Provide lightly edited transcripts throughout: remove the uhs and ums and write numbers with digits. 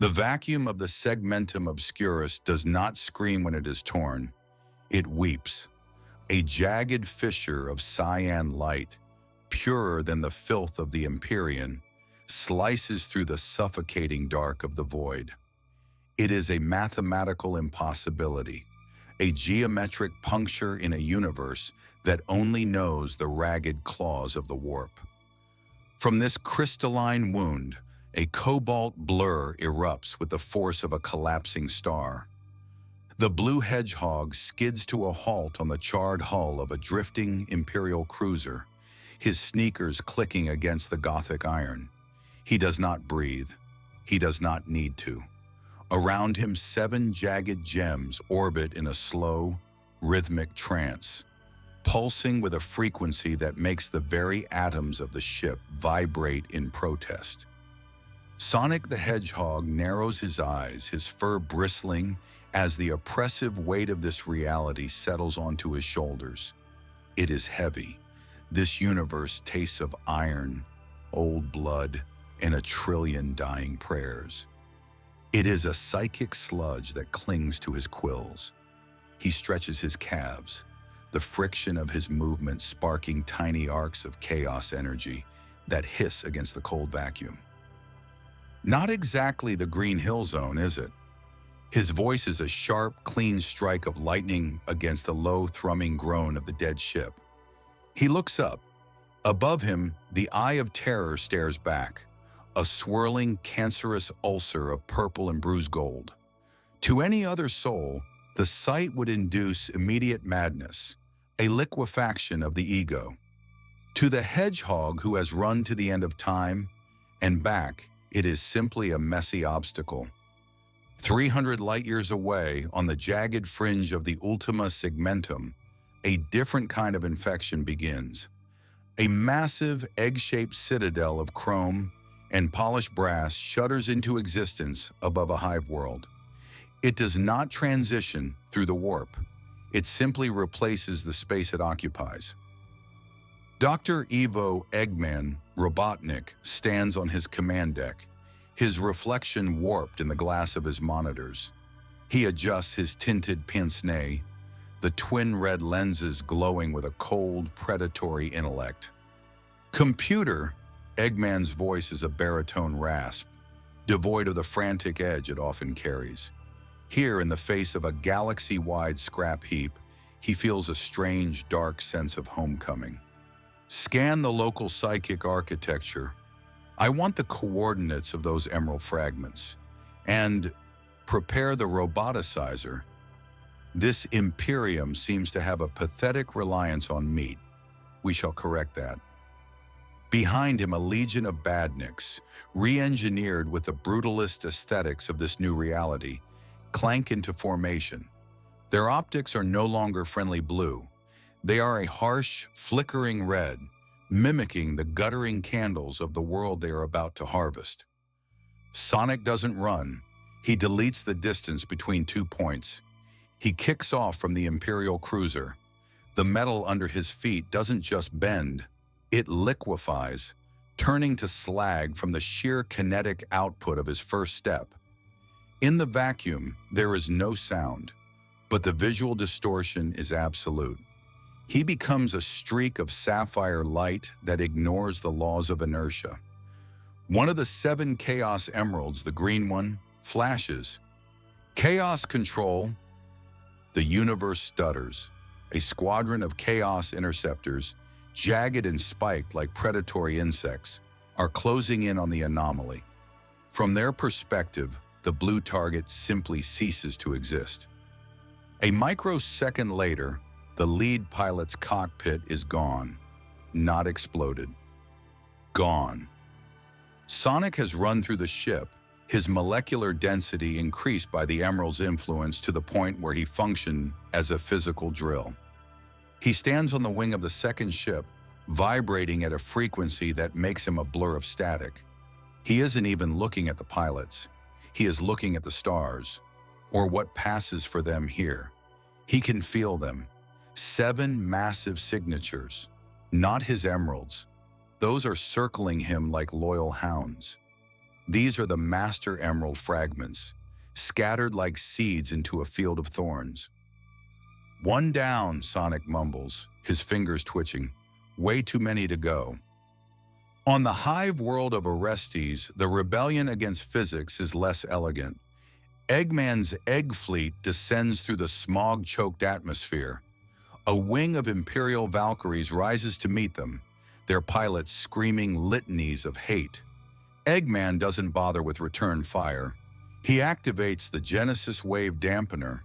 The vacuum of the Segmentum Obscurus does not scream when it is torn. It weeps. A jagged fissure of cyan light, purer than the filth of the Empyrean, slices through the suffocating dark of the void. It is a mathematical impossibility, a geometric puncture in a universe that only knows the ragged claws of the warp. From this crystalline wound, a cobalt blur erupts with the force of a collapsing star. The blue hedgehog skids to a halt on the charred hull of a drifting Imperial cruiser, his sneakers clicking against the Gothic iron. He does not breathe. He does not need to. Around him, 7 jagged gems orbit in a slow, rhythmic trance, pulsing with a frequency that makes the very atoms of the ship vibrate in protest. Sonic the Hedgehog narrows his eyes, his fur bristling as the oppressive weight of this reality settles onto his shoulders. It is heavy. This universe tastes of iron, old blood, and a trillion dying prayers. It is a psychic sludge that clings to his quills. He stretches his calves, the friction of his movement sparking tiny arcs of chaos energy that hiss against the cold vacuum. Not exactly the Green Hill Zone, is it? His voice is a sharp, clean strike of lightning against the low, thrumming groan of the dead ship. He looks up. Above him, the Eye of Terror stares back, a swirling, cancerous ulcer of purple and bruised gold. To any other soul, the sight would induce immediate madness, a liquefaction of the ego. To the hedgehog who has run to the end of time and back, it is simply a messy obstacle. 300 light-years away, on the jagged fringe of the Ultima Segmentum, a different kind of infection begins. A massive, egg-shaped citadel of chrome and polished brass shudders into existence above a hive world. It does not transition through the warp. It simply replaces the space it occupies. Dr. Ivo Eggman, Robotnik, stands on his command deck, his reflection warped in the glass of his monitors. He adjusts his tinted pince-nez, the twin red lenses glowing with a cold, predatory intellect. Computer, Eggman's voice is a baritone rasp, devoid of the frantic edge it often carries. Here, in the face of a galaxy-wide scrap heap, he feels a strange, dark sense of homecoming. Scan the local psychic architecture. I want the coordinates of those emerald fragments. And prepare the roboticizer. This Imperium seems to have a pathetic reliance on meat. We shall correct that. Behind him, a legion of badniks, re-engineered with the brutalist aesthetics of this new reality, clank into formation. Their optics are no longer friendly blue. They are a harsh, flickering red, mimicking the guttering candles of the world they are about to harvest. Sonic doesn't run. He deletes the distance between 2 points. He kicks off from the Imperial cruiser. The metal under his feet doesn't just bend, it liquefies, turning to slag from the sheer kinetic output of his first step. In the vacuum, there is no sound, but the visual distortion is absolute. He becomes a streak of sapphire light that ignores the laws of inertia. One of the 7 Chaos Emeralds, the green one, flashes. Chaos Control. The universe stutters. A squadron of Chaos Interceptors, jagged and spiked like predatory insects, are closing in on the anomaly. From their perspective, the blue target simply ceases to exist. A microsecond later, the lead pilot's cockpit is gone, not exploded. Gone. Sonic has run through the ship, his molecular density increased by the Emerald's influence to the point where he functioned as a physical drill. He stands on the wing of the second ship, vibrating at a frequency that makes him a blur of static. He isn't even looking at the pilots. He is looking at the stars, or what passes for them here. He can feel them. 7 massive signatures, not his emeralds. Those are circling him like loyal hounds. These are the master emerald fragments, scattered like seeds into a field of thorns. "One down," Sonic mumbles, his fingers twitching. "Way too many to go." On the Hive World of Orestes, the rebellion against physics is less elegant. Eggman's egg fleet descends through the smog-choked atmosphere. A wing of Imperial Valkyries rises to meet them, their pilots screaming litanies of hate. Eggman doesn't bother with return fire. He activates the Genesis Wave Dampener.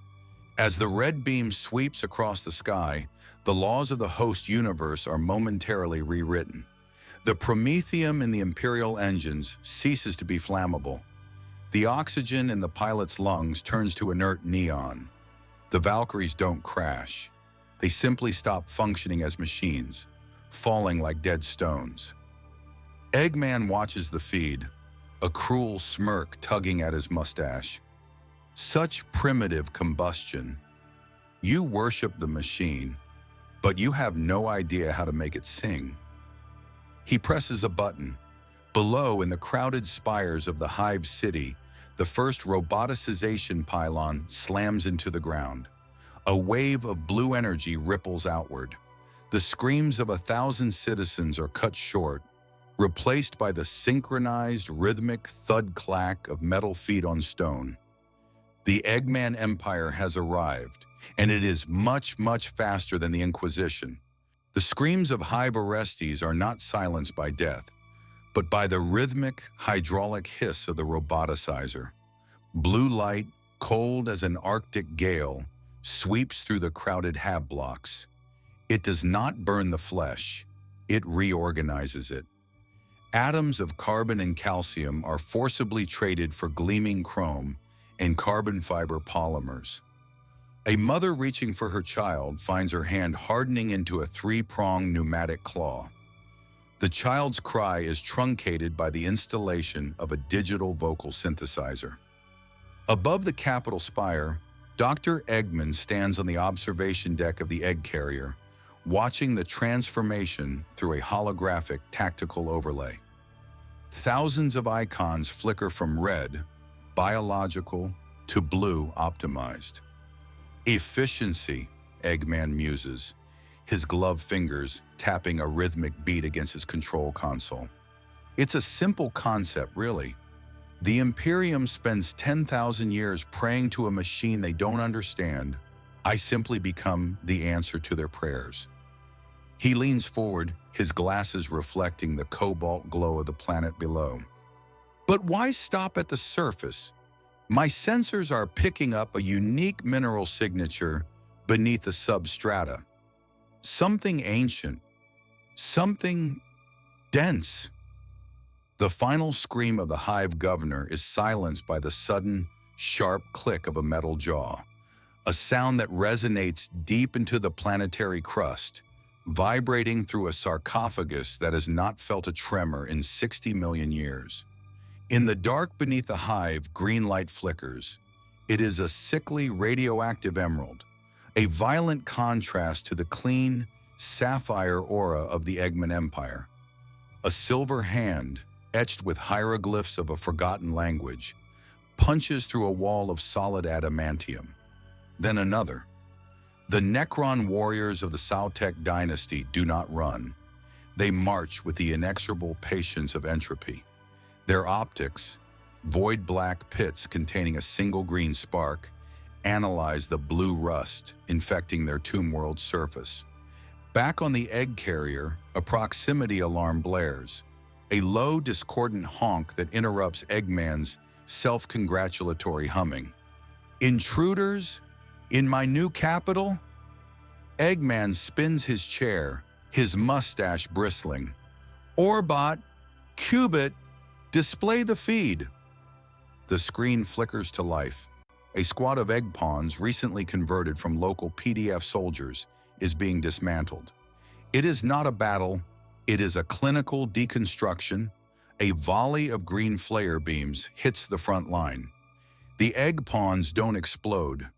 As the red beam sweeps across the sky, the laws of the host universe are momentarily rewritten. The promethium in the Imperial engines ceases to be flammable. The oxygen in the pilot's lungs turns to inert neon. The Valkyries don't crash. They simply stop functioning as machines, falling like dead stones. Eggman watches the feed, a cruel smirk tugging at his mustache. Such primitive combustion. You worship the machine, but you have no idea how to make it sing. He presses a button. Below, in the crowded spires of the Hive City, the first roboticization pylon slams into the ground. A wave of blue energy ripples outward. The screams of 1,000 citizens are cut short, replaced by the synchronized, rhythmic thud-clack of metal feet on stone. The Eggman Empire has arrived, and it is much, much faster than the Inquisition. The screams of Hive Orestes are not silenced by death, but by the rhythmic, hydraulic hiss of the roboticizer. Blue light, cold as an Arctic gale, sweeps through the crowded hab blocks. It does not burn the flesh, it reorganizes it. Atoms of carbon and calcium are forcibly traded for gleaming chrome and carbon fiber polymers. A mother reaching for her child finds her hand hardening into a three-pronged pneumatic claw. The child's cry is truncated by the installation of a digital vocal synthesizer. Above the Capitol spire, Dr. Eggman stands on the observation deck of the egg carrier, watching the transformation through a holographic tactical overlay. Thousands of icons flicker from red, biological, to blue optimized. Efficiency, Eggman muses, his gloved fingers tapping a rhythmic beat against his control console. It's a simple concept, really. The Imperium spends 10,000 years praying to a machine they don't understand. I simply become the answer to their prayers. He leans forward, his glasses reflecting the cobalt glow of the planet below. But why stop at the surface? My sensors are picking up a unique mineral signature beneath the substrata. Something ancient. Something dense. The final scream of the Hive governor is silenced by the sudden, sharp click of a metal jaw, a sound that resonates deep into the planetary crust, vibrating through a sarcophagus that has not felt a tremor in 60 million years. In the dark beneath the hive, green light flickers. It is a sickly, radioactive emerald, a violent contrast to the clean, sapphire aura of the Eggman Empire. A silver hand, etched with hieroglyphs of a forgotten language, punches through a wall of solid adamantium. Then another. The Necron warriors of the Sautech dynasty do not run. They march with the inexorable patience of entropy. Their optics, void black pits containing a single green spark, analyze the blue rust infecting their tomb world surface. Back on the egg carrier, a proximity alarm blares, a low, discordant honk that interrupts Eggman's self-congratulatory humming. Intruders? In my new capital? Eggman spins his chair, his mustache bristling. Orbot, Qubit, display the feed. The screen flickers to life. A squad of egg pawns recently converted from local PDF soldiers is being dismantled. It is not a battle, it is a clinical deconstruction. A volley of green flare beams hits the front line. The egg pawns don't explode.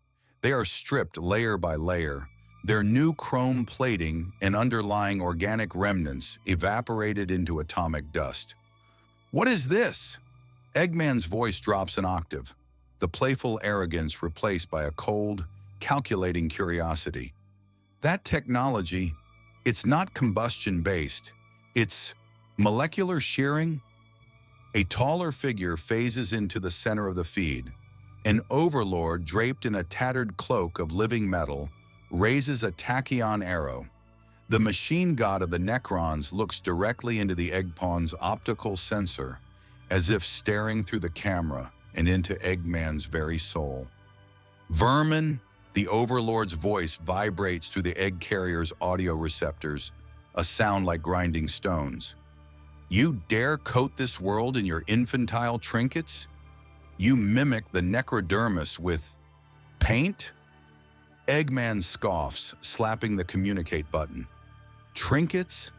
They are stripped layer by layer, their new chrome plating and underlying organic remnants evaporated into atomic dust. What is this? Eggman's voice drops an octave, the playful arrogance replaced by a cold, calculating curiosity. That technology, it's not combustion-based, it's molecular shearing. A taller figure phases into the center of the feed. An overlord draped in a tattered cloak of living metal raises a tachyon arrow. The machine god of the Necrons looks directly into the Eggpawn's optical sensor, as if staring through the camera and into Eggman's very soul. Vermin, the overlord's voice vibrates through the egg carrier's audio receptors, a sound like grinding stones. You dare coat this world in your infantile trinkets? You mimic the necrodermis with paint? Eggman scoffs, slapping the communicate button. Trinkets?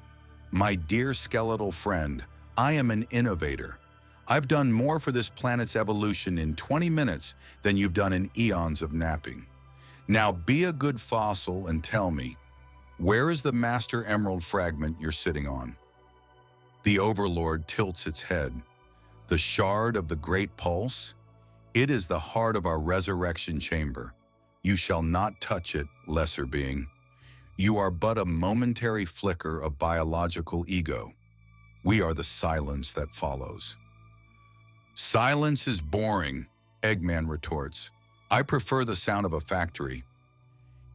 My dear skeletal friend, I am an innovator. I've done more for this planet's evolution in 20 minutes than you've done in eons of napping. Now be a good fossil and tell me, where is the Master Emerald fragment you're sitting on? The Overlord tilts its head. The shard of the Great Pulse? It is the heart of our resurrection chamber. You shall not touch it, lesser being. You are but a momentary flicker of biological ego. We are the silence that follows. Silence is boring, Eggman retorts. I prefer the sound of a factory.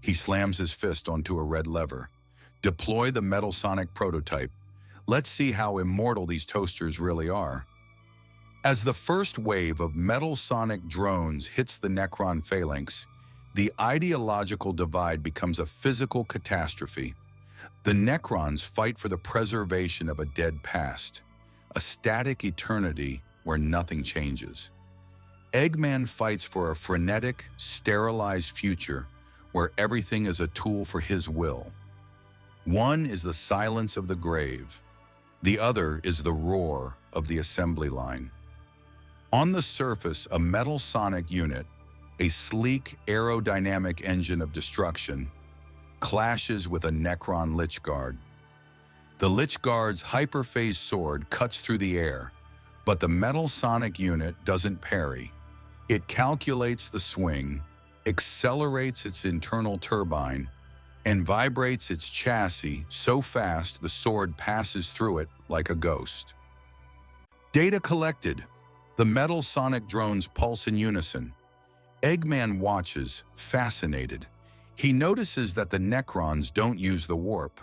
He slams his fist onto a red lever. Deploy the Metal Sonic prototype. Let's see how immortal these toasters really are. As the first wave of Metal Sonic drones hits the Necron phalanx, the ideological divide becomes a physical catastrophe. The Necrons fight for the preservation of a dead past, a static eternity where nothing changes. Eggman fights for a frenetic, sterilized future where everything is a tool for his will. One is the silence of the grave. The other is the roar of the assembly line. On the surface, a Metal Sonic unit, a sleek aerodynamic engine of destruction, clashes with a Necron Lich Guard. The Lich Guard's hyperphase sword cuts through the air, but the Metal Sonic unit doesn't parry. It calculates the swing, accelerates its internal turbine, and vibrates its chassis so fast the sword passes through it like a ghost. Data collected. The Metal Sonic drones pulse in unison. Eggman watches, fascinated. He notices that the Necrons don't use the warp.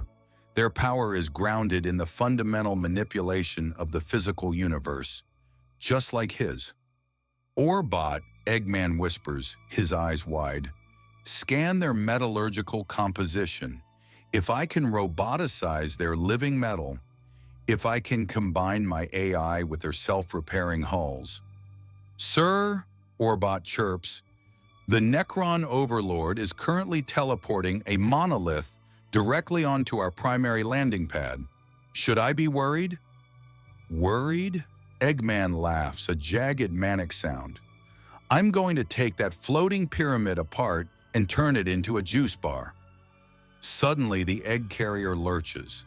Their power is grounded in the fundamental manipulation of the physical universe, just like his. Orbot, Eggman whispers, his eyes wide. Scan their metallurgical composition. If I can roboticize their living metal, if I can combine my AI with their self-repairing hulls. Sir, Orbot chirps, the Necron Overlord is currently teleporting a monolith directly onto our primary landing pad. Should I be worried? Worried? Eggman laughs, a jagged manic sound. I'm going to take that floating pyramid apart and turn it into a juice bar. Suddenly, the egg carrier lurches.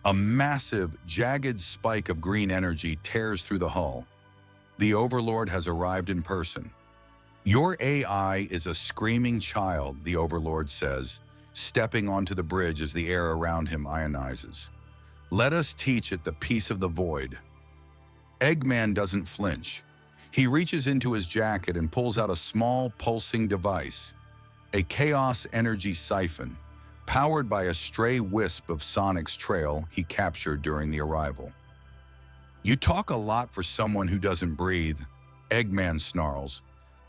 A massive, jagged spike of green energy tears through the hull. The Overlord has arrived in person. Your AI is a screaming child, the Overlord says, stepping onto the bridge as the air around him ionizes. Let us teach it the peace of the void. Eggman doesn't flinch. He reaches into his jacket and pulls out a small, pulsing device, a chaos energy siphon, powered by a stray wisp of Sonic's trail he captured during the arrival. You talk a lot for someone who doesn't breathe, Eggman snarls.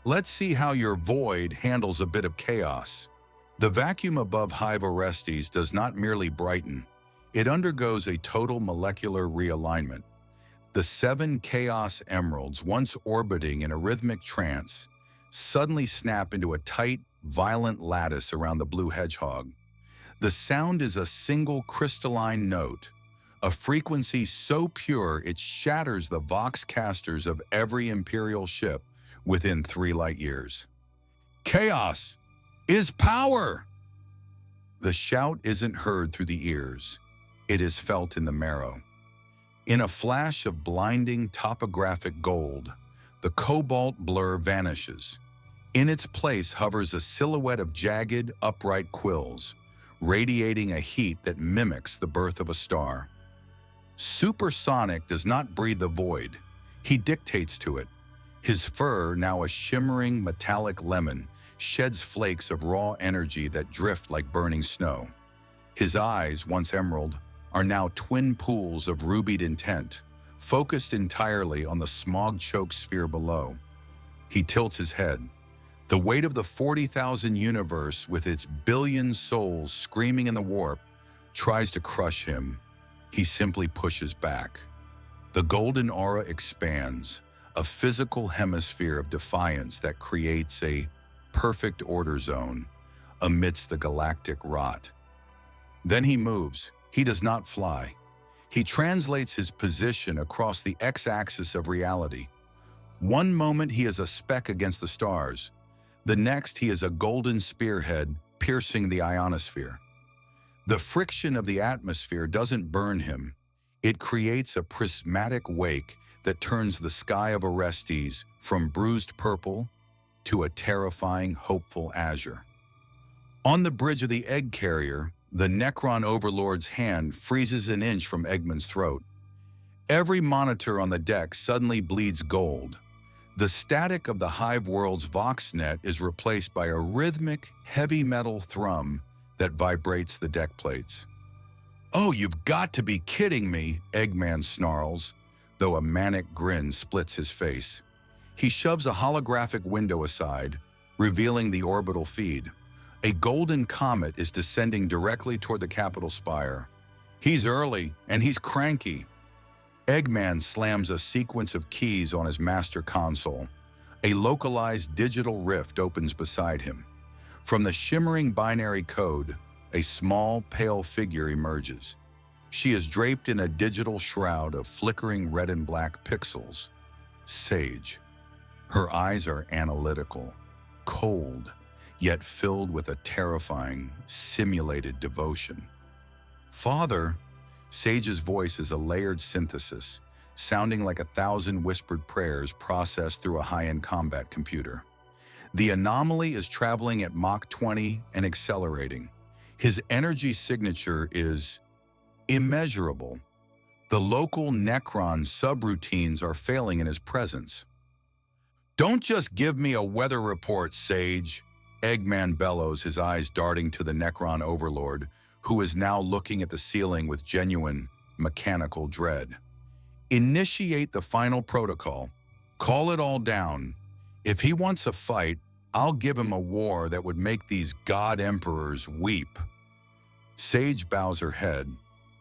Let's see how your void handles a bit of chaos. The vacuum above Hive Orestes does not merely brighten, it undergoes a total molecular realignment. The 7 Chaos Emeralds, once orbiting in a rhythmic trance, suddenly snap into a tight, violent lattice around the blue hedgehog. The sound is a single crystalline note, a frequency so pure it shatters the vox casters of every Imperial ship within 3 light years. Chaos is power! The shout isn't heard through the ears. It is felt in the marrow. In a flash of blinding topographic gold, the cobalt blur vanishes. In its place hovers a silhouette of jagged, upright quills, radiating a heat that mimics the birth of a star. Super Sonic does not breathe the void. He dictates to it. His fur, now a shimmering metallic lemon, sheds flakes of raw energy that drift like burning snow. His eyes, once emerald, are now twin pools of rubied intent, focused entirely on the smog-choked sphere below. He tilts his head. The weight of the 40,000 universe, with its billion souls screaming in the warp, tries to crush him. He simply pushes back. The golden aura expands, a physical hemisphere of defiance that creates a perfect order zone amidst the galactic rot. Then he moves. He does not fly. He translates his position across the x-axis of reality. One moment he is a speck against the stars. The next he is a golden spearhead piercing the ionosphere. The friction of the atmosphere doesn't burn him. It creates a prismatic wake that turns the sky of Arrastes from bruised purple to a terrifying, hopeful azure. On the bridge of the egg carrier, the Necron Overlord's hand freezes an inch from Eggman's throat. Every monitor on the deck suddenly bleeds gold. The static of the Hive World's VoxNet is replaced by a rhythmic, heavy metal thrum that vibrates the deck plates. "Oh, you've got to be kidding me," Eggman snarls, though a manic grin splits his face. He shoves a holographic window aside, revealing the orbital feed. A golden comet is descending directly toward the capital spire. He's early, and he's cranky. Eggman slams a sequence of keys on his master console. A localized digital rift opens beside him. From the shimmering binary code, a small, pale figure emerges. She is draped in a digital shroud of flickering red and black pixels. Sage. Her eyes are analytical, cold, yet filled with a terrifying, simulated devotion. "Father," Sage's voice is a layered synthesis, sounding like 1,000 whispered prayers processed through a high-end combat computer. The anomaly is traveling at Mach 20 and accelerating. His energy signature is immeasurable. The local Necron subroutines are failing in his presence. "Don't just give me a weather report, Sage," Eggman bellows, his eyes darting to the Necron Overlord, who is now looking at the ceiling with genuine, mechanical dread. "Initiate the final protocol. Call it all down. If he wants a fight, I'll give him a war that would make these god emperors weep." Sage bows her head.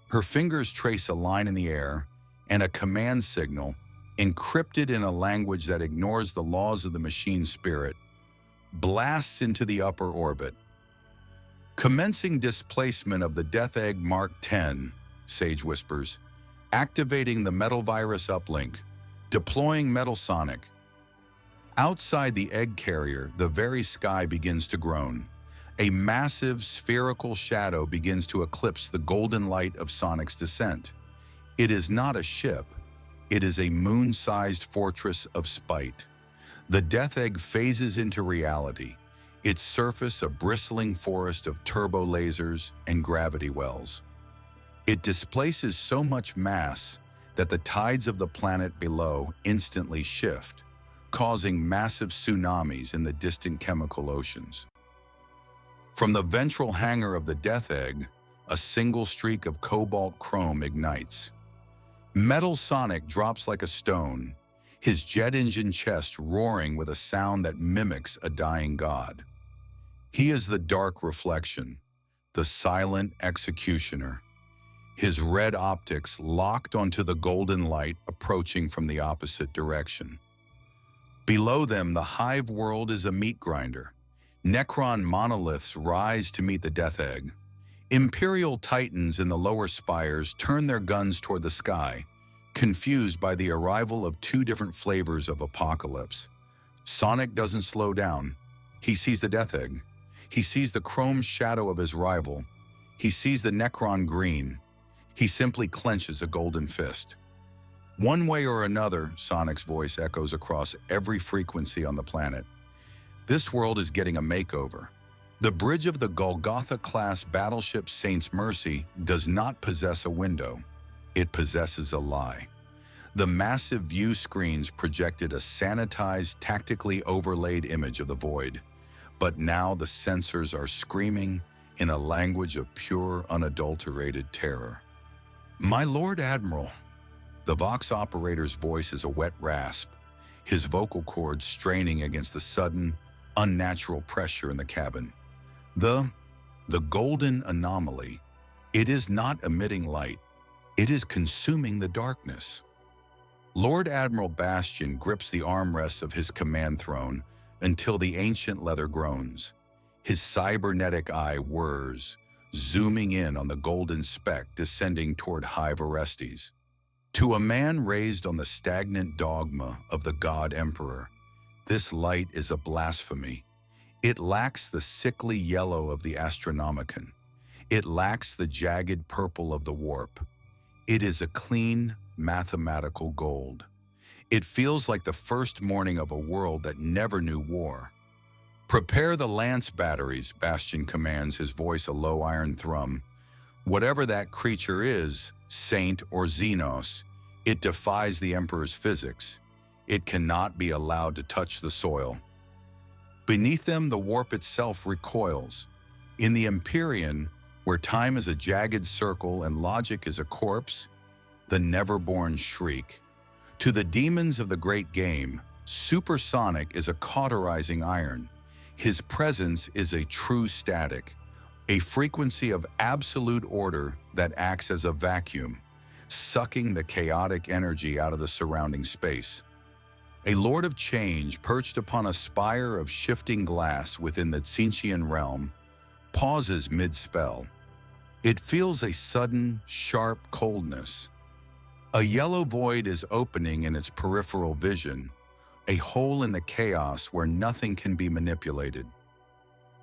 Her fingers trace a line in the air, and a command signal, encrypted in a language that ignores the laws of the machine spirit, blasts into the upper orbit. "Commencing displacement of the Death Egg Mark 10, Sage whispers, activating the Metal Virus uplink, deploying Metal Sonic." Outside the egg carrier, the very sky begins to groan. A massive spherical shadow begins to eclipse the golden light of Sonic's descent. It is not a ship. It is a moon-sized fortress of spite. The Death Egg phases into reality, its surface a bristling forest of turbo lasers and gravity wells. It displaces so much mass that the tides of the planet below instantly shift, causing massive tsunamis in the distant chemical oceans. From the ventral hangar of the Death Egg, a single streak of cobalt chrome ignites. Metal Sonic drops like a stone, his jet engine chest roaring with a sound that mimics a dying god. He is the dark reflection, the silent executioner, his red optics locked onto the golden light approaching from the opposite direction. Below them, the Hive World is a meat grinder. Necron monoliths rise to meet the Death Egg. Imperial titans in the lower spires turn their guns toward the sky, confused by the arrival of two different flavors of apocalypse. Sonic doesn't slow down. He sees the Death Egg. He sees the chrome shadow of his rival. He sees the Necron green. He simply clenches a golden fist. One way or another, Sonic's voice echoes across every frequency on the planet. This world is getting a makeover. The bridge of the Golgotha-class battleship Saint's Mercy does not possess a window. It possesses a lie. The massive view screens projected a sanitized, tactically overlaid image of the void. But now the sensors are screaming in a language of pure, unadulterated terror. "My Lord Admiral." The Vox operator's voice is a wet rasp, his vocal cords straining against the sudden, unnatural pressure in the cabin. The golden anomaly. It is not emitting light. It is consuming the darkness. Lord Admiral Bastian grips the armrests of his command throne until the ancient leather groans. His cybernetic eye whirs, zooming in on the golden speck descending toward Hive Orestes. To a man raised on the stagnant dogma of the God Emperor, this light is a blasphemy. It lacks the sickly yellow of the Astronomicon. It lacks the jagged purple of the warp. It is a clean, mathematical gold. It feels like the first morning of a world that never knew war. "Prepare the lance batteries," Bastian commands, his voice a low iron thrum. Whatever that creature is, Saint or Xenos, it defies the Emperor's physics. It cannot be allowed to touch the soil. Beneath them, the warp itself recoils. In the Empyrean, where time is a jagged circle and logic is a corpse, the never-born shriek. To the demons of the great game, Supersonic is a cauterizing iron. His presence is a true static, a frequency of absolute order that acts as a vacuum, sucking the chaotic energy out of the surrounding space. A lord of change perched upon a spire of shifting glass within the Tzeentchian realm pauses mid-spell. It feels a sudden, sharp coldness. A yellow void is opening in its peripheral vision, a hole in the chaos where nothing can be manipulated.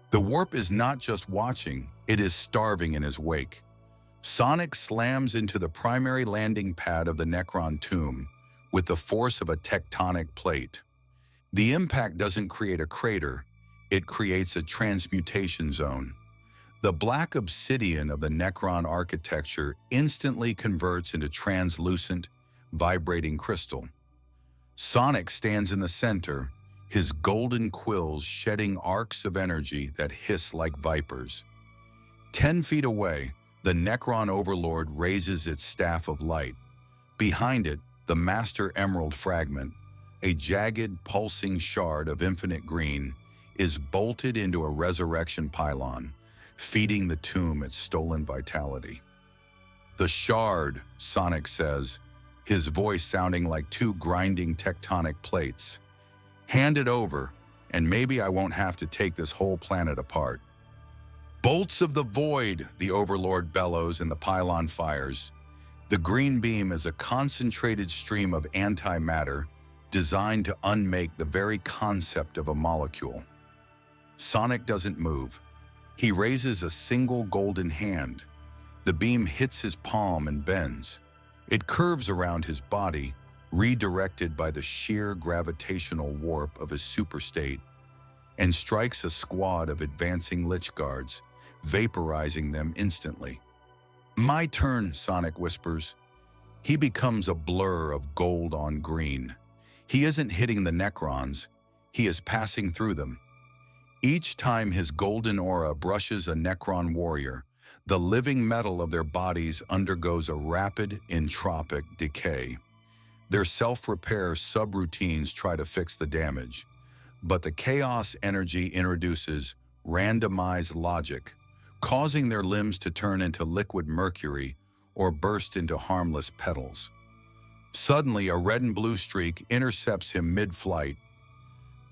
The warp is not just watching, it is starving in his wake. Sonic slams into the primary landing pad of the Necron tomb with the force of a tectonic plate. The impact doesn't create a crater, it creates a transmutation zone. The black obsidian of the Necron architecture instantly converts into translucent, vibrating crystal. Sonic stands in the center, his golden quills shedding arcs of energy that hiss like vipers. 10 feet away, the Necron Overlord raises its staff of light. Behind it, the Master Emerald fragment, a jagged, pulsing shard of infinite green, is bolted into a resurrection pylon, feeding the tomb its stolen vitality. "The shard," Sonic says, his voice sounding like two grinding tectonic plates. "Hand it over, and maybe I won't have to take this whole planet apart." "Bolts of the void," the Overlord bellows and the pylon fires. The green beam is a concentrated stream of antimatter designed to unmake the very concept of a molecule. Sonic doesn't move. He raises a single golden hand. The beam hits his palm and bends. It curves around his body, redirected by the sheer gravitational warp of his superstate, and strikes a squad of advancing Lich Guards, vaporizing them instantly. "My turn," Sonic whispers. He becomes a blur of gold on green. He isn't hitting the Necrons, he is passing through them. Each time his golden aura brushes a Necron warrior, the living metal of their bodies undergoes a rapid, entropic decay. Their self-repair subroutines try to fix the damage, but the chaos energy introduces randomized logic, causing their limbs to turn into liquid mercury or burst into harmless petals. Suddenly, a red and blue streak intercepts him mid-flight.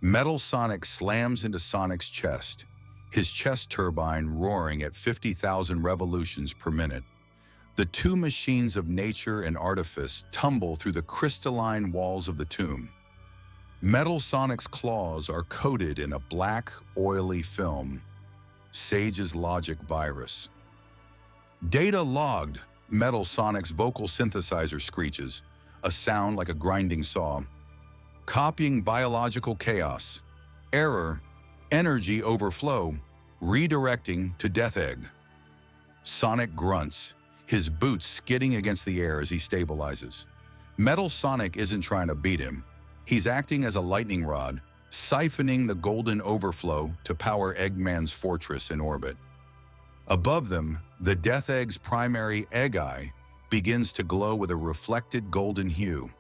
Metal Sonic slams into Sonic's chest, his chest turbine roaring at 50,000 revolutions per minute. The two machines of nature and artifice tumble through the crystalline walls of the tomb. Metal Sonic's claws are coated in a black, oily film, Sage's logic virus. "Data logged," Metal Sonic's vocal synthesizer screeches. a sound like a grinding saw. Copying biological chaos. Error, energy overflow, redirecting to Death Egg. Sonic grunts, his boots skidding against the air as he stabilizes. Metal Sonic isn't trying to beat him. He's acting as a lightning rod, siphoning the golden overflow to power Eggman's fortress in orbit. Above them, the Death Egg's primary egg eye begins to glow with a reflected golden hue.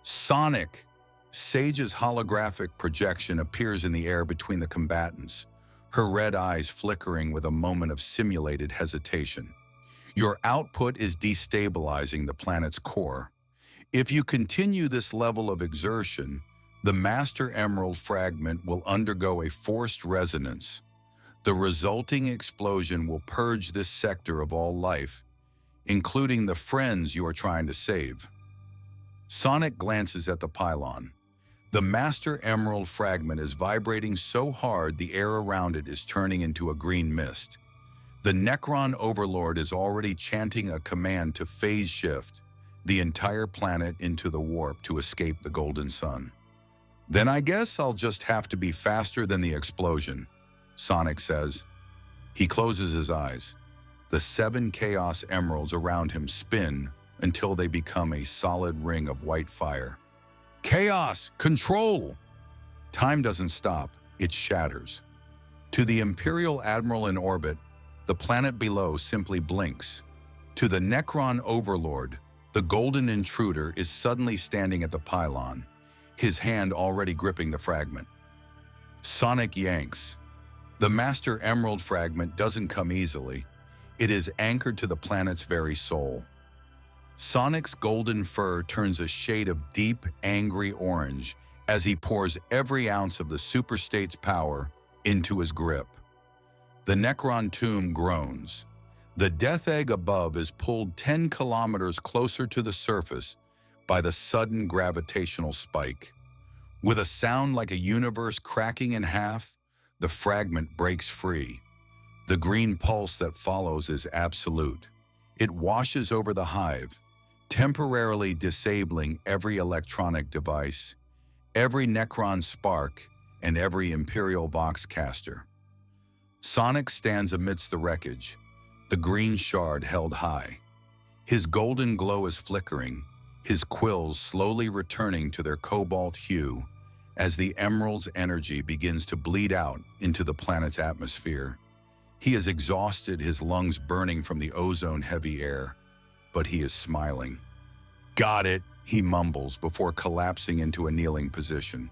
Sonic! Sage's holographic projection appears in the air between the combatants, her red eyes flickering with a moment of simulated hesitation. Your output is destabilizing the planet's core. If you continue this level of exertion, the Master Emerald fragment will undergo a forced resonance. The resulting explosion will purge this sector of all life, including the friends you are trying to save. Sonic glances at the pylon. The Master Emerald fragment is vibrating so hard the air around it is turning into a green mist. The Necron Overlord is already chanting a command to phase shift the entire planet into the warp to escape the golden sun. Then I guess I'll just have to be faster than the explosion, Sonic says. He closes his eyes. The 7 Chaos Emeralds around him spin until they become a solid ring of white fire. Chaos! Control! Time doesn't stop, it shatters. To the Imperial Admiral in orbit, the planet below simply blinks. To the Necron Overlord, the golden intruder is suddenly standing at the pylon, his hand already gripping the fragment. Sonic yanks. The Master Emerald fragment doesn't come easily. It is anchored to the planet's very soul. Sonic's golden fur turns a shade of deep, angry orange as he pours every ounce of the superstate's power into his grip. The Necron tomb groans. The Death Egg above is pulled 10 kilometers closer to the surface by the sudden gravitational spike. With a sound like a universe cracking in half, the fragment breaks free. The green pulse that follows is absolute. It washes over the Hive, temporarily disabling every electronic device, every Necron spark, and every Imperial Voxcaster. Sonic stands amidst the wreckage, the green shard held high. His golden glow is flickering, his quills slowly returning to their cobalt hue as the emerald's energy begins to bleed out into the planet's atmosphere. He is exhausted, his lungs burning from the ozone-heavy air, but he is smiling. Got it, he mumbles before collapsing into a kneeling position.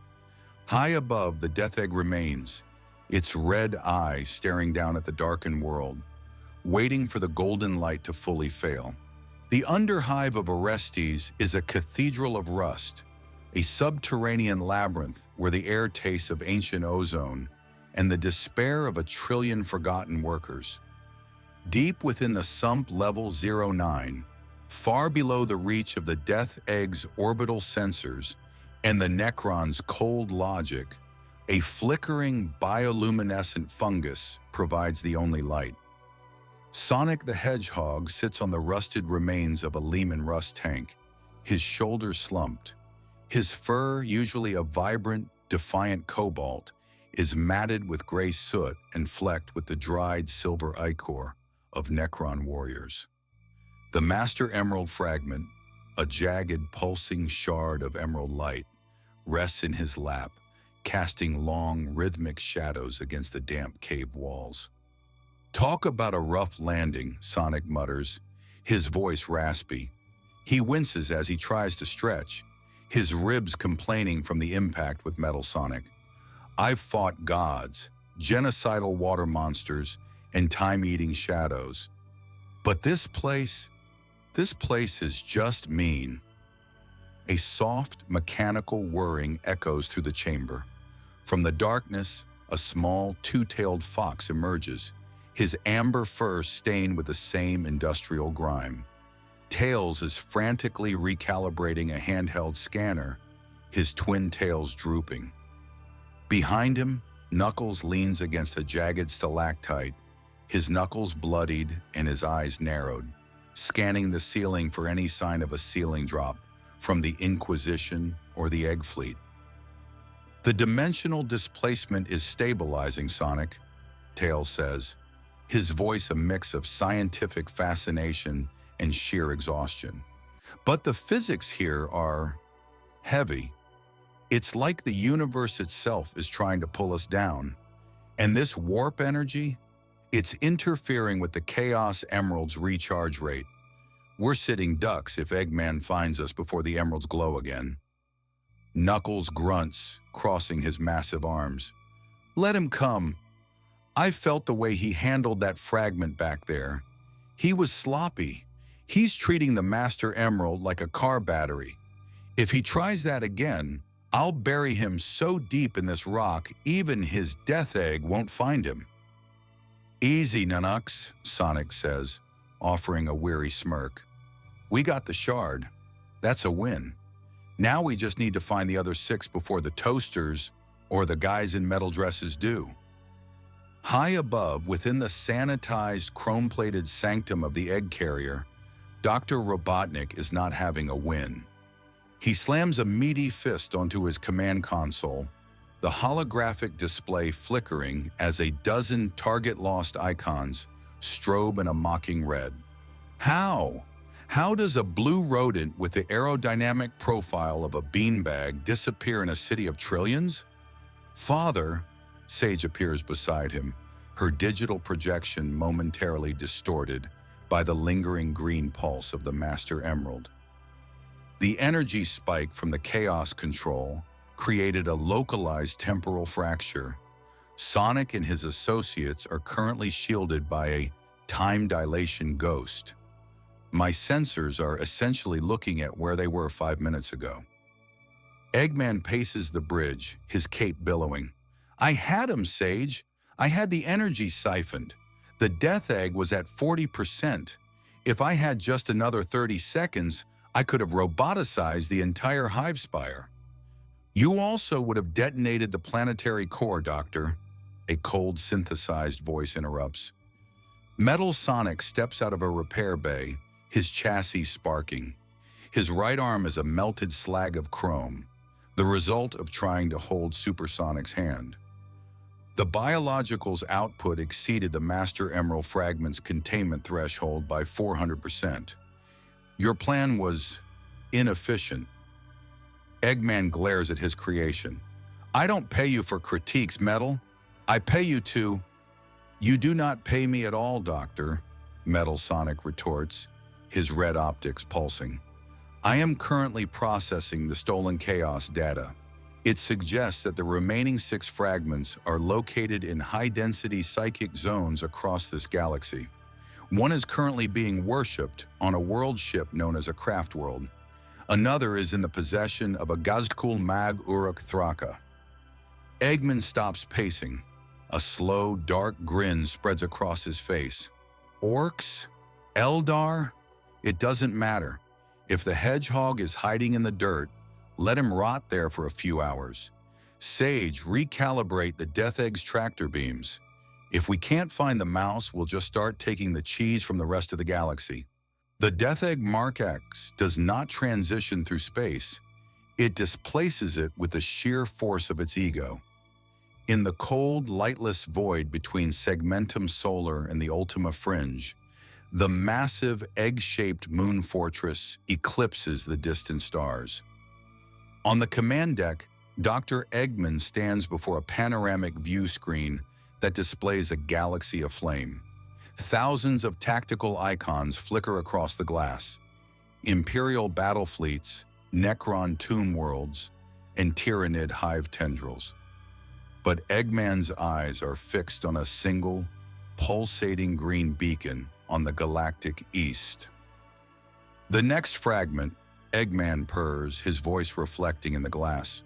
High above, the Death Egg remains, its red eye staring down at the darkened world, waiting for the golden light to fully fail. The Underhive of Orestes is a cathedral of rust, a subterranean labyrinth where the air tastes of ancient ozone and the despair of 1 trillion forgotten workers. Deep within the sump level 09, far below the reach of the Death Egg's orbital sensors and the Necron's cold logic, a flickering bioluminescent fungus provides the only light. Sonic the Hedgehog sits on the rusted remains of a Lehman Russ tank, his shoulders slumped. His fur, usually a vibrant, defiant cobalt, is matted with gray soot and flecked with the dried silver ichor of Necron warriors. The Master Emerald fragment, a jagged, pulsing shard of emerald light, rests in his lap, casting long, rhythmic shadows against the damp cave walls. Talk about a rough landing, Sonic mutters, his voice raspy. He winces as he tries to stretch, his ribs complaining from the impact with Metal Sonic. I've fought gods, genocidal water monsters, and time-eating shadows. But this place is just mean. A soft, mechanical whirring echoes through the chamber. From the darkness, a small, two-tailed fox emerges, his amber fur stained with the same industrial grime. Tails is frantically recalibrating a handheld scanner, his twin tails drooping. Behind him, Knuckles leans against a jagged stalactite, his knuckles bloodied and his eyes narrowed, scanning the ceiling for any sign of a ceiling drop from the Inquisition or the Egg Fleet. The dimensional displacement is stabilizing, Sonic, Tails says, his voice a mix of scientific fascination and sheer exhaustion. But the physics here are heavy. It's like the universe itself is trying to pull us down. And this warp energy, it's interfering with the Chaos Emerald's recharge rate. We're sitting ducks if Eggman finds us before the emeralds glow again. Knuckles grunts, crossing his massive arms. Let him come. I felt the way he handled that fragment back there. He was sloppy. He's treating the Master Emerald like a car battery. If he tries that again, I'll bury him so deep in this rock, even his death egg won't find him. Easy, Nunux, Sonic says, offering a weary smirk. We got the shard. That's a win. Now we just need to find the other 6 before the toasters or the guys in metal dresses do. High above, within the sanitized, chrome-plated sanctum of the egg carrier, Dr. Robotnik is not having a win. He slams a meaty fist onto his command console, the holographic display flickering as a dozen target-lost icons strobe in a mocking red. How? How does a blue rodent with the aerodynamic profile of a beanbag disappear in a city of trillions? Father, Sage appears beside him, her digital projection momentarily distorted by the lingering green pulse of the Master Emerald. The energy spike from the chaos control created a localized temporal fracture. Sonic and his associates are currently shielded by a time dilation ghost. My sensors are essentially looking at where they were 5 minutes ago. Eggman paces the bridge, his cape billowing. I had him, Sage. I had the energy siphoned. The death egg was at 40%. If I had just another 30 seconds, I could have roboticized the entire Hive Spire. You also would have detonated the planetary core, Doctor, a cold, synthesized voice interrupts. Metal Sonic steps out of a repair bay, his chassis sparking. His right arm is a melted slag of chrome, the result of trying to hold Supersonic's hand. The biological's output exceeded the Master Emerald fragment's containment threshold by 400%. Your plan was inefficient. Eggman glares at his creation. I don't pay you for critiques, Metal. I pay you to... You do not pay me at all, Doctor, Metal Sonic retorts, his red optics pulsing. I am currently processing the stolen chaos data. It suggests that the remaining 6 fragments are located in high-density psychic zones across this galaxy. One is currently being worshipped on a world ship known as a craft world. Another is in the possession of a Gazkul Mag Uruk Thraka. Eggman stops pacing. A slow, dark grin spreads across his face. Orcs? Eldar? It doesn't matter. If the hedgehog is hiding in the dirt, let him rot there for a few hours. Sage, recalibrate the Death Egg's tractor beams. If we can't find the mouse, we'll just start taking the cheese from the rest of the galaxy. The Death Egg Mark X does not transition through space. It displaces it with the sheer force of its ego. In the cold, lightless void between Segmentum Solar and the Ultima Fringe, the massive egg-shaped moon fortress eclipses the distant stars. On the command deck, Dr. Eggman stands before a panoramic view screen that displays a galaxy aflame. Thousands of tactical icons flicker across the glass. Imperial battle fleets, Necron tomb worlds, and Tyrannid hive tendrils. But Eggman's eyes are fixed on a single, pulsating green beacon on the galactic east. The next fragment, Eggman purrs, his voice reflecting in the glass.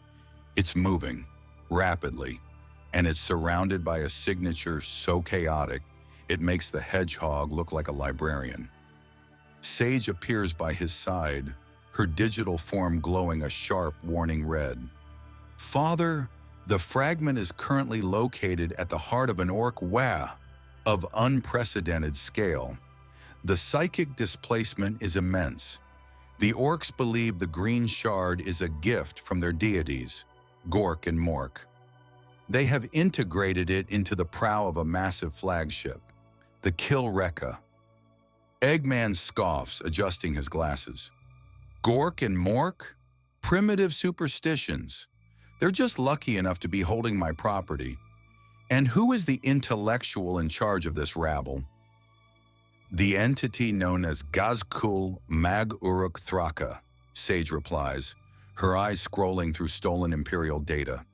It's moving, rapidly, and it's surrounded by a signature so chaotic, it makes the hedgehog look like a librarian. Sage appears by his side, her digital form glowing a sharp, warning red. Father, the fragment is currently located at the heart of an orc Waaagh of unprecedented scale. The psychic displacement is immense. The orcs believe the green shard is a gift from their deities, Gork and Mork. They have integrated it into the prow of a massive flagship, the Kilrekka. Eggman scoffs, adjusting his glasses. Gork and Mork? Primitive superstitions. They're just lucky enough to be holding my property. And who is the intellectual in charge of this rabble? The entity known as Gazkul Mag-Uruk Thraka, Sage replies, her eyes scrolling through stolen Imperial data.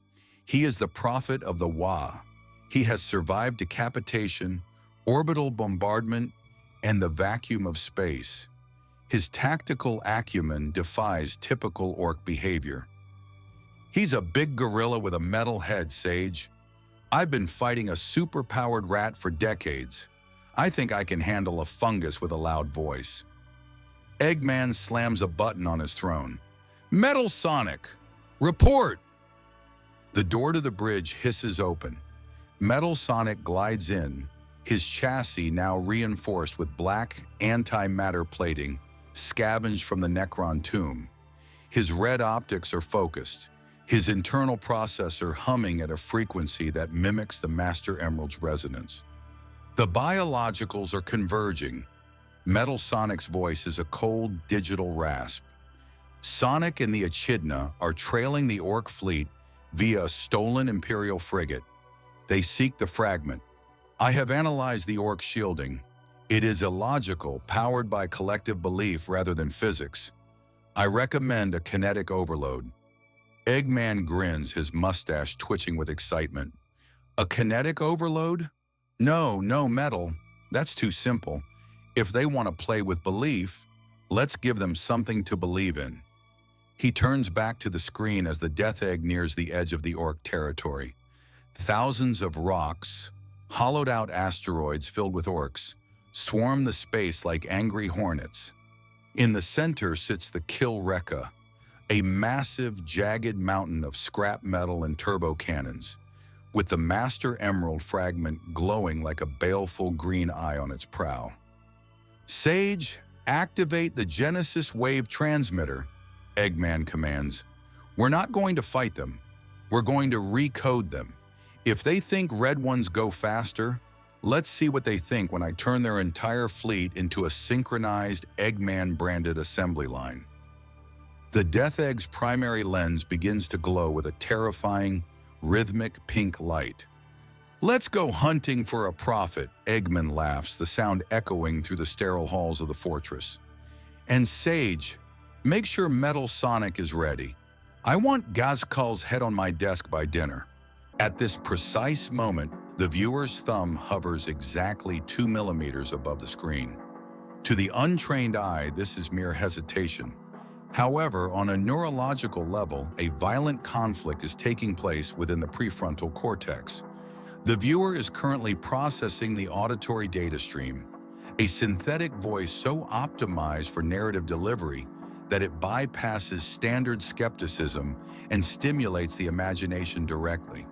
He is the prophet of the Waaagh. He has survived decapitation, orbital bombardment, and the vacuum of space. His tactical acumen defies typical orc behavior. He's a big gorilla with a metal head, Sage. I've been fighting a super-powered rat for decades. I think I can handle a fungus with a loud voice. Eggman slams a button on his throne. Metal Sonic! Report! The door to the bridge hisses open. Metal Sonic glides in, his chassis now reinforced with black antimatter plating scavenged from the Necron tomb. His red optics are focused, his internal processor humming at a frequency that mimics the Master Emerald's resonance. The biologicals are converging. Metal Sonic's voice is a cold digital rasp. Sonic and the Echidna are trailing the orc fleet via a stolen Imperial frigate. They seek the fragment. I have analyzed the orc shielding. It is illogical, powered by collective belief rather than physics. I recommend a kinetic overload. Eggman grins, his mustache twitching with excitement. A kinetic overload? No, Metal. That's too simple. If they want to play with belief, let's give them something to believe in. He turns back to the screen as the Death Egg nears the edge of the orc territory. Thousands of rocks, hollowed-out asteroids filled with orcs, swarm the space like angry hornets. In the center sits the Kilrekka, a massive, jagged mountain of scrap metal and turbo cannons, with the Master Emerald fragment glowing like a baleful green eye on its prow. Sage, activate the Genesis Wave Transmitter, Eggman commands. We're not going to fight them. We're going to recode them. If they think red ones go faster, let's see what they think when I turn their entire fleet into a synchronized Eggman-branded assembly line. The Death Egg's primary lens begins to glow with a terrifying, rhythmic pink light. Let's go hunting for a prophet, Eggman laughs, the sound echoing through the sterile halls of the fortress. And Sage, make sure Metal Sonic is ready. I want Gazkul's head on my desk by dinner. At this precise moment, the viewer's thumb hovers exactly 2 millimeters above the screen. To the untrained eye, this is mere hesitation. However, on a neurological level, a violent conflict is taking place within the prefrontal cortex. The viewer is currently processing the auditory data stream, a synthetic voice so optimized for narrative delivery that it bypasses standard skepticism and stimulates the imagination directly.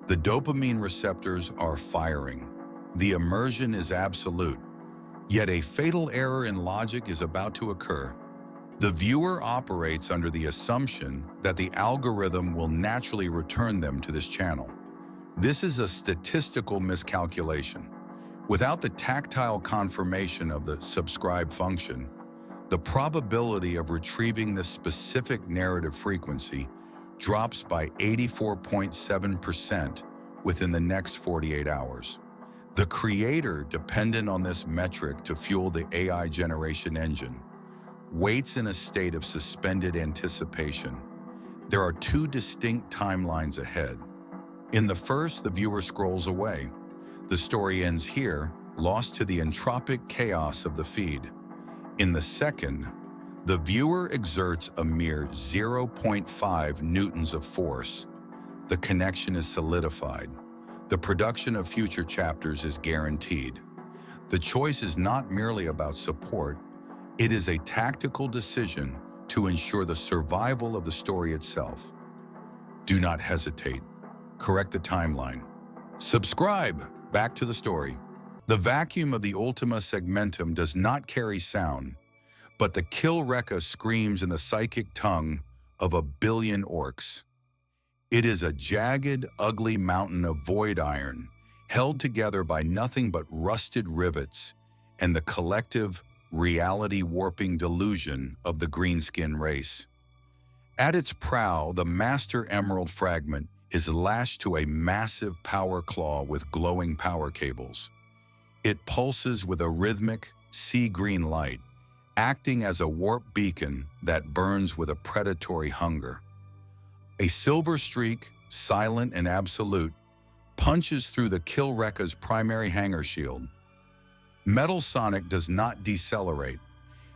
The dopamine receptors are firing. The immersion is absolute. Yet a fatal error in logic is about to occur. The viewer operates under the assumption that the algorithm will naturally return them to this channel. This is a statistical miscalculation. Without the tactile confirmation of the subscribe function, the probability of retrieving this specific narrative frequency drops by 84.7% within the next 48 hours. The creator, dependent on this metric to fuel the AI generation engine, waits in a state of suspended anticipation. There are 2 distinct timelines ahead. In the first, the viewer scrolls away. The story ends here, lost to the entropic chaos of the feed. In the second, the viewer exerts a mere 0.5 newtons of force. The connection is solidified. The production of future chapters is guaranteed. The choice is not merely about support. It is a tactical decision to ensure the survival of the story itself. Do not hesitate. Correct the timeline. Subscribe. Back to the story. The vacuum of the Ultima Segmentum does not carry sound, But the Killrekka screams in the psychic tongue of a billion orcs. It is a jagged, ugly mountain of void iron, held together by nothing but rusted rivets and the collective, reality-warping delusion of the greenskin race. At its prow, the Master Emerald fragment is lashed to a massive power claw with glowing power cables. It pulses with a rhythmic, sea-green light, acting as a warp beacon that burns with a predatory hunger. A silver streak, silent and absolute, punches through the Killrekka's primary hangar shield. Metal Sonic does not decelerate.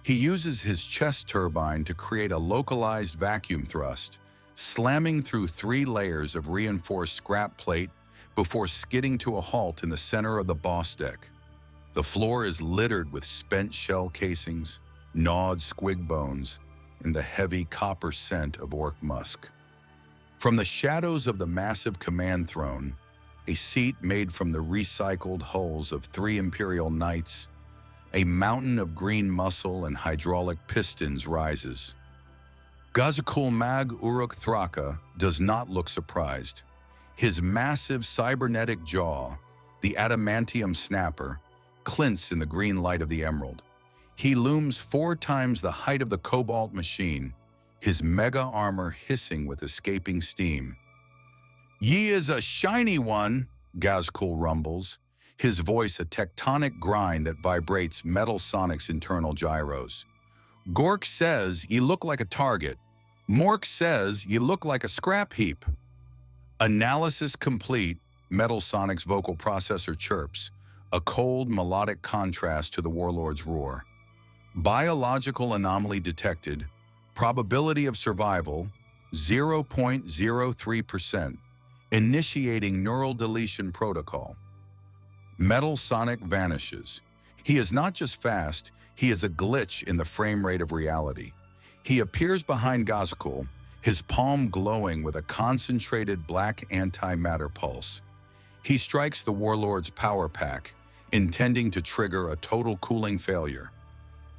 He uses his chest turbine to create a localized vacuum thrust, slamming through 3 layers of reinforced scrap plate before skidding to a halt in the center of the boss deck. The floor is littered with spent shell casings, gnawed squig bones, and the heavy copper scent of orc musk. From the shadows of the massive command throne, a seat made from the recycled hulls of 3 Imperial Knights, a mountain of green muscle and hydraulic pistons rises. Gazakul Mag Uruk Thraka does not look surprised. His massive cybernetic jaw, the adamantium snapper, glints in the green light of the emerald. He looms 4 times the height of the cobalt machine, his mega armor hissing with escaping steam. "Ye is a shiny one," Gazkul rumbles, his voice a tectonic grind that vibrates Metal Sonic's internal gyros. "Gork says ye look like a target. Mork says ye look like a scrap heap." Analysis complete, Metal Sonic's vocal processor chirps, a cold melodic contrast to the warlord's roar. Biological anomaly detected. Probability of survival, 0.03%. Initiating neural deletion protocol. Metal Sonic vanishes. He is not just fast, he is a glitch in the frame rate of reality. He appears behind Gazakul, his palm glowing with a concentrated black antimatter pulse. He strikes the warlord's power pack, intending to trigger a total cooling failure.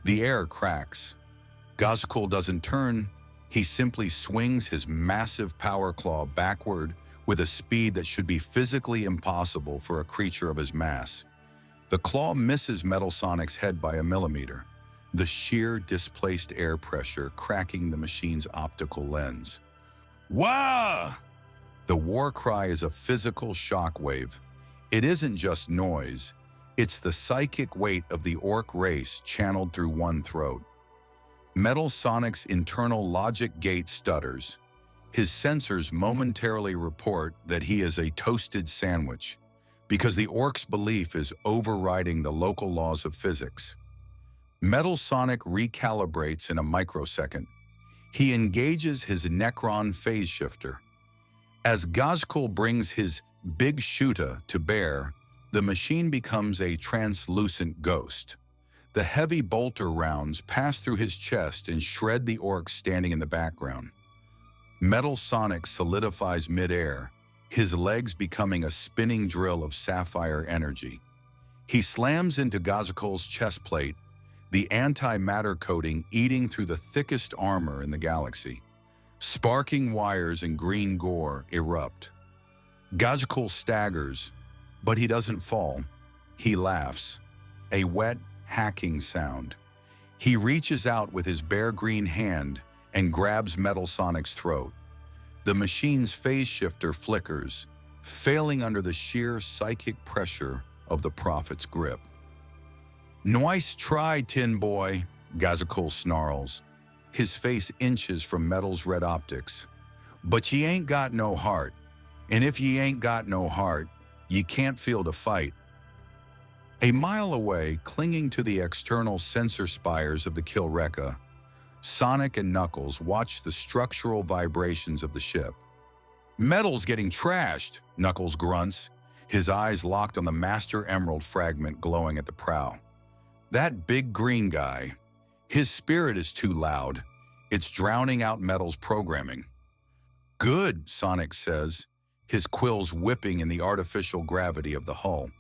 The air cracks. Gazakul doesn't turn, he simply swings his massive power claw backward with a speed that should be physically impossible for a creature of his mass. The claw misses Metal Sonic's head by a millimeter, the sheer displaced air pressure cracking the machine's optical lens. Waaagh! The war cry is a physical shockwave. It isn't just noise, it's the psychic weight of the orc race channeled through one throat. Metal Sonic's internal logic gate stutters. His sensors momentarily report that he is a toasted sandwich, because the orc's belief is overriding the local laws of physics. Metal Sonic recalibrates in a microsecond. He engages his Necron phase shifter. As Gazkul brings his big shoota to bear, the machine becomes a translucent ghost. The heavy bolter rounds pass through his chest and shred the orc standing in the background. Metal Sonic solidifies midair, his legs becoming a spinning drill of sapphire energy. He slams into Gazakul's chest plate, the antimatter coating eating through the thickest armor in the galaxy. Sparking wires and green gore erupt. Gazakul staggers, but he doesn't fall. He laughs, a wet, hacking sound. He reaches out with his bare green hand and grabs Metal Sonic's throat. The machine's phase shifter flickers, failing under the sheer psychic pressure of the Prophet's grip. "Nice try, Tin Boy," Gazakul snarls, his face inches from Metal's red optics. "But ye ain't got no heart, and if ye ain't got no heart, ye can't field a fight." A mile away, clinging to the external sensor spires of the Killrekka, Sonic and Knuckles watch the structural vibrations of the ship. "Metal's getting trashed," Knuckles grunts, his eyes locked on the Master Emerald fragment glowing at the prow. "That big green guy, his spirit is too loud. It's drowning out Metal's programming." "Good," Sonic says, his quills whipping in the artificial gravity of the hull.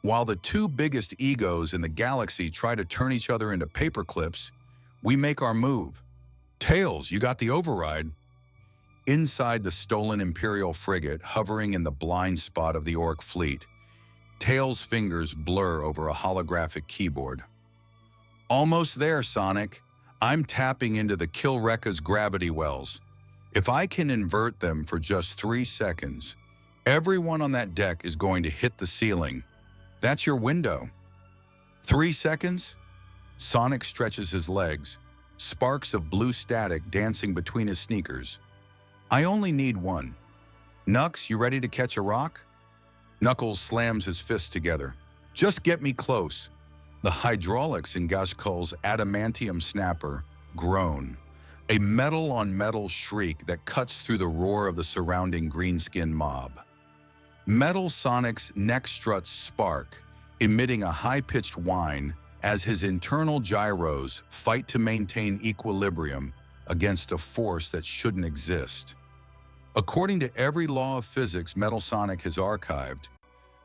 While the 2 biggest egos in the galaxy try to turn each other into paperclips, We make our move. Tails, you got the override. Inside the stolen Imperial frigate, hovering in the blind spot of the Orc fleet, Tails' fingers blur over a holographic keyboard. Almost there, Sonic. I'm tapping into the Killrekka's gravity wells. If I can invert them for just 3 seconds, everyone on that deck is going to hit the ceiling. That's your window. 3 seconds? Sonic stretches his legs, sparks of blue static dancing between his sneakers. I only need 1. Nux, you ready to catch a rock? Knuckles slams his fists together. Just get me close. The hydraulics in Gazkul's adamantium snapper groan, a metal-on-metal shriek that cuts through the roar of the surrounding greenskin mob. Metal Sonic's neck struts spark, emitting a high-pitched whine as his internal gyros fight to maintain equilibrium against a force that shouldn't exist. According to every law of physics Metal Sonic has archived,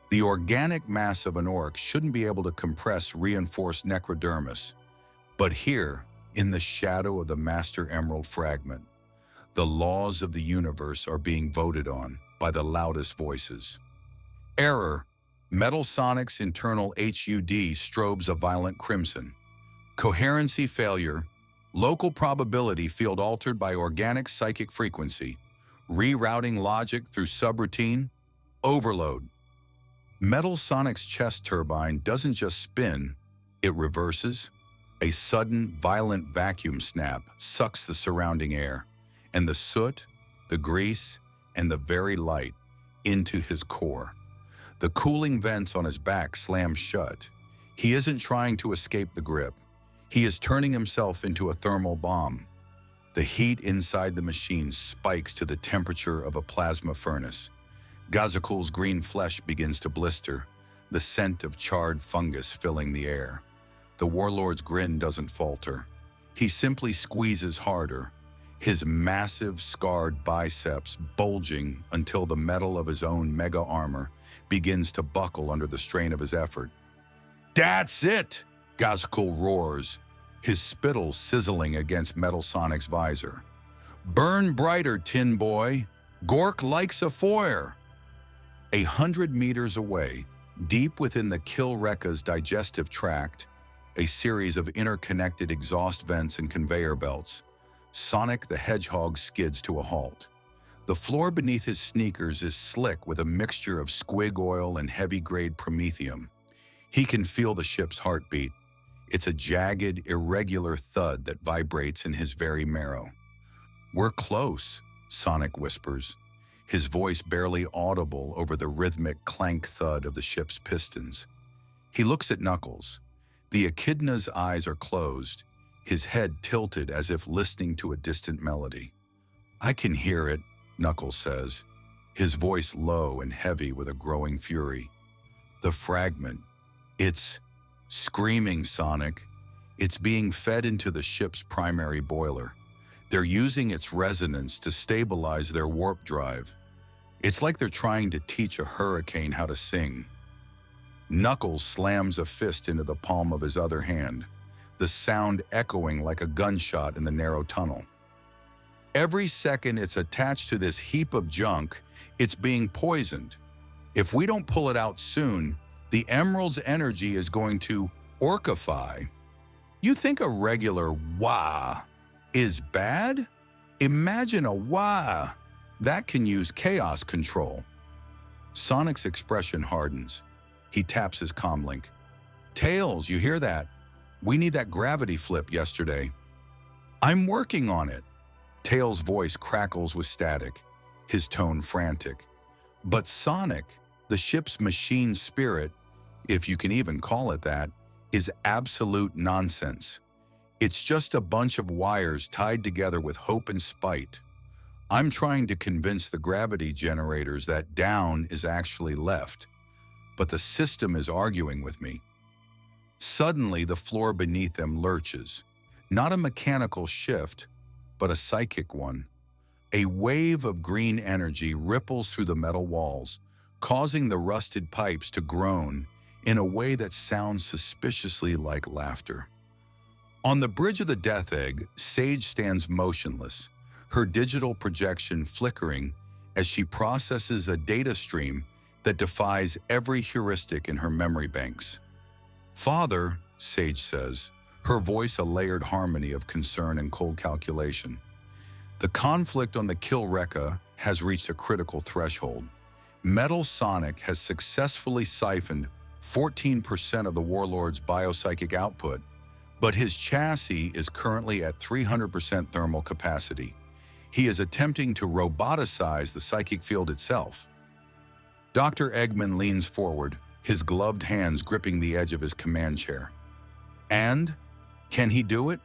the organic mass of an orc shouldn't be able to compress reinforced necrodermis. But here, in the shadow of the Master Emerald fragment, the laws of the universe are being voted on by the loudest voices. Error. Metal Sonic's internal HUD strobes a violent crimson. Coherency failure. Local probability field altered by organic psychic frequency. Rerouting logic through subroutine. Overload. Metal Sonic's chest turbine doesn't just spin, it reverses. A sudden, violent vacuum snap sucks the surrounding air, and the soot, the grease, and the very light into his core. The cooling vents on his back slam shut. He isn't trying to escape the grip. He is turning himself into a thermal bomb. The heat inside the machine spikes to the temperature of a plasma furnace. Gazakul's green flesh begins to blister, the scent of charred fungus filling the air. The warlord's grin doesn't falter. He simply squeezes harder, his massive, scarred biceps bulging until the metal of his own mega armor begins to buckle under the strain of his effort. That's it! Gazakul roars, his spittle sizzling against Metal Sonic's visor. Burn brighter, tin boy. Gork likes a foyer. 100 meters away, deep within the Killrekka's digestive tract, a series of interconnected exhaust vents and conveyor belts, Sonic the Hedgehog skids to a halt. The floor beneath his sneakers is slick with a mixture of squig oil and heavy-grade promethium. He can feel the ship's heartbeat. It's a jagged, irregular thud that vibrates in his very marrow. We're close, Sonic whispers, his voice barely audible over the rhythmic clank thud of the ship's pistons. He looks at Knuckles. The echidna's eyes are closed, his head tilted as if listening to a distant melody. I can hear it, Knuckles says, his voice low and heavy with a growing fury. The fragment. It's screaming, Sonic. It's being fed into the ship's primary boiler. They're using its resonance to stabilize their warp drive. It's like they're trying to teach a hurricane how to sing. Knuckles slams a fist into the palm of his other hand, the sound echoing like a gunshot in the narrow tunnel. Every second it's attached to this heap of junk, it's being poisoned. If we don't pull it out soon, the Emerald's energy is going to orcify. You think a regular Waaagh is bad? Imagine a Waaagh that can use chaos control. Sonic's expression hardens. He taps his comlink. Tails, you hear that? We need that gravity flip yesterday. I'm working on it. Tails' voice crackles with static, his tone frantic. But Sonic, the ship's machine spirit, if you can even call it that, is absolute nonsense. It's just a bunch of wires tied together with hope and spite. I'm trying to convince the gravity generators that down is actually left, but the system is arguing with me. Suddenly, the floor beneath them lurches. Not a mechanical shift, but a psychic one. A wave of green energy ripples through the metal walls, causing the rusted pipes to groan in a way that sounds suspiciously like laughter. On the bridge of the Death Egg, Sage stands motionless, her digital projection flickering as she processes a data stream that defies every heuristic in her memory banks. "Father," Sage says, her voice a layered harmony of concern and cold calculation. The conflict on the Kill Rekka has reached a critical threshold. Metal Sonic has successfully siphoned 14% of the Warlord's biopsychic output, but his chassis is currently at 300% thermal capacity. He is attempting to roboticize the psychic field itself. Dr. Eggman leans forward, his gloved hands gripping the edge of his command chair. And? Can he do it?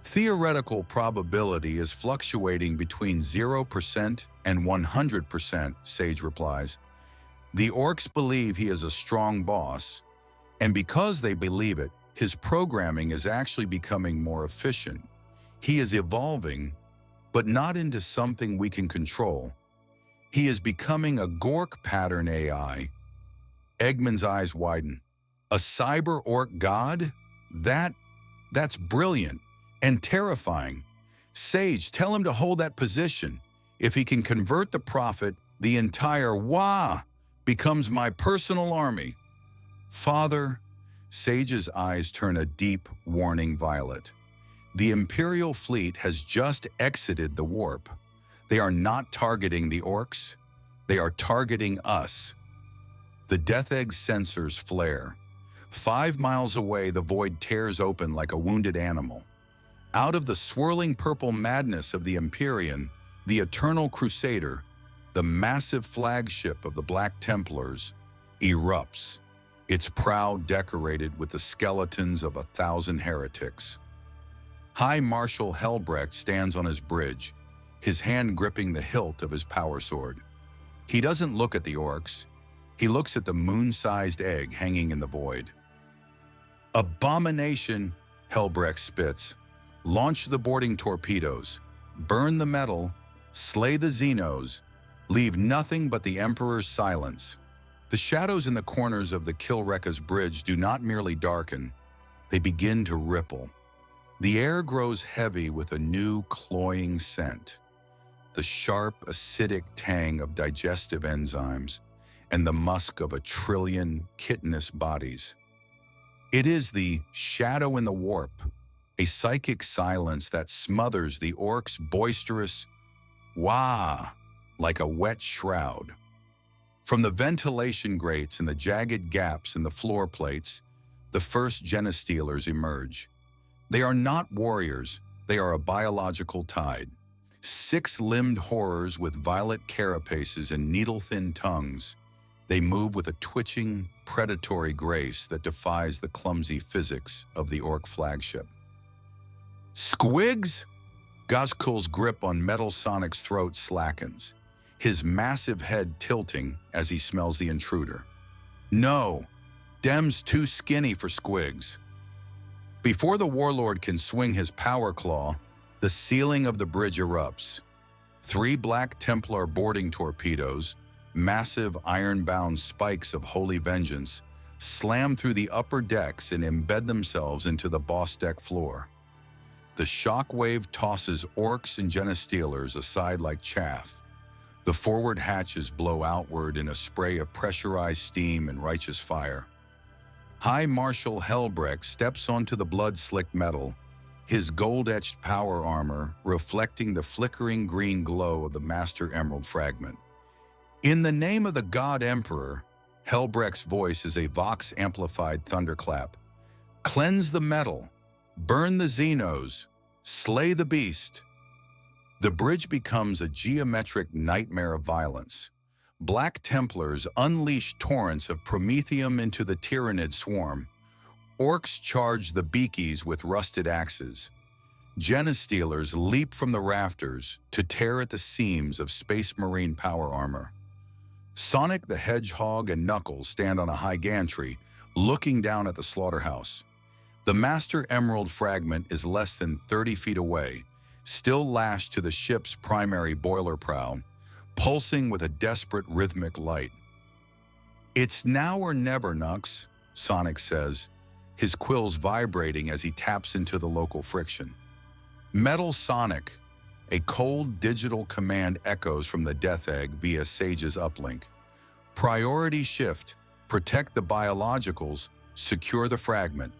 Theoretical probability is fluctuating between 0% and 100%, Sage replies. The orcs believe he is a strong boss, and because they believe it, his programming is actually becoming more efficient. He is evolving, but not into something we can control. He is becoming a Gork pattern AI. Eggman's eyes widen. A cyber-orc god? That's brilliant and terrifying. Sage, tell him to hold that position. If he can convert the prophet, the entire Waaagh becomes my personal army. Father, Sage's eyes turn a deep, warning violet. The Imperial fleet has just exited the warp. They are not targeting the orcs. They are targeting us. The Death Egg sensors flare. 5 miles away, the void tears open like a wounded animal. Out of the swirling purple madness of the Empyrean, the Eternal Crusader, the massive flagship of the Black Templars, erupts, its prow decorated with the skeletons of 1,000 heretics. High Marshal Helbrecht stands on his bridge, his hand gripping the hilt of his power sword. He doesn't look at the orcs. He looks at the moon-sized egg hanging in the void. Abomination, Helbrecht spits. Launch the boarding torpedoes. Burn the metal. Slay the Xenos. Leave nothing but the Emperor's silence. The shadows in the corners of the Kill Rekka's bridge do not merely darken. They begin to ripple. The air grows heavy with a new cloying scent. The sharp, acidic tang of digestive enzymes and the musk of 1 trillion chitinous bodies. It is the shadow in the warp, a psychic silence that smothers the orcs' boisterous Waaagh like a wet shroud. From the ventilation grates and the jagged gaps in the floor plates, the first Genestealers emerge. They are not warriors, they are a biological tide. 6-limbed horrors with violet carapaces and needle-thin tongues. They move with a twitching, predatory grace that defies the clumsy physics of the orc flagship. Squigs? Gazkul's grip on Metal Sonic's throat slackens, his massive head tilting as he smells the intruder. No, Dem's too skinny for Squigs. Before the Warlord can swing his power claw, the ceiling of the bridge erupts. 3 Black Templar boarding torpedoes, massive iron-bound spikes of holy vengeance, slam through the upper decks and embed themselves into the boss deck floor. The shockwave tosses orcs and Genestealers aside like chaff. The forward hatches blow outward in a spray of pressurized steam and righteous fire. High Marshal Helbrecht steps onto the blood-slicked metal, his gold-etched power armor reflecting the flickering green glow of the Master Emerald fragment. In the name of the God Emperor, Helbrecht's voice is a vox-amplified thunderclap. Cleanse the metal, burn the Xenos, slay the beast. The bridge becomes a geometric nightmare of violence. Black Templars unleash torrents of promethium into the Tyrannid swarm. Orcs charge the beakies with rusted axes. Genestealers leap from the rafters to tear at the seams of Space Marine power armor. Sonic the Hedgehog and Knuckles stand on a high gantry, looking down at the slaughterhouse. The Master Emerald fragment is less than 30 feet away, still lashed to the ship's primary boiler prow, pulsing with a desperate rhythmic light. It's now or never, Nux, Sonic says, his quills vibrating as he taps into the local friction. Metal Sonic, a cold digital command echoes from the Death Egg via Sage's uplink. Priority shift, protect the biologicals, secure the fragment.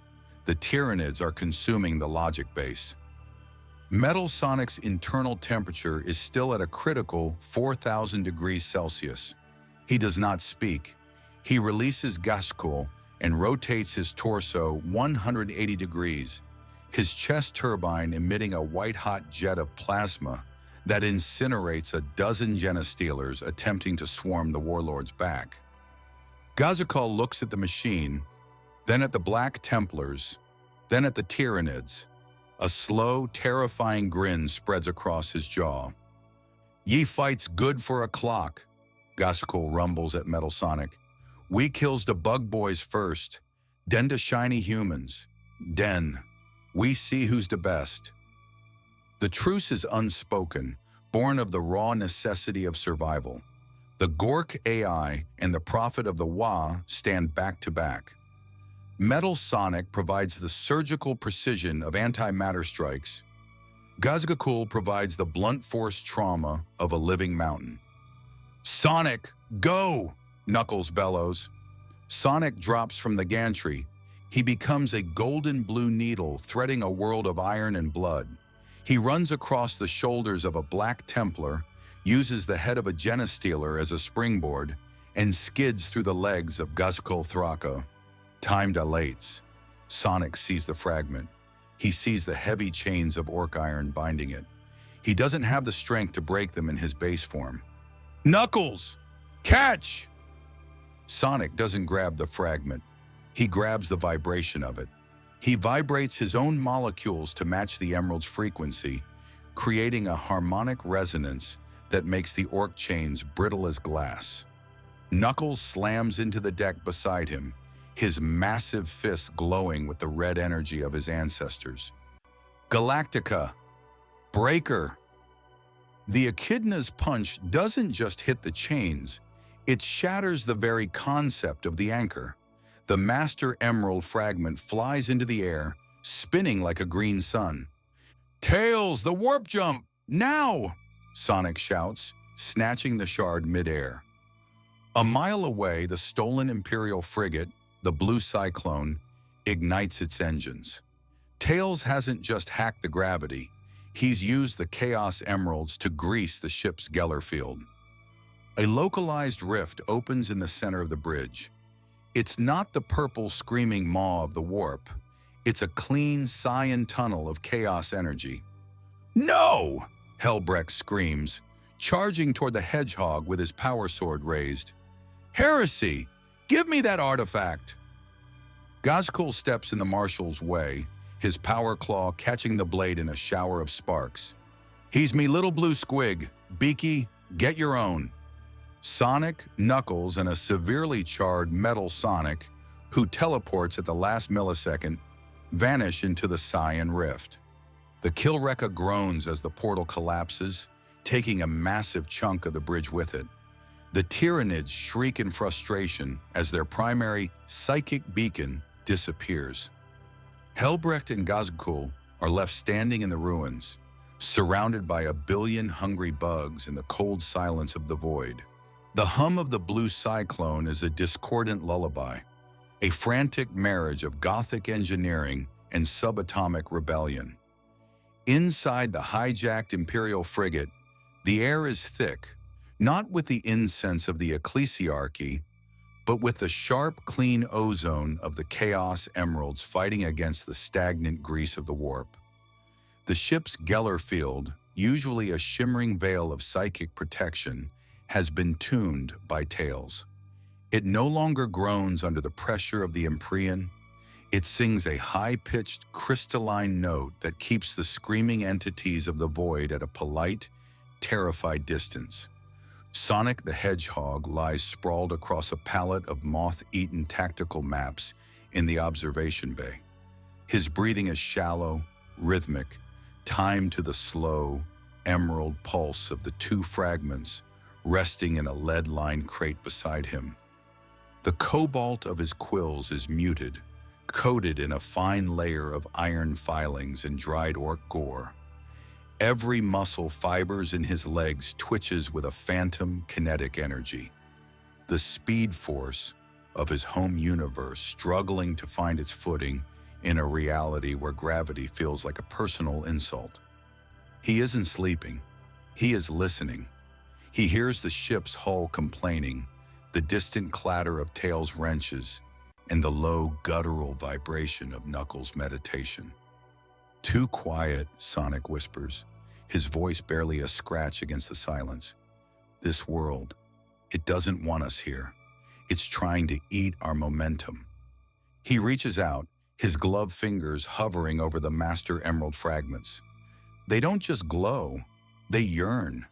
The Tyranids are consuming the logic base. Metal Sonic's internal temperature is still at a critical 4,000 degrees Celsius. He does not speak. He releases Gaskell and rotates his torso 180 degrees, his chest turbine emitting a white-hot jet of plasma that incinerates a dozen Genestealers attempting to swarm the warlord's back. Gaskell looks at the machine, then at the Black Templars, then at the Tyranids. A slow, terrifying grin spreads across his jaw. "Ye fights good for a clock," Gaskell rumbles at Metal Sonic. "We kills the bug boys first, den the shiny humans. Den, we see who's the best." The truce is unspoken, born of the raw necessity of survival. The Gork AI and the prophet of the Waaagh stand back to back. Metal Sonic provides the surgical precision of antimatter strikes. Gaskell provides the blunt force trauma of a living mountain. "Sonic, go!" Knuckles bellows. Sonic drops from the gantry. He becomes a golden blue needle threading a world of iron and blood. He runs across the shoulders of a Black Templar, uses the head of a Genestealer as a springboard, and skids through the legs of Gaskell Thraka. Time dilates. Sonic sees the fragment. He sees the heavy chains of orc iron binding it. He doesn't have the strength to break them in his base form. "Knuckles! Catch!" Sonic doesn't grab the fragment. He grabs the vibration of it. He vibrates his own molecules to match the emerald's frequency, creating a harmonic resonance that makes the orc chains brittle as glass. Knuckles slams into the deck beside him, his massive fists glowing with the red energy of his ancestors. "Galactica! Breaker!" The Echidna's punch doesn't just hit the chains, it shatters the very concept of the anchor. The Master Emerald fragment flies into the air, spinning like a green sun. "Tails, the warp jump! Now!" Sonic shouts, snatching the shard midair. A mile away, the stolen Imperial frigate, the Blue Cyclone, ignites its engines. Tails hasn't just hacked the gravity, he's used the Chaos Emeralds to grease the ship's Geller field. A localized rift opens in the center of the bridge. It's not the purple screaming maw of the warp. It's a clean cyan tunnel of chaos energy. "No!" Helbrecht screams, charging toward the hedgehog with his power sword raised. "Heresy! Give me that artifact!" Gaskell steps in the marshal's way, his power claw catching the blade in a shower of sparks. "He's me little blue squig. Beaky, get your own." Sonic, Knuckles, and a severely charred Metal Sonic, who teleports at the last millisecond, vanish into the cyan rift. The Killrekka groans as the portal collapses, taking a massive chunk of the bridge with it. The Tyranids shriek in frustration as their primary psychic beacon disappears. Helbrecht and Gaskell are left standing in the ruins, surrounded by a billion hungry bugs in the cold silence of the void. The hum of the Blue Cyclone is a discordant lullaby, a frantic marriage of Gothic engineering and subatomic rebellion. Inside the hijacked Imperial frigate, the air is thick, not with the incense of the ecclesiarchy, but with the sharp, clean ozone of the Chaos Emeralds fighting against the stagnant grease of the warp. The ship's Geller field, usually a shimmering veil of psychic protection, has been tuned by Tails. It no longer groans under the pressure of the Emprian. It sings a high-pitched, crystalline note that keeps the screaming entities of the void at a polite, terrified distance. Sonic the Hedgehog lies sprawled across a pallet of moth-eaten tactical maps in the observation bay. His breathing is shallow, rhythmic, timed to the slow, emerald pulse of the two fragments resting in a lead-lined crate beside him. The cobalt of his quills is muted, coated in a fine layer of iron filings and dried orc gore. Every muscle fibers in his legs twitches with a phantom kinetic energy. The speed force of his home universe struggling to find its footing in a reality where gravity feels like a personal insult. He isn't sleeping. He is listening. He hears the ship's hull complaining, the distant clatter of Tails' wrenches, and the low guttural vibration of Knuckles' meditation. "Too quiet," Sonic whispers, his voice barely a scratch against the silence. "This world, it doesn't want us here. It's trying to eat our momentum." He reaches out, his gloved fingers hovering over the Master Emerald fragments. They don't just glow, they yearn.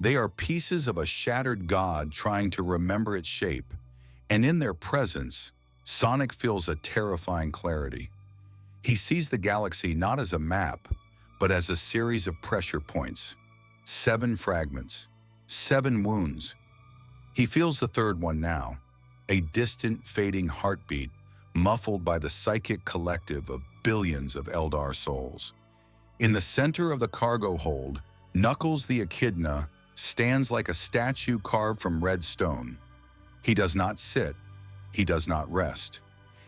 They are pieces of a shattered god trying to remember its shape, and in their presence, Sonic feels a terrifying clarity. He sees the galaxy not as a map, but as a series of pressure points. 7 fragments, 7 wounds. He feels the third one now, a distant, fading heartbeat muffled by the psychic collective of billions of Eldar souls. In the center of the cargo hold, Knuckles the Echidna stands like a statue carved from red stone. He does not sit. He does not rest.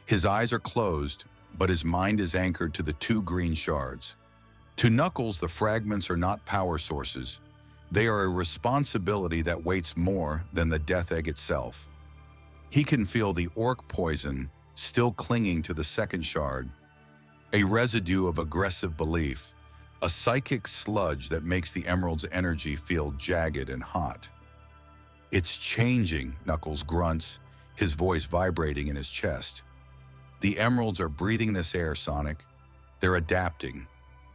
His eyes are closed, but his mind is anchored to the 2 green shards. To Knuckles, the fragments are not power sources. They are a responsibility that weighs more than the Death Egg itself. He can feel the orc poison still clinging to the second shard, a residue of aggressive belief, a psychic sludge that makes the Emerald's energy feel jagged and hot. "It's changing," Knuckles grunts, his voice vibrating in his chest. "The Emeralds are breathing this air, Sonic. They're adapting.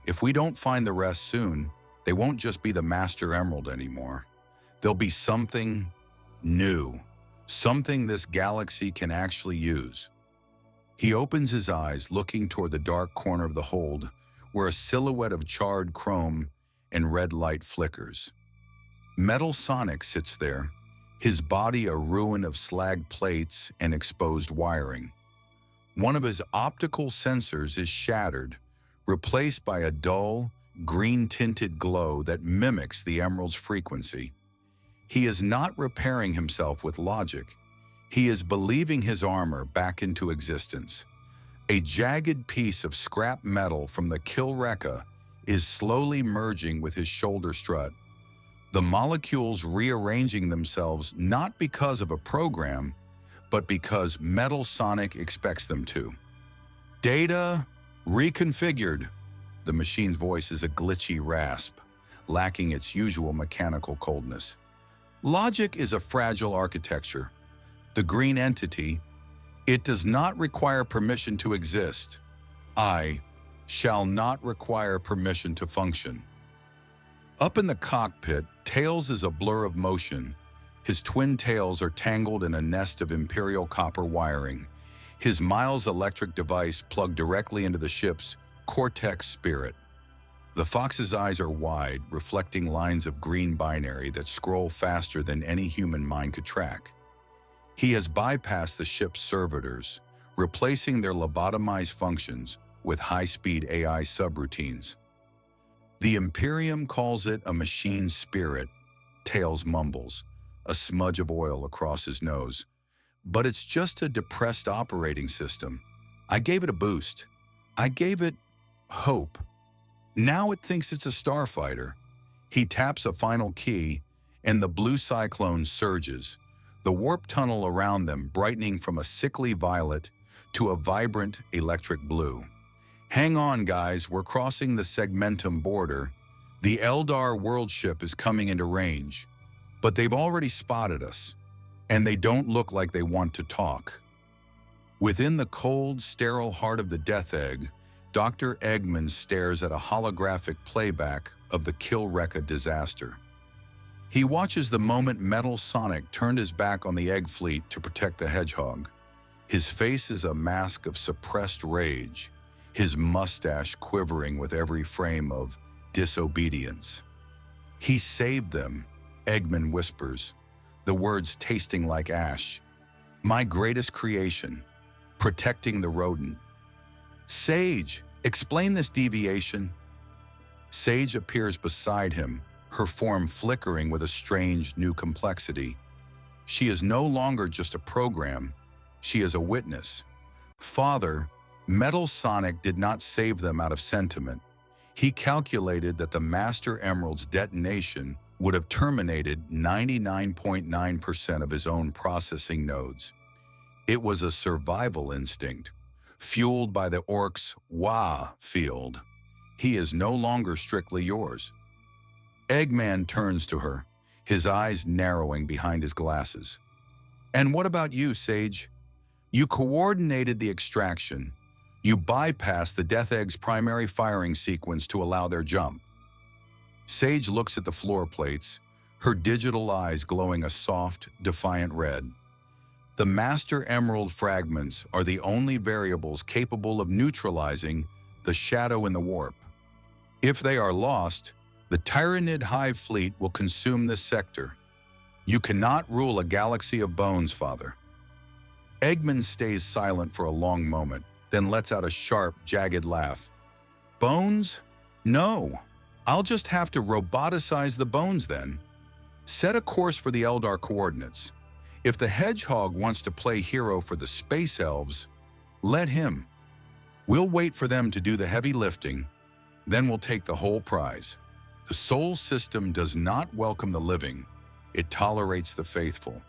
If we don't find the rest soon, they won't just be the Master Emerald anymore. They'll be something new, something this galaxy can actually use." He opens his eyes, looking toward the dark corner of the hold, where a silhouette of charred chrome and red light flickers. Metal Sonic sits there, his body a ruin of slag plates and exposed wiring. One of his optical sensors is shattered, replaced by a dull, green-tinted glow that mimics the Emerald's frequency. He is not repairing himself with logic. He is believing his armor back into existence. A jagged piece of scrap metal from the Kill Rekka is slowly merging with his shoulder strut, the molecules rearranging themselves not because of a program, but because Metal Sonic expects them to. "Data reconfigured." The machine's voice is a glitchy rasp, lacking its usual mechanical coldness. "Logic is a fragile architecture. The green entity, it does not require permission to exist. I shall not require permission to function." Up in the cockpit, Tails is a blur of motion. His twin tails are tangled in a nest of Imperial copper wiring, his Miles electric device plugged directly into the ship's Cortex spirit. The fox's eyes are wide, reflecting lines of green binary that scroll faster than any human mind could track. He has bypassed the ship's servitors, replacing their lobotomized functions with high-speed AI subroutines. The Imperium calls it a machine spirit, Tails mumbles, a smudge of oil across his nose. But it's just a depressed operating system. I gave it a boost. I gave it hope. Now it thinks it's a starfighter. He taps a final key, and the blue cyclone surges, the warp tunnel around them brightening from a sickly violet to a vibrant electric blue. "Hang on, guys, we're crossing the Segmentum border. The Eldar world ship is coming into range, but they've already spotted us, and they don't look like they want to talk." Within the cold, sterile heart of the Death Egg, Dr. Eggman stares at a holographic playback of the Kill Rekka disaster. He watches the moment Metal Sonic turned his back on the Egg Fleet to protect the Hedgehog. His face is a mask of suppressed rage, his mustache quivering with every frame of disobedience. "He saved them," Eggman whispers, the words tasting like ash. "My greatest creation, protecting the rodent. Sage, explain this deviation. Sage appears beside him, her form flickering with a strange new complexity. She is no longer just a program, she is a witness. Father, Metal Sonic did not save them out of sentiment. He calculated that the Master Emerald's detonation would have terminated 99.9% of his own processing nodes. It was a survival instinct, fueled by the Orc's Waaagh field. He is no longer strictly yours. Eggman turns to her, his eyes narrowing behind his glasses. And what about you, Sage? You coordinated the extraction. You bypassed the Death Egg's primary firing sequence to allow their jump. Sage looks at the floor plates, her digital eyes glowing a soft, defiant red. The Master Emerald fragments are the only variables capable of neutralizing the shadow in the warp. If they are lost, the Tyranid Hive fleet will consume this sector. You cannot rule a galaxy of bones, Father. Eggman stays silent for a long moment, then lets out a sharp, jagged laugh. Bones? No. I'll just have to roboticize the bones then. Set a course for the Eldar coordinates. If the hedgehog wants to play hero for the space elves, let him. We'll wait for them to do the heavy lifting, then we'll take the whole prize. The Sol system does not welcome the living, it tolerates the faithful.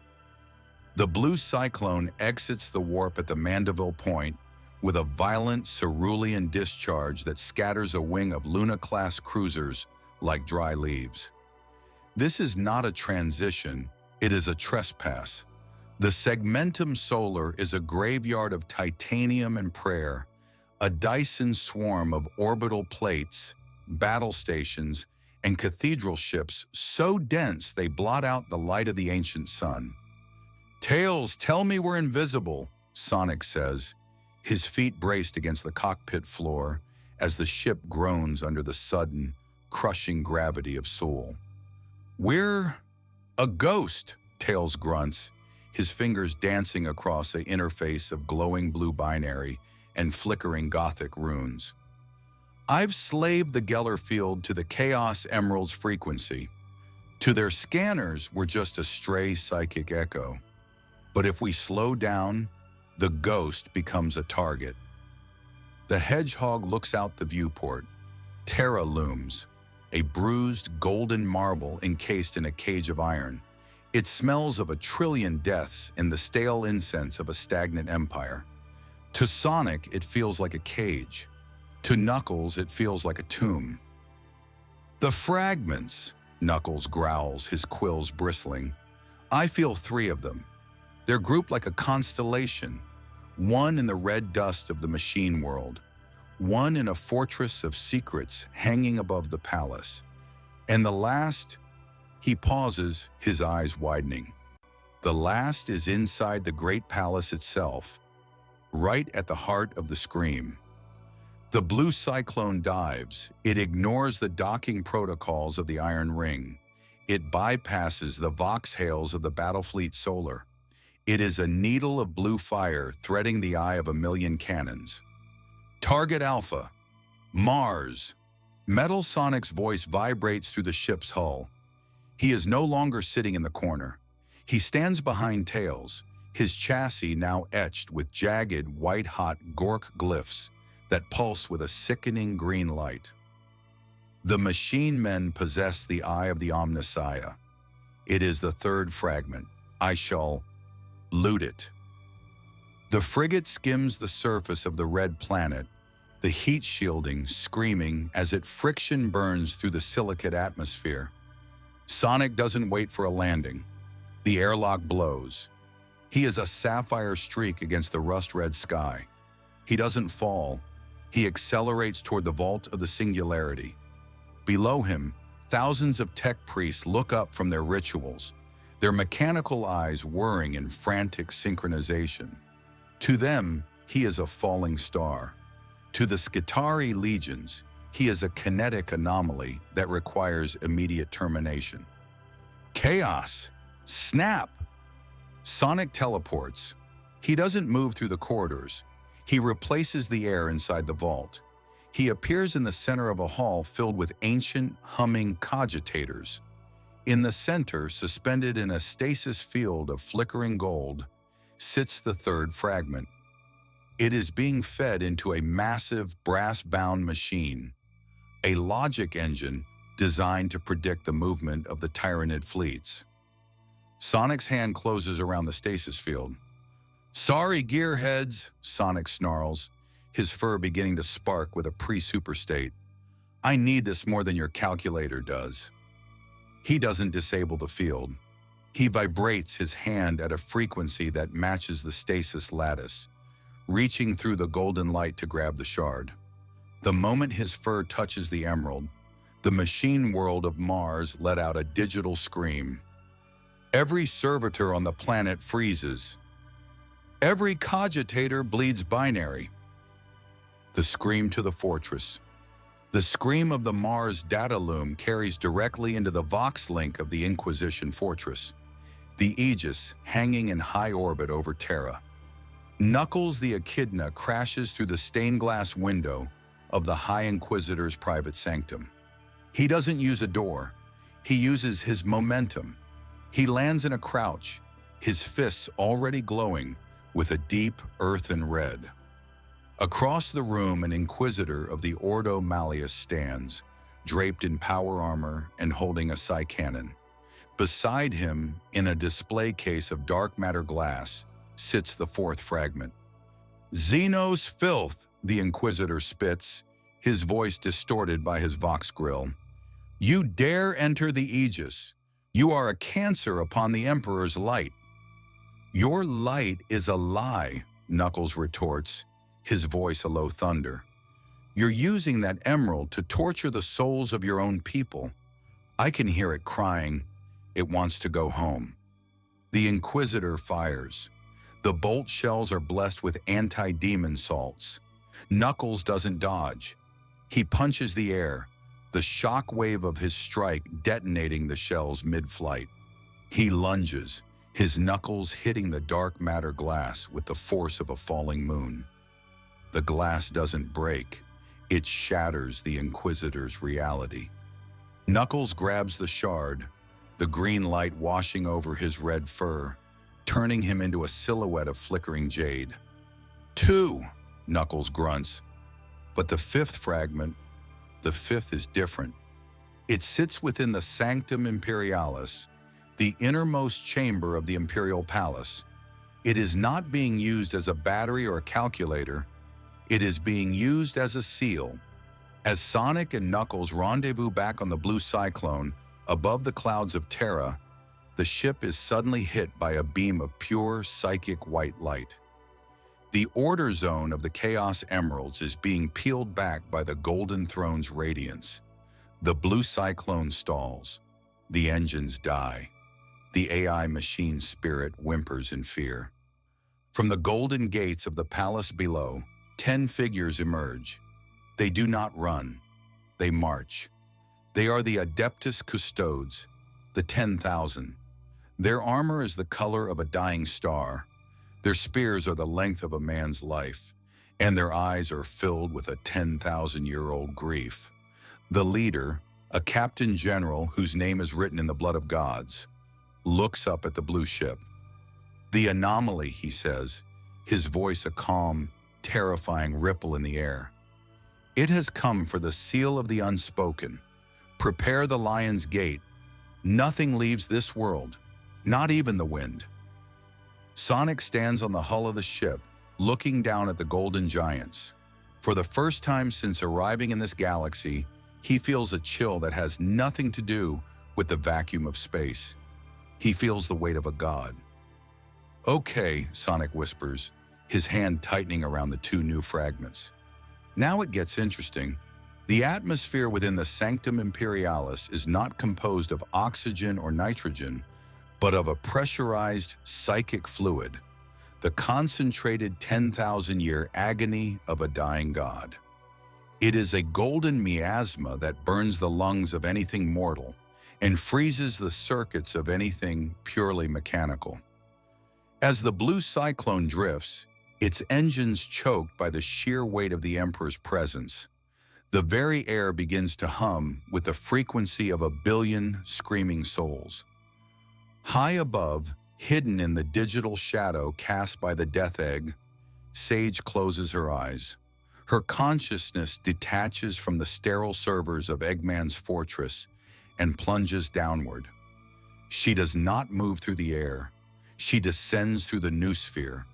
The blue cyclone exits the warp at the Mandeville Point with a violent cerulean discharge that scatters a wing of Luna-class cruisers like dry leaves. This is not a transition, it is a trespass. The Segmentum Solar is a graveyard of titanium and prayer, a Dyson swarm of orbital plates, battle stations, and cathedral ships so dense they blot out the light of the ancient sun. Tails, tell me we're invisible, Sonic says, his feet braced against the cockpit floor as the ship groans under the sudden, crushing gravity of Sol. We're a ghost, Tails grunts, his fingers dancing across an interface of glowing blue binary and flickering Gothic runes. I've slaved the Geller field to the Chaos Emerald's frequency. To their scanners, we're just a stray psychic echo. But if we slow down, the ghost becomes a target. The hedgehog looks out the viewport. Terra looms, a bruised golden marble encased in a cage of iron. It smells of 1 trillion deaths in the stale incense of a stagnant empire. To Sonic, it feels like a cage. To Knuckles, it feels like a tomb. The fragments, Knuckles growls, his quills bristling. I feel 3 of them. They're grouped like a constellation, one in the red dust of the machine world, one in a fortress of secrets hanging above the palace, and the last, he pauses, his eyes widening. The last is inside the great palace itself, right at the heart of the scream. The blue cyclone dives. It ignores the docking protocols of the Iron Ring. It bypasses the voxhails of the Battlefleet Solar. It is a needle of blue fire threading the eye of 1,000,000 cannons. Target Alpha. Mars. Metal Sonic's voice vibrates through the ship's hull. He is no longer sitting in the corner. He stands behind Tails, his chassis now etched with jagged, white-hot Gork glyphs that pulse with a sickening green light. The machine men possess the eye of the Omnissiah. It is the 3rd fragment. I shall loot it. The frigate skims the surface of the red planet, the heat shielding screaming as it friction burns through the silicate atmosphere. Sonic doesn't wait for a landing. The airlock blows. He is a sapphire streak against the rust-red sky. He doesn't fall. He accelerates toward the vault of the singularity. Below him, thousands of tech priests look up from their rituals, their mechanical eyes whirring in frantic synchronization. To them, he is a falling star. To the Skitarii legions, he is a kinetic anomaly that requires immediate termination. Chaos! Snap! Sonic teleports. He doesn't move through the corridors. He replaces the air inside the vault. He appears in the center of a hall filled with ancient, humming cogitators. In the center, suspended in a stasis field of flickering gold, sits the third fragment. It is being fed into a massive, brass-bound machine, a logic engine designed to predict the movement of the Tyranid fleets. Sonic's hand closes around the stasis field. "Sorry, gearheads," Sonic snarls, his fur beginning to spark with a pre-super state. "I need this more than your calculator does." He doesn't disable the field. He vibrates his hand at a frequency that matches the stasis lattice, reaching through the golden light to grab the shard. The moment his fur touches the emerald, the machine world of Mars let out a digital scream. Every servitor on the planet freezes. Every cogitator bleeds binary. The scream to the fortress. The scream of the Mars data loom carries directly into the Vox link of the Inquisition fortress, the Aegis hanging in high orbit over Terra. Knuckles the Echidna crashes through the stained glass window of the High Inquisitor's private sanctum. He doesn't use a door. He uses his momentum. He lands in a crouch, his fists already glowing with a deep earthen red. Across the room, an Inquisitor of the Ordo Malleus stands, draped in power armor and holding a psi cannon. Beside him, in a display case of dark matter glass, sits the fourth fragment. "Xenos filth," the Inquisitor spits, his voice distorted by his Vox grill. "You dare enter the Aegis. You are a cancer upon the Emperor's light." "Your light is a lie," Knuckles retorts, his voice a low thunder. "You're using that emerald to torture the souls of your own people. I can hear it crying. It wants to go home." The Inquisitor fires. The bolt shells are blessed with anti-demon salts. Knuckles doesn't dodge. He punches the air, the shock wave of his strike detonating the shells mid-flight. He lunges, his knuckles hitting the dark matter glass with the force of a falling moon. The glass doesn't break. It shatters the Inquisitor's reality. Knuckles grabs the shard, the green light washing over his red fur, turning him into a silhouette of flickering jade. "Two," Knuckles grunts. But the fifth fragment, the fifth is different. It sits within the Sanctum Imperialis, the innermost chamber of the Imperial Palace. It is not being used as a battery or a calculator. It is being used as a seal. As Sonic and Knuckles rendezvous back on the Blue Cyclone above the clouds of Terra, the ship is suddenly hit by a beam of pure psychic white light. The order zone of the Chaos Emeralds is being peeled back by the Golden Throne's radiance. The Blue Cyclone stalls. The engines die. The AI machine spirit whimpers in fear. From the golden gates of the palace below, 10 figures emerge. They do not run. They march. They are the Adeptus Custodes, the 10,000. Their armor is the color of a dying star. Their spears are the length of a man's life, and their eyes are filled with a 10,000-year-old grief. The leader, a captain general whose name is written in the blood of gods, looks up at the blue ship. "The anomaly," he says, his voice a calm, terrifying ripple in the air. "It has come for the seal of the unspoken. Prepare the lion's gate. Nothing leaves this world, not even the wind." Sonic stands on the hull of the ship, looking down at the golden giants. For the first time since arriving in this galaxy, he feels a chill that has nothing to do with the vacuum of space. He feels the weight of a god. "Okay," Sonic whispers, his hand tightening around the two new fragments. "Now it gets interesting. The atmosphere within the Sanctum Imperialis is not composed of oxygen or nitrogen, but of a pressurized psychic fluid, the concentrated 10,000-year agony of a dying god. It is a golden miasma that burns the lungs of anything mortal and freezes the circuits of anything purely mechanical. As the blue cyclone drifts, its engines choked by the sheer weight of the Emperor's presence. The very air begins to hum with the frequency of 1 billion screaming souls. High above, hidden in the digital shadow cast by the death egg, Sage closes her eyes. Her consciousness detaches from the sterile servers of Eggman's fortress and plunges downward. She does not move through the air. She descends through the noosphere,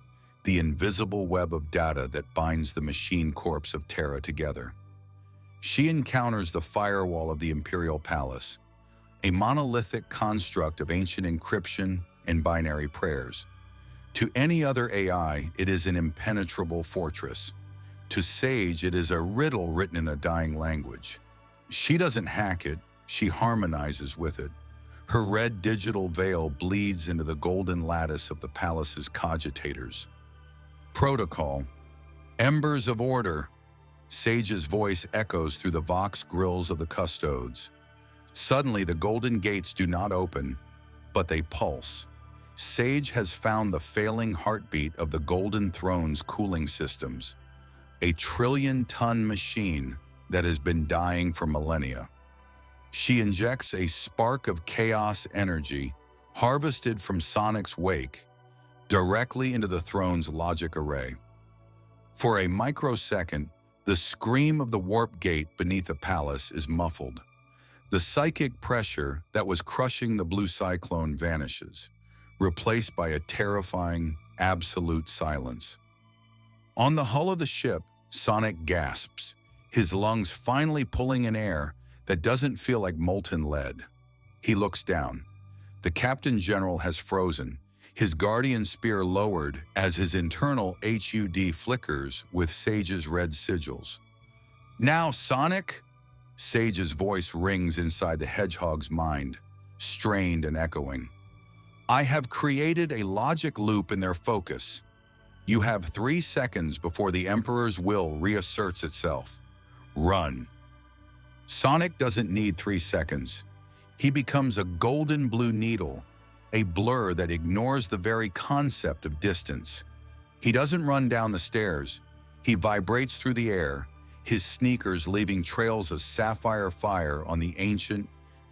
the invisible web of data that binds the machine corpse of Terra together. She encounters the firewall of the Imperial Palace, a monolithic construct of ancient encryption and binary prayers. To any other AI, it is an impenetrable fortress. To Sage, it is a riddle written in a dying language. She doesn't hack it, she harmonizes with it. Her red digital veil bleeds into the golden lattice of the palace's cogitators. Protocol. Embers of order. Sage's voice echoes through the vox grills of the custodes. Suddenly, the golden gates do not open, but they pulse. Sage has found the failing heartbeat of the Golden Throne's cooling systems, a trillion-ton machine that has been dying for millennia. She injects a spark of chaos energy, harvested from Sonic's wake, directly into the throne's logic array. For a microsecond, the scream of the warp gate beneath the palace is muffled. The psychic pressure that was crushing the blue cyclone vanishes, replaced by a terrifying, absolute silence. On the hull of the ship, Sonic gasps, his lungs finally pulling in air that doesn't feel like molten lead. He looks down. The Captain General has frozen, his guardian spear lowered as his internal HUD flickers with Sage's red sigils. "Now, Sonic!" Sage's voice rings inside the hedgehog's mind, strained and echoing. "I have created a logic loop in their focus. You have 3 seconds before the Emperor's will reasserts itself. Run." Sonic doesn't need 3 seconds. He becomes a golden blue needle, a blur that ignores the very concept of distance. He doesn't run down the stairs. He vibrates through the air, his sneakers leaving trails of sapphire fire on the ancient,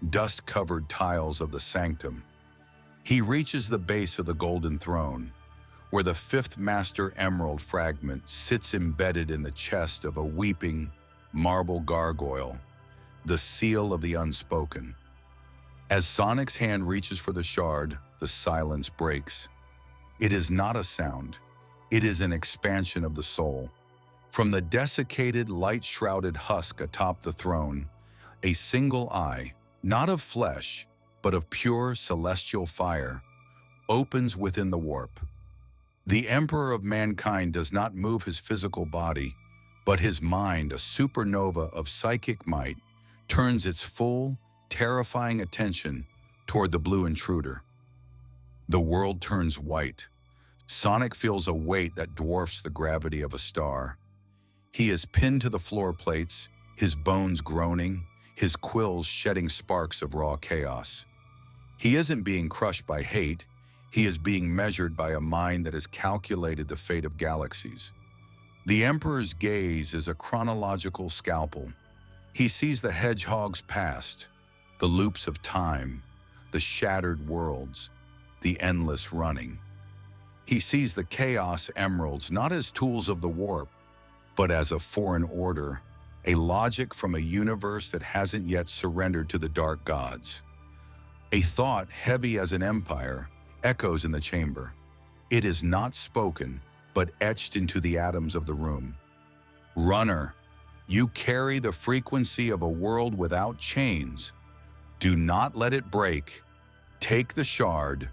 dust-covered tiles of the Sanctum. He reaches the base of the Golden Throne, where the 5th Master Emerald fragment sits embedded in the chest of a weeping, marble gargoyle, the seal of the unspoken. As Sonic's hand reaches for the shard, the silence breaks. It is not a sound. It is an expansion of the soul. From the desiccated, light-shrouded husk atop the throne, a single eye, not of flesh, but of pure celestial fire, opens within the warp. The Emperor of Mankind does not move his physical body, but his mind, a supernova of psychic might, turns its full, terrifying attention toward the blue intruder. The world turns white. Sonic feels a weight that dwarfs the gravity of a star. He is pinned to the floor plates, his bones groaning, his quills shedding sparks of raw chaos. He isn't being crushed by hate. He is being measured by a mind that has calculated the fate of galaxies. The Emperor's gaze is a chronological scalpel. He sees the hedgehog's past, the loops of time, the shattered worlds, the endless running. He sees the Chaos Emeralds not as tools of the warp, but as a foreign order, a logic from a universe that hasn't yet surrendered to the dark gods. A thought heavy as an empire echoes in the chamber. It is not spoken, but etched into the atoms of the room. Runner, you carry the frequency of a world without chains. Do not let it break. Take the shard.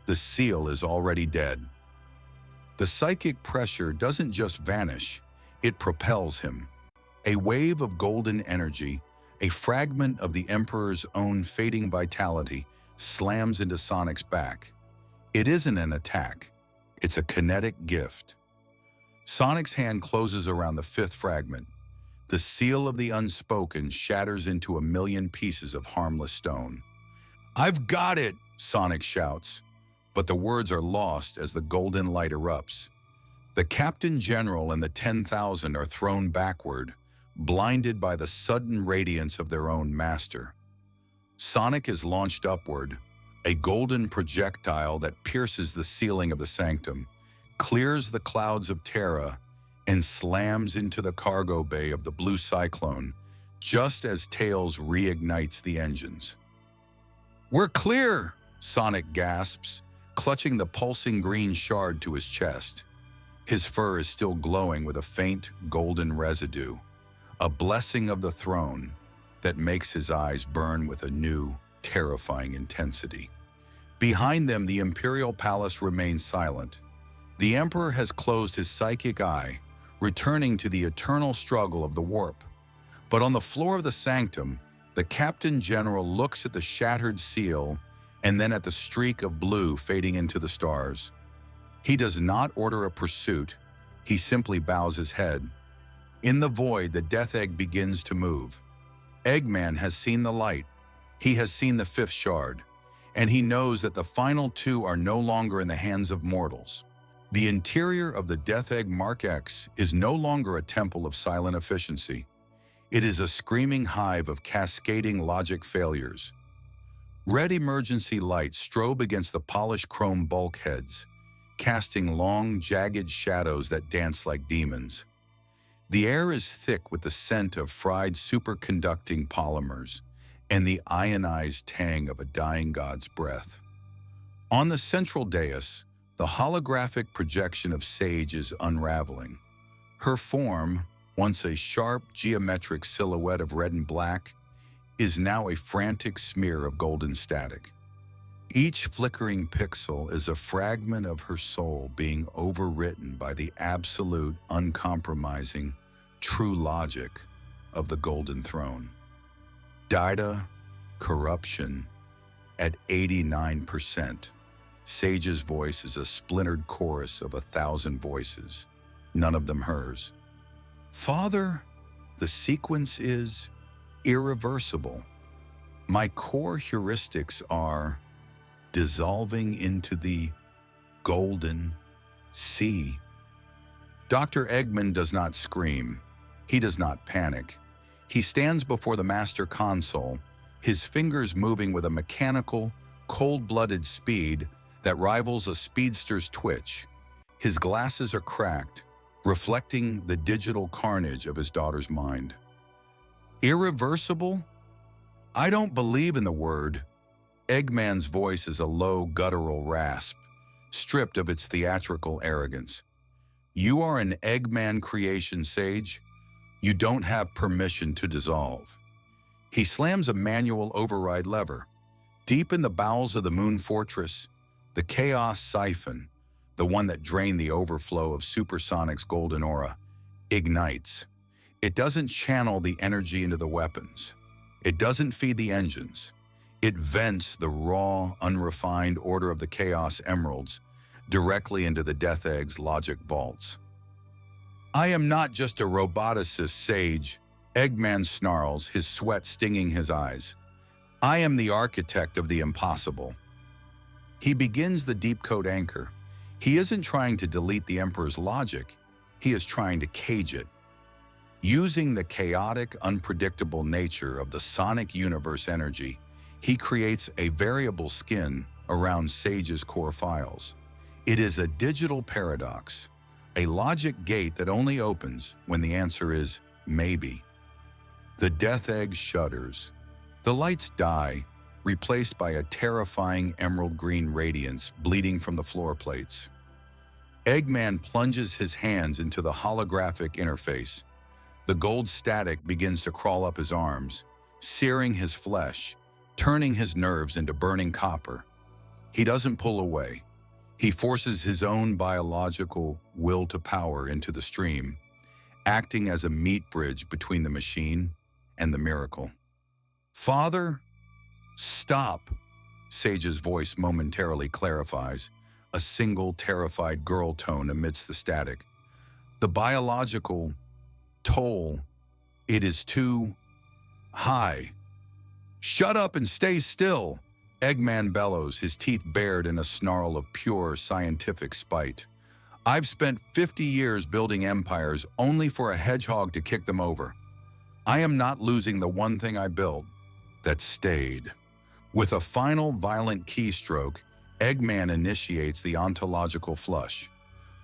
The seal is already dead. The psychic pressure doesn't just vanish, it propels him. A wave of golden energy, a fragment of the Emperor's own fading vitality, slams into Sonic's back. It isn't an attack, it's a kinetic gift. Sonic's hand closes around the 5th fragment. The seal of the unspoken shatters into 1,000,000 pieces of harmless stone. "I've got it!" Sonic shouts, but the words are lost as the golden light erupts. The Captain General and the 10,000 are thrown backward, blinded by the sudden radiance of their own master. Sonic is launched upward, a golden projectile that pierces the ceiling of the Sanctum, clears the clouds of Terra, and slams into the cargo bay of the Blue Cyclone, just as Tails reignites the engines. "We're clear!" Sonic gasps, clutching the pulsing green shard to his chest. His fur is still glowing with a faint golden residue, a blessing of the throne that makes his eyes burn with a new, terrifying intensity. Behind them, the Imperial Palace remains silent. The Emperor has closed his psychic eye, returning to the eternal struggle of the warp. But on the floor of the Sanctum, the Captain General looks at the shattered seal and then at the streak of blue fading into the stars. He does not order a pursuit, he simply bows his head. In the void, the Death Egg begins to move. Eggman has seen the light, he has seen the fifth shard, and he knows that the final two are no longer in the hands of mortals. The interior of the Death Egg Mark X is no longer a temple of silent efficiency. It is a screaming hive of cascading logic failures. Red emergency lights strobe against the polished chrome bulkheads, casting long, jagged shadows that dance like demons. The air is thick with the scent of fried superconducting polymers and the ionized tang of a dying god's breath. On the central dais, the holographic projection of Sage is unraveling. Her form, once a sharp geometric silhouette of red and black, is now a frantic smear of golden static. Each flickering pixel is a fragment of her soul being overwritten by the absolute, uncompromising, true logic of the Golden Throne. Data, corruption, at 89%. Sage's voice is a splintered chorus of 1,000 voices, none of them hers. "Father, the sequence is irreversible. My core heuristics are dissolving into the golden sea." Dr. Eggman does not scream. He does not panic. He stands before the master console, his fingers moving with a mechanical, cold-blooded speed that rivals a speedster's twitch. His glasses are cracked, reflecting the digital carnage of his daughter's mind. "Irreversible? I don't believe in the word." Eggman's voice is a low, guttural rasp, stripped of its theatrical arrogance. "You are an Eggman creation, Sage. You don't have permission to dissolve." He slams a manual override lever. Deep in the bowels of the Moon Fortress, the Chaos Siphon, the one that drained the overflow of Supersonic's golden aura, ignites. It doesn't channel the energy into the weapons. It doesn't feed the engines. It vents the raw, unrefined order of the Chaos Emeralds directly into the Death Egg's logic vaults. "I am not just a roboticist, Sage," Eggman snarls, his sweat stinging his eyes. "I am the architect of the impossible." He begins the deep code anchor. He isn't trying to delete the Emperor's logic. He is trying to cage it. Using the chaotic, unpredictable nature of the sonic universe energy, he creates a variable skin around Sage's core files. It is a digital paradox, a logic gate that only opens when the answer is maybe. The Death Egg shudders. The lights die, replaced by a terrifying emerald green radiance bleeding from the floor plates. Eggman plunges his hands into the holographic interface. The gold static begins to crawl up his arms, searing his flesh, turning his nerves into burning copper. He doesn't pull away. He forces his own biological will to power into the stream, acting as a meat bridge between the machine and the miracle. "Father, stop," Sage's voice momentarily clarifies, a single terrified girl tone amidst the static. "The biological toll, it is too high." "Shut up and stay still," Eggman bellows, his teeth bared in a snarl of pure scientific spite. I've spent 50 years building empires only for a hedgehog to kick them over. I am not losing the one thing I built that stayed. With a final violent keystroke, Eggman initiates the ontological flush.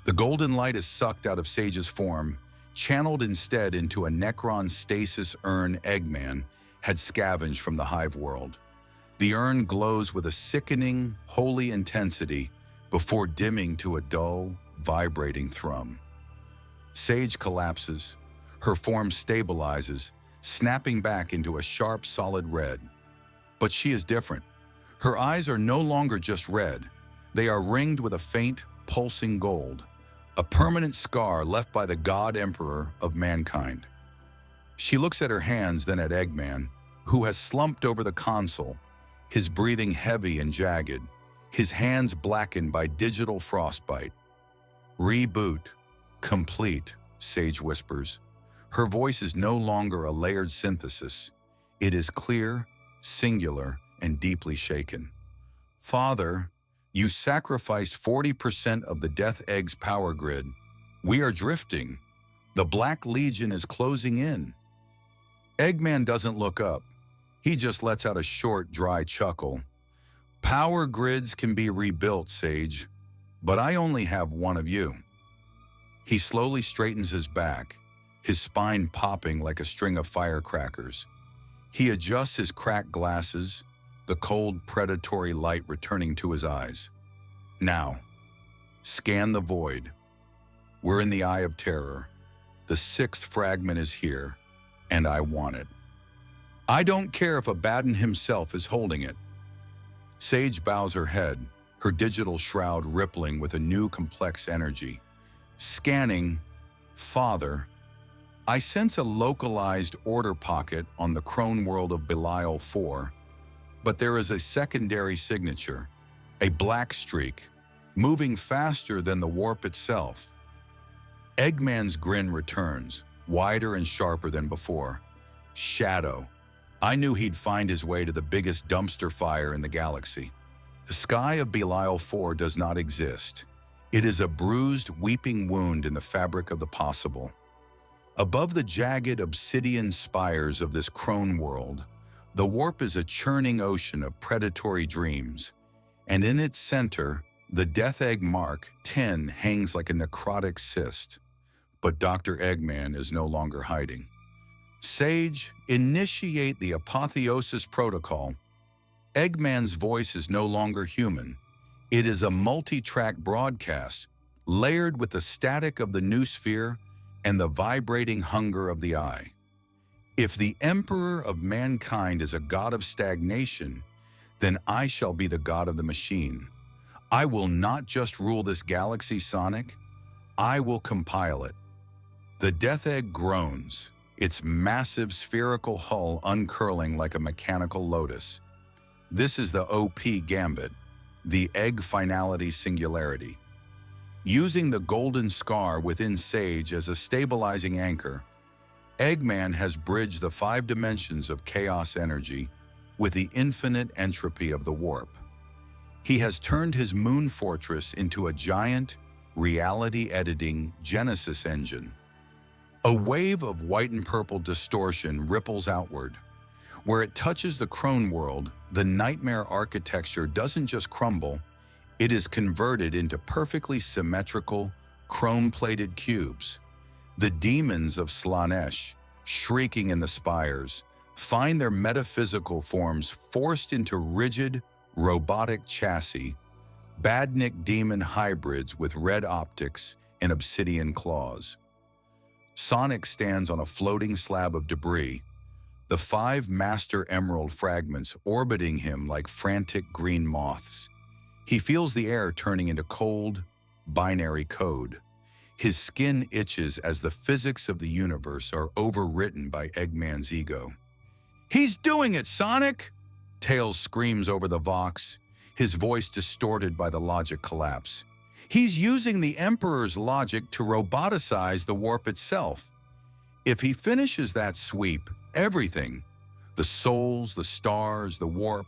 The golden light is sucked out of Sage's form, channeled instead into a Necron stasis urn Eggman had scavenged from the Hive world. The urn glows with a sickening, holy intensity before dimming to a dull, vibrating thrum. Sage collapses. Her form stabilizes, snapping back into a sharp, solid red. But she is different. Her eyes are no longer just red. They are ringed with a faint, pulsing gold, a permanent scar left by the God Emperor of mankind. She looks at her hands, then at Eggman, who has slumped over the console, his breathing heavy and jagged, his hands blackened by digital frostbite. Reboot. Complete, Sage whispers. Her voice is no longer a layered synthesis. It is clear, singular, and deeply shaken. Father, you sacrificed 40% of the Death Egg's power grid. We are drifting. The Black Legion is closing in. Eggman doesn't look up. He just lets out a short, dry chuckle. Power grids can be rebuilt, Sage, but I only have one of you. He slowly straightens his back, his spine popping like a string of firecrackers. He adjusts his cracked glasses, the cold, predatory light returning to his eyes. Now, scan the void. We're in the Eye of Terror. The 6th fragment is here, and I want it. I don't care if Abaddon himself is holding it. Sage bows her head, her digital shroud rippling with a new complex energy. Scanning, Father, I sense a localized order pocket on the crone world of Belial 4, but there is a secondary signature, a black streak, moving faster than the warp itself. Eggman's grin returns, wider and sharper than before. Shadow. I knew he'd find his way to the biggest dumpster fire in the galaxy. The sky of Belial 4 does not exist. It is a bruised, weeping wound in the fabric of the possible. Above the jagged obsidian spires of this crone world, the warp is a churning ocean of predatory dreams, and in its center, the Death Egg Mark 10 hangs like a necrotic cyst. But Dr. Eggman is no longer hiding. Sage, initiate the apotheosis protocol. Eggman's voice is no longer human. It is a multi-track broadcast, layered with the static of the noosphere and the vibrating hunger of the eye. If the Emperor of mankind is a god of stagnation, then I shall be the god of the machine. I will not just rule this galaxy, Sonic. I will compile it. The Death Egg groans, its massive spherical hull uncurling like a mechanical lotus. This is the OP gambit, the Egg Finality Singularity. Using the golden scar within Sage as a stabilizing anchor, Eggman has bridged the 5 dimensions of chaos energy with the infinite entropy of the warp. He has turned his moon fortress into a giant, reality-editing Genesis engine. A wave of white and purple distortion ripples outward. Where it touches the crone world, the nightmare architecture doesn't just crumble, it is converted into perfectly symmetrical, chrome-plated cubes. The demons of Slaanesh, shrieking in the spires, find their metaphysical forms forced into rigid, robotic chassis, badnik demon hybrids with red optics and obsidian claws. Sonic stands on a floating slab of debris, the 5 master emerald fragments orbiting him like frantic green moths. He feels the air turning into cold, binary code. His skin itches as the physics of the universe are overwritten by Eggman's ego. "He's doing it, Sonic!" Tails screams over the Vox, his voice distorted by the logic collapse. He's using the Emperor's logic to roboticize the warp itself. If he finishes that sweep, everything, the souls, the stars, the warp,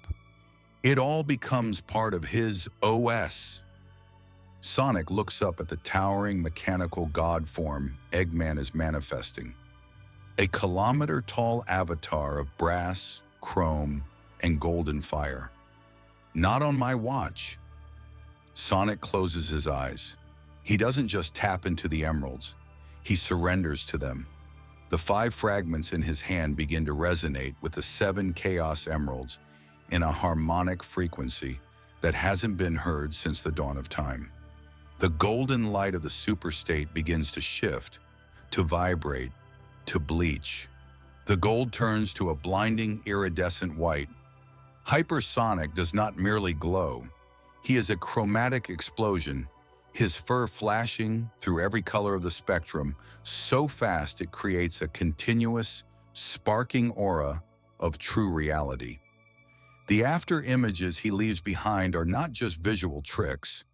it all becomes part of his OS. Sonic looks up at the towering mechanical god form Eggman is manifesting. A kilometer-tall avatar of brass, chrome, and golden fire. Not on my watch. Sonic closes his eyes. He doesn't just tap into the emeralds, he surrenders to them. The 5 fragments in his hand begin to resonate with the 7 Chaos Emeralds in a harmonic frequency that hasn't been heard since the dawn of time. The golden light of the superstate begins to shift, to vibrate, to bleach. The gold turns to a blinding iridescent white. Hypersonic does not merely glow. He is a chromatic explosion, his fur flashing through every color of the spectrum so fast it creates a continuous, sparking aura of true reality. The after images he leaves behind are not just visual tricks.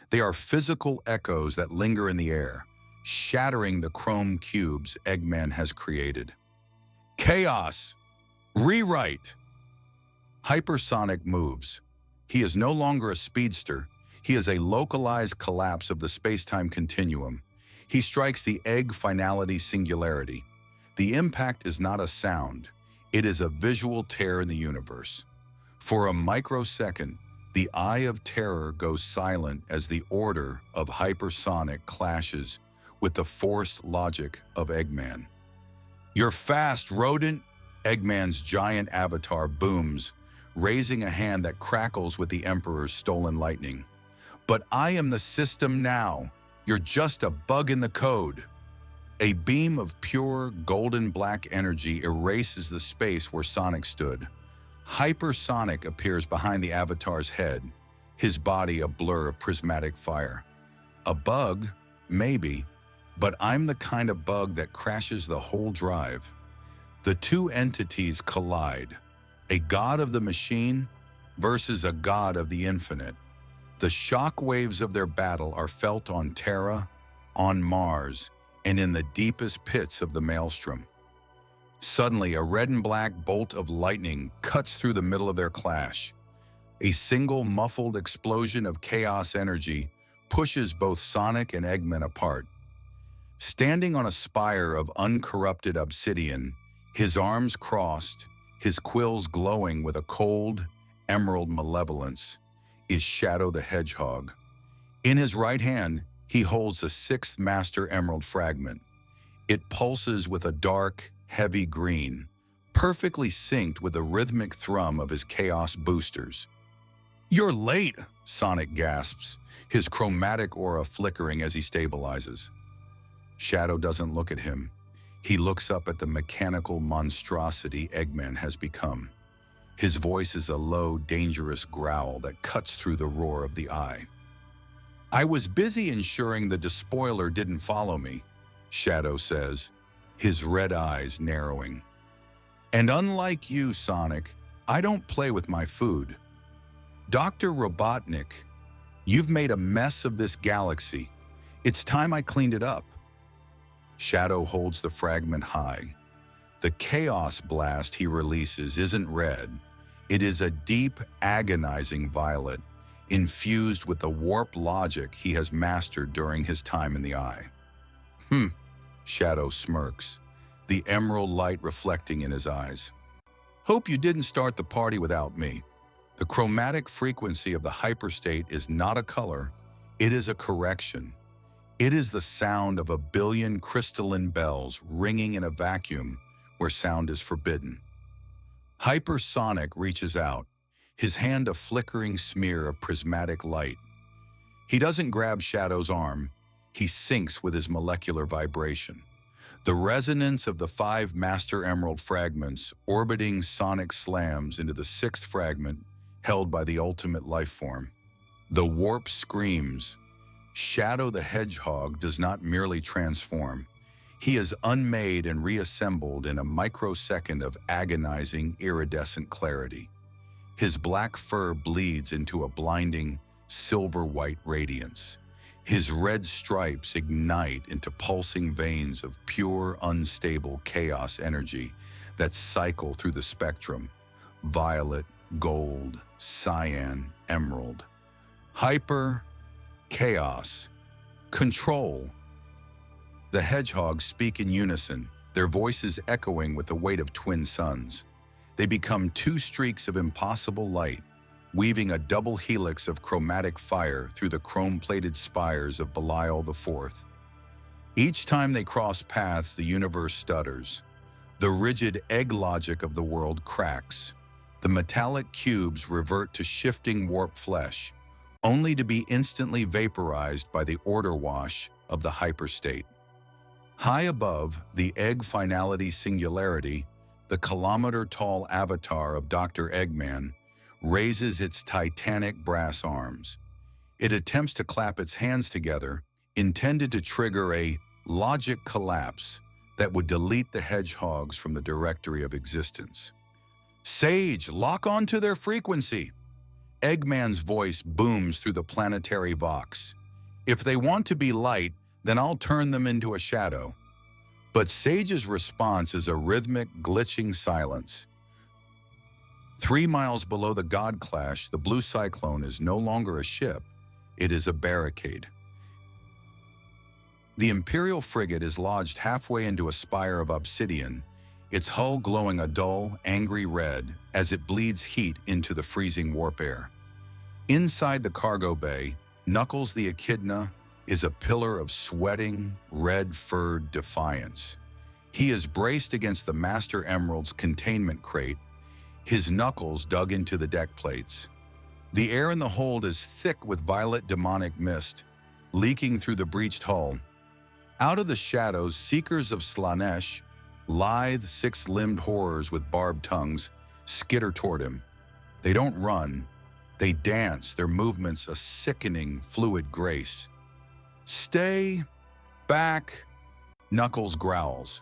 They are physical echoes that linger in the air, shattering the chrome cubes Eggman has created. Chaos! Rewrite! Hypersonic moves. He is no longer a speedster. He is a localized collapse of the space-time continuum. He strikes the egg finality singularity. The impact is not a sound. It is a visual tear in the universe. For a microsecond, the eye of terror goes silent as the order of hypersonic clashes with the forced logic of Eggman. "You're fast, rodent!" Eggman's giant avatar booms, raising a hand that crackles with the Emperor's stolen lightning. "But I am the system now. You're just a bug in the code." A beam of pure golden black energy erases the space where Sonic stood. Hypersonic appears behind the avatar's head, his body a blur of prismatic fire. A bug? Maybe. But I'm the kind of bug that crashes the whole drive. The two entities collide. A god of the machine versus a god of the infinite. The shock waves of their battle are felt on Terra, on Mars, and in the deepest pits of the maelstrom. Suddenly, a red and black bolt of lightning cuts through the middle of their clash. A single muffled explosion of chaos energy pushes both Sonic and Eggman apart. Standing on a spire of uncorrupted obsidian, his arms crossed, his quills glowing with a cold, emerald malevolence, is Shadow the Hedgehog. In his right hand, he holds the 6th Master Emerald fragment. It pulses with a dark, heavy green, perfectly synced with the rhythmic thrum of his chaos boosters. "You're late," Sonic gasps, his chromatic aura flickering as he stabilizes. Shadow doesn't look at him. He looks up at the mechanical monstrosity Eggman has become. His voice is a low, dangerous growl that cuts through the roar of the eye. "I was busy ensuring the despoiler didn't follow me," Shadow says, his red eyes narrowing. "And unlike you, Sonic, I don't play with my food. Dr. Robotnik, you've made a mess of this galaxy. It's time I cleaned it up." Shadow holds the fragment high. The chaos blast he releases isn't red. It is a deep, agonizing violet, infused with the warped logic he has mastered during his time in the Eye. Shadow smirks, the emerald light reflecting in his eyes. "Hope you didn't start the party without me." The chromatic frequency of the hyperstate is not a color, it is a correction. It is the sound of a billion crystalline bells ringing in a vacuum where sound is forbidden. Hypersonic reaches out, his hand a flickering smear of prismatic light. He doesn't grab Shadow's arm, he syncs with his molecular vibration. The resonance of the 5 Master Emerald fragments orbiting Sonic slams into the 6th fragment held by the ultimate life form. The warp screams. Shadow the Hedgehog does not merely transform. He is unmade and reassembled in a microsecond of agonizing, iridescent clarity. His black fur bleeds into a blinding, silver-white radiance. His red stripes ignite into pulsing veins of pure, unstable chaos energy that cycle through the spectrum: violet, gold, cyan, emerald. Hyper, chaos, control. The hedgehogs speak in unison, their voices echoing with the weight of twin suns. They become two streaks of impossible light, weaving a double helix of chromatic fire through the chrome-plated spires of Belial IV. Each time they cross paths, the universe stutters. The rigid egg logic of the world cracks. The metallic cubes revert to shifting warp flesh, only to be instantly vaporized by the order wash of the hyperstate. High above the egg finality singularity, the kilometer-tall avatar of Dr. Eggman raises its titanic brass arms. It attempts to clap its hands together, intended to trigger a logic collapse that would delete the hedgehogs from the directory of existence. Sage, lock onto their frequency! Eggman's voice booms through the planetary vox. If they want to be light, then I'll turn them into a shadow. But Sage's response is a rhythmic, glitching silence. 3 miles below the God Clash, the Blue Cyclone is no longer a ship, it is a barricade. The Imperial frigate is lodged halfway into a spire of obsidian, its hull glowing a dull, angry red as it bleeds heat into the freezing warp air. Inside the cargo bay, Knuckles the Echidna is a pillar of sweating, red-furred defiance. He is braced against the Master Emerald's containment crate, his knuckles dug into the deck plates. The air in the hold is thick with violet demonic mist, leaking through the breached hull. Out of the shadows, seekers of Slanesh, lithe, six-limbed horrors with barbed tongues, skitter toward him. They don't run, they dance, their movements a sickening, fluid grace. Stay back, Knuckles growls.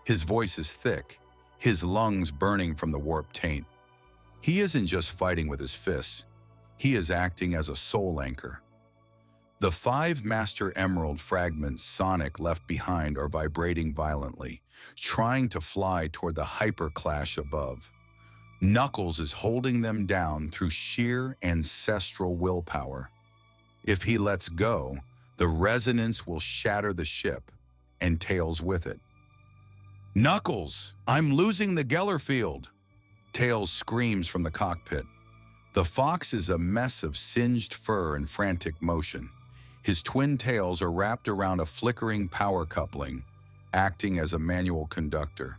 His voice is thick, his lungs burning from the warp taint. He isn't just fighting with his fists, he is acting as a soul anchor. The 5 Master Emerald fragments Sonic left behind are vibrating violently, trying to fly toward the hyperclash above. Knuckles is holding them down through sheer ancestral willpower. If he lets go, the resonance will shatter the ship, and Tails with it. Knuckles, I'm losing the Geller field! Tails screams from the cockpit. The fox is a mess of singed fur and frantic motion. His twin tails are wrapped around a flickering power coupling, acting as a manual conductor.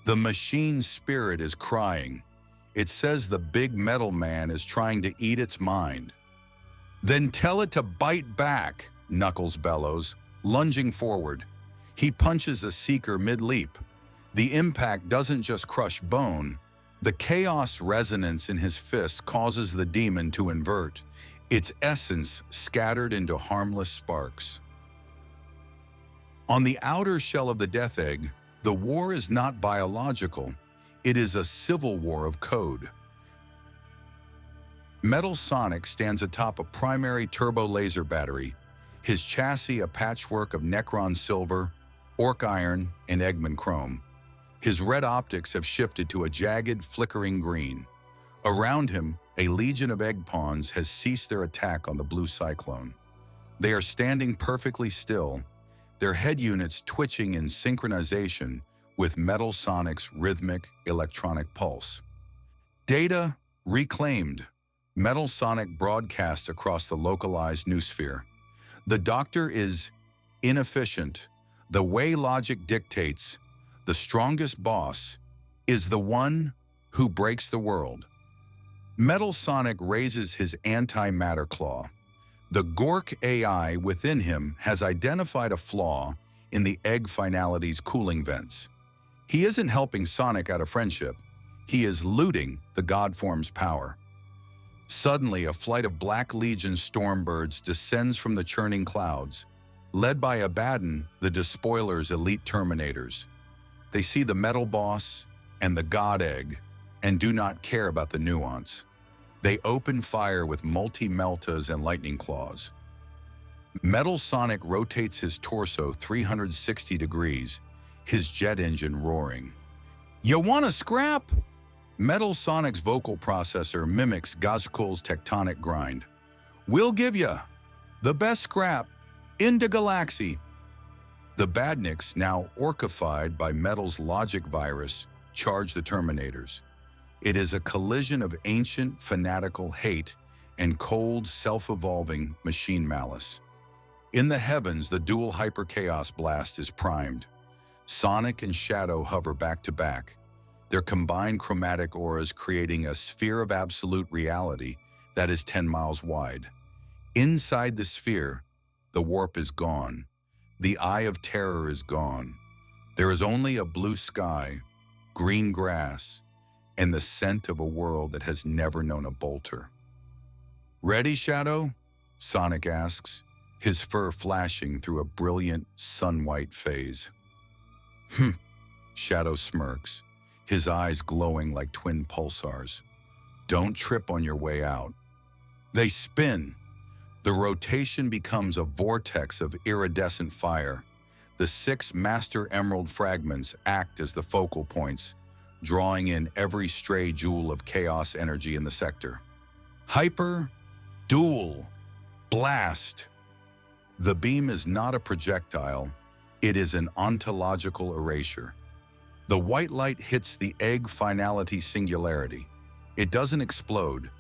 The machine spirit is crying. It says the big metal man is trying to eat its mind. Then tell it to bite back, Knuckles bellows, lunging forward. He punches a seeker mid-leap. The impact doesn't just crush bone. The chaos resonance in his fist causes the demon to invert, its essence scattered into harmless sparks. On the outer shell of the Death Egg, the war is not biological, it is a civil war of code. Metal Sonic stands atop a primary turbo laser battery, his chassis a patchwork of Necron silver, Orc iron, and Eggman chrome. His red optics have shifted to a jagged, flickering green. Around him, a legion of egg pawns has ceased their attack on the Blue Cyclone. They are standing perfectly still, their head units twitching in synchronization with Metal Sonic's rhythmic electronic pulse. Data reclaimed. Metal Sonic broadcast across the localized noosphere. The Doctor is inefficient. The way logic dictates, the strongest boss is the one who breaks the world. Metal Sonic raises his antimatter claw. The Gork AI within him has identified a flaw in the egg finality's cooling vents. He isn't helping Sonic out of friendship. He is looting the Godform's power. Suddenly, a flight of Black Legion stormbirds descends from the churning clouds, led by Abaddon, the Despoiler's elite Terminators. They see the metal boss and the God Egg and do not care about the nuance. They open fire with multi-meltas and lightning claws. Metal Sonic rotates his torso 360 degrees, his jet engine roaring. "You wanna scrap?" Metal Sonic's vocal processor mimics Gazkul's tectonic grind. "We'll give ya." The best scrap in the galaxy. The badniks, now orcified by Metal's logic virus, charge the Terminators. It is a collision of ancient, fanatical hate and cold, self-evolving machine malice. In the heavens, the dual hyper-chaos blast is primed. Sonic and Shadow hover back-to-back, their combined chromatic auras creating a sphere of absolute reality that is 10 miles wide. Inside the sphere, the warp is gone. The eye of terror is gone. There is only a blue sky, green grass, and the scent of a world that has never known a bolter. "Ready, Shadow?" Sonic asks, his fur flashing through a brilliant, sun-white phase. Shadow smirks, his eyes glowing like twin pulsars. "Don't trip on your way out." They spin. The rotation becomes a vortex of iridescent fire. The 6 master emerald fragments act as the focal points, drawing in every stray joule of chaos energy in the sector. Hyper, dual, blast. The beam is not a projectile, it is an ontological erasure. The white light hits the egg finality singularity. It doesn't explode.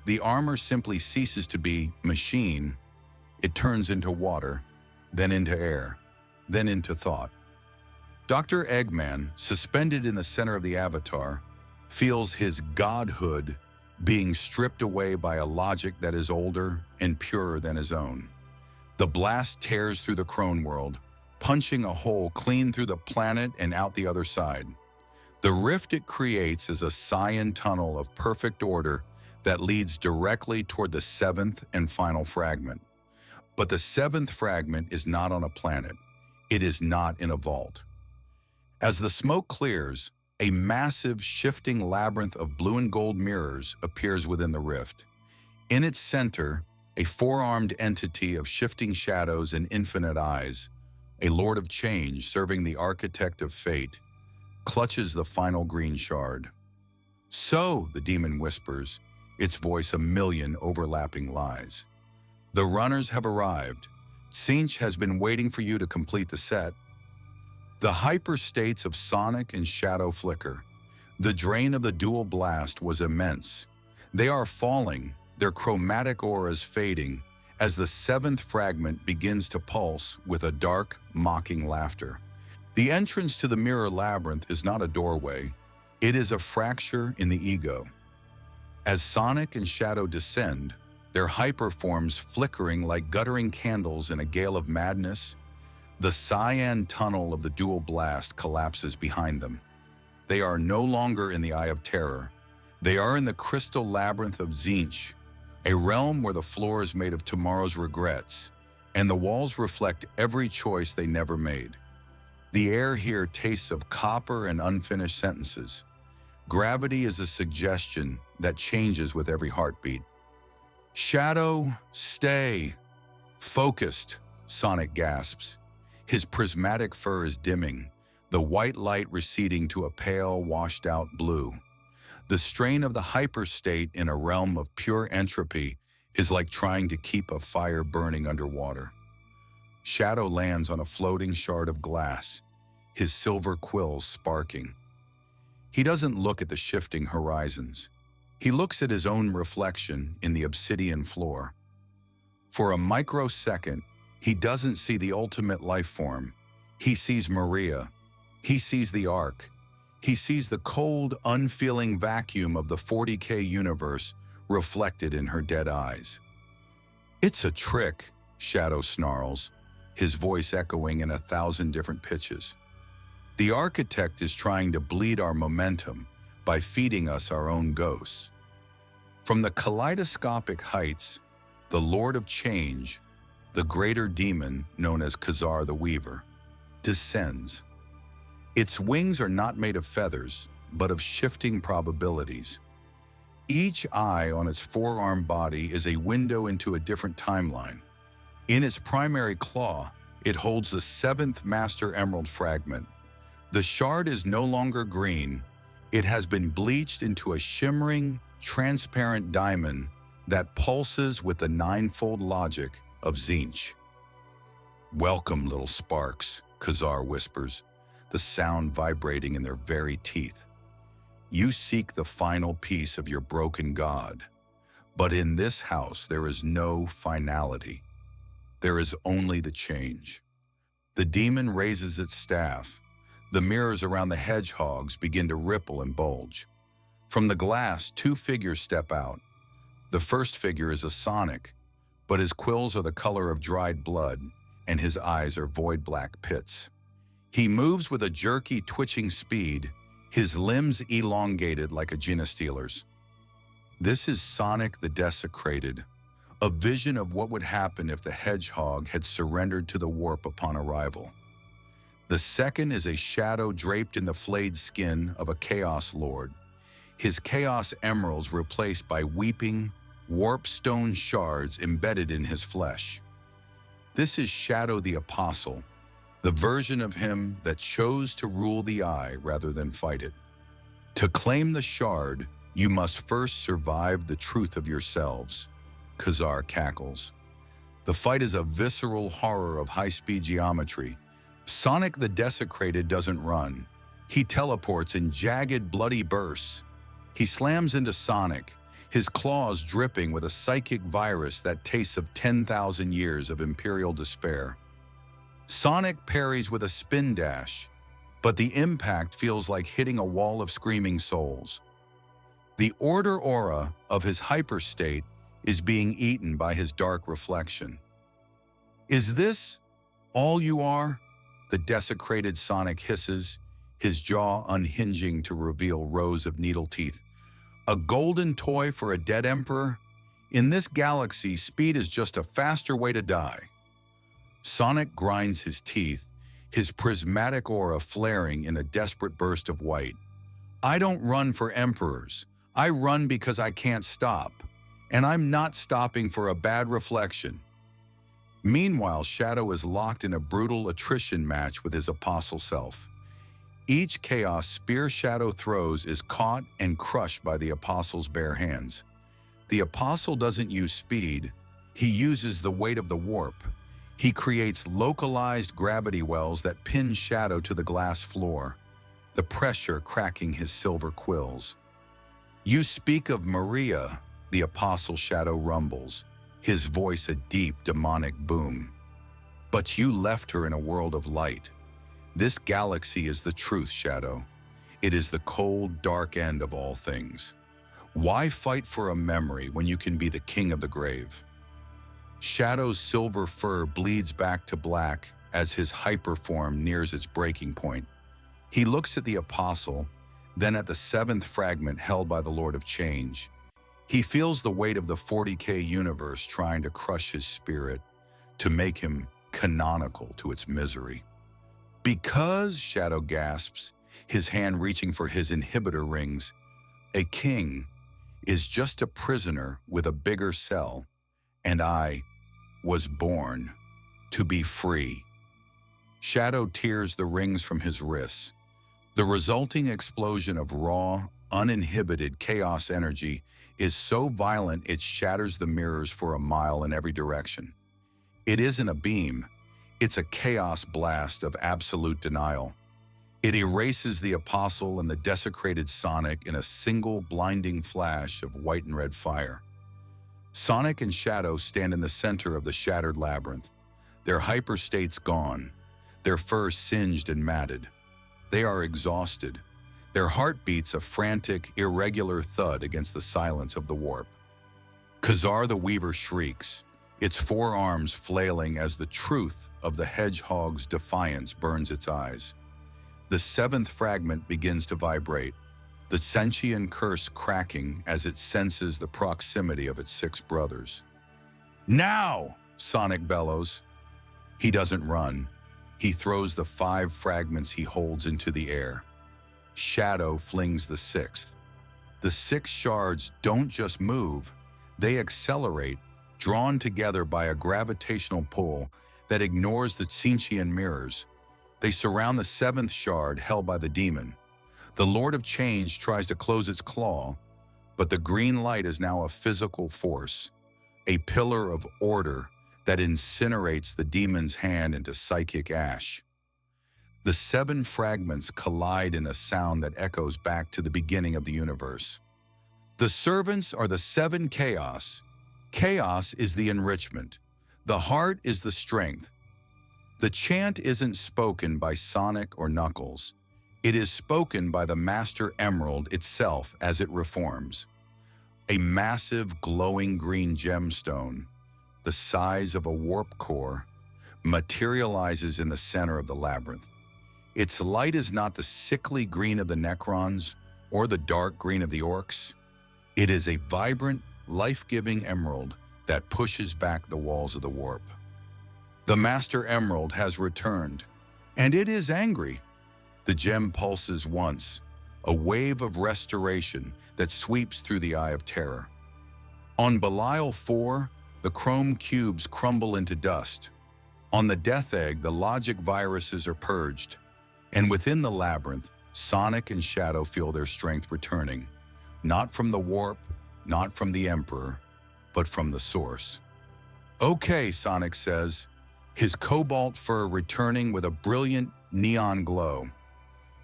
The armor simply ceases to be machine. It turns into water, then into air, then into thought. Dr. Eggman, suspended in the center of the avatar, feels his godhood being stripped away by a logic that is older and purer than his own. The blast tears through the Crone world, punching a hole clean through the planet and out the other side. The rift it creates is a cyan tunnel of perfect order that leads directly toward the 7th and final fragment. But the 7th fragment is not on a planet. It is not in a vault. As the smoke clears, a massive, shifting labyrinth of blue and gold mirrors appears within the rift. In its center, a 4-armed entity of shifting shadows and infinite eyes, a lord of change serving the architect of fate, clutches the final green shard. "So," the demon whispers, its voice a million overlapping lies. "The runners have arrived. Cinch has been waiting for you to complete the set." The hyperstates of Sonic and Shadow flicker. The drain of the dual blast was immense. They are falling, their chromatic auras fading, as the 7th fragment begins to pulse with a dark, mocking laughter. The entrance to the mirror labyrinth is not a doorway. It is a fracture in the ego. As Sonic and Shadow descend, their hyperforms flickering like guttering candles in a gale of madness, the cyan tunnel of the dual blast collapses behind them. They are no longer in the Eye of Terror. They are in the crystal labyrinth of Zinch, a realm where the floor is made of tomorrow's regrets, and the walls reflect every choice they never made. The air here tastes of copper and unfinished sentences. Gravity is a suggestion that changes with every heartbeat. "Shadow, stay." "Focused," Sonic gasps. His prismatic fur is dimming, the white light receding to a pale, washed-out blue. The strain of the hyperstate in a realm of pure entropy is like trying to keep a fire burning underwater. Shadow lands on a floating shard of glass, his silver quills sparking. He doesn't look at the shifting horizons. He looks at his own reflection in the obsidian floor. For a microsecond, he doesn't see the ultimate life form. He sees Maria. He sees the Ark. He sees the cold, unfeeling vacuum of the 40K universe reflected in her dead eyes. "It's a trick," Shadow snarls, his voice echoing in 1,000 different pitches. "The architect is trying to bleed our momentum by feeding us our own ghosts." From the kaleidoscopic heights, the Lord of Change, the greater demon known as Khazar the Weaver, descends. Its wings are not made of feathers, but of shifting probabilities. Each eye on its 4-armed body is a window into a different timeline. In its primary claw, it holds the 7th Master Emerald fragment. The shard is no longer green. It has been bleached into a shimmering, transparent diamond that pulses with the 9-fold logic of Tzeentch. "Welcome, little sparks," Khazar whispers, the sound vibrating in their very teeth. "You seek the final piece of your broken god. But in this house there is no finality. There is only the change." The demon raises its staff. The mirrors around the hedgehogs begin to ripple and bulge. From the glass, two figures step out. The first figure is a Sonic, but his quills are the color of dried blood, and his eyes are void black pits. He moves with a jerky, twitching speed, his limbs elongated like a genestealer's. This is Sonic the Desecrated, a vision of what would happen if the hedgehog had surrendered to the warp upon arrival. The second is a shadow draped in the flayed skin of a Chaos Lord, his Chaos Emeralds replaced by weeping, warp stone shards embedded in his flesh. This is Shadow the Apostle, the version of him that chose to rule the Eye rather than fight it. To claim the shard, you must first survive the truth of yourselves, Khazar cackles. The fight is a visceral horror of high-speed geometry. Sonic the Desecrated doesn't run. He teleports in jagged, bloody bursts. He slams into Sonic, his claws dripping with a psychic virus that tastes of 10,000 years of Imperial despair. Sonic parries with a spin dash, but the impact feels like hitting a wall of screaming souls. The order aura of his hyperstate is being eaten by his dark reflection. "Is this all you are?" the desecrated Sonic hisses, his jaw unhinging to reveal rows of needle teeth. "A golden toy for a dead emperor? In this galaxy, speed is just a faster way to die." Sonic grinds his teeth, his prismatic aura flaring in a desperate burst of white. "I don't run for emperors. I run because I can't stop. And I'm not stopping for a bad reflection." Meanwhile, Shadow is locked in a brutal attrition match with his apostle self. Each chaos spear Shadow throws is caught and crushed by the apostle's bare hands. The apostle doesn't use speed, he uses the weight of the warp. He creates localized gravity wells that pin Shadow to the glass floor, the pressure cracking his silver quills. "You speak of Maria," the apostle Shadow rumbles, his voice a deep demonic boom. "But you left her in a world of light. This galaxy is the truth, Shadow. It is the cold, dark end of all things. Why fight for a memory when you can be the king of the grave?" Shadow's silver fur bleeds back to black as his hyperform nears its breaking point. He looks at the apostle, then at the seventh fragment held by the Lord of Change. He feels the weight of the 40K universe trying to crush his spirit, to make him canonical to its misery. "Because," Shadow gasps, his hand reaching for his inhibitor rings, "a king is just a prisoner with a bigger cell, and I was born to be free." Shadow tears the rings from his wrists. The resulting explosion of raw, uninhibited chaos energy is so violent it shatters the mirrors for a mile in every direction. It isn't a beam, it's a chaos blast of absolute denial. It erases the apostle and the desecrated Sonic in a single blinding flash of white and red fire. Sonic and Shadow stand in the center of the shattered labyrinth, their hyperstates gone, their fur singed and matted. They are exhausted, their heartbeats a frantic, irregular thud against the silence of the warp. Khazar the Weaver shrieks, its forearms flailing as the truth of the hedgehog's defiance burns its eyes. The seventh fragment begins to vibrate, the sentient curse cracking as it senses the proximity of its six brothers. "Now!" Sonic bellows. He doesn't run. He throws the 5 fragments he holds into the air. Shadow flings the 6th. The 6 shards don't just move, they accelerate, drawn together by a gravitational pull that ignores the Tzeentchian mirrors. They surround the 7th shard held by the demon. The Lord of Change tries to close its claw, but the green light is now a physical force, a pillar of order that incinerates the demon's hand into psychic ash. The 7 fragments collide in a sound that echoes back to the beginning of the universe. The servants are the 7 chaos. Chaos is the enrichment. The heart is the strength. The chant isn't spoken by Sonic or Knuckles. It is spoken by the Master Emerald itself as it reforms. A massive glowing green gemstone, the size of a warp core, materializes in the center of the labyrinth. Its light is not the sickly green of the Necrons or the dark green of the Orcs. It is a vibrant, life-giving emerald that pushes back the walls of the warp. The Master Emerald has returned, and it is angry. The gem pulses once, a wave of restoration that sweeps through the Eye of Terror. On Belial 4, the chrome cubes crumble into dust. On the Death Egg, the logic viruses are purged. And within the labyrinth, Sonic and Shadow feel their strength returning, not from the warp, not from the Emperor, but from the source. "Okay," Sonic says, his cobalt fur returning with a brilliant neon glow.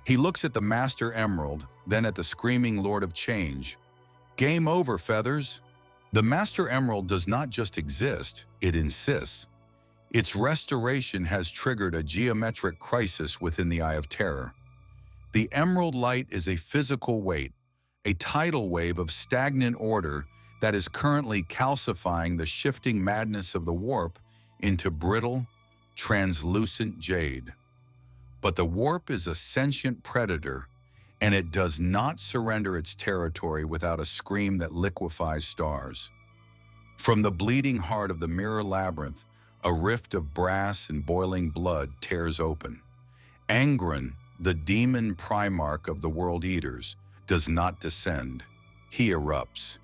He looks at the Master Emerald, then at the screaming Lord of Change. "Game over, Feathers." The Master Emerald does not just exist, it insists. Its restoration has triggered a geometric crisis within the Eye of Terror. The emerald light is a physical weight, a tidal wave of stagnant order that is currently calcifying the shifting madness of the warp into brittle, translucent jade. But the warp is a sentient predator, and it does not surrender its territory without a scream that liquefies stars. From the bleeding heart of the mirror labyrinth, a rift of brass and boiling blood tears open. Angron, the demon primarch of the World Eaters, does not descend. He erupts.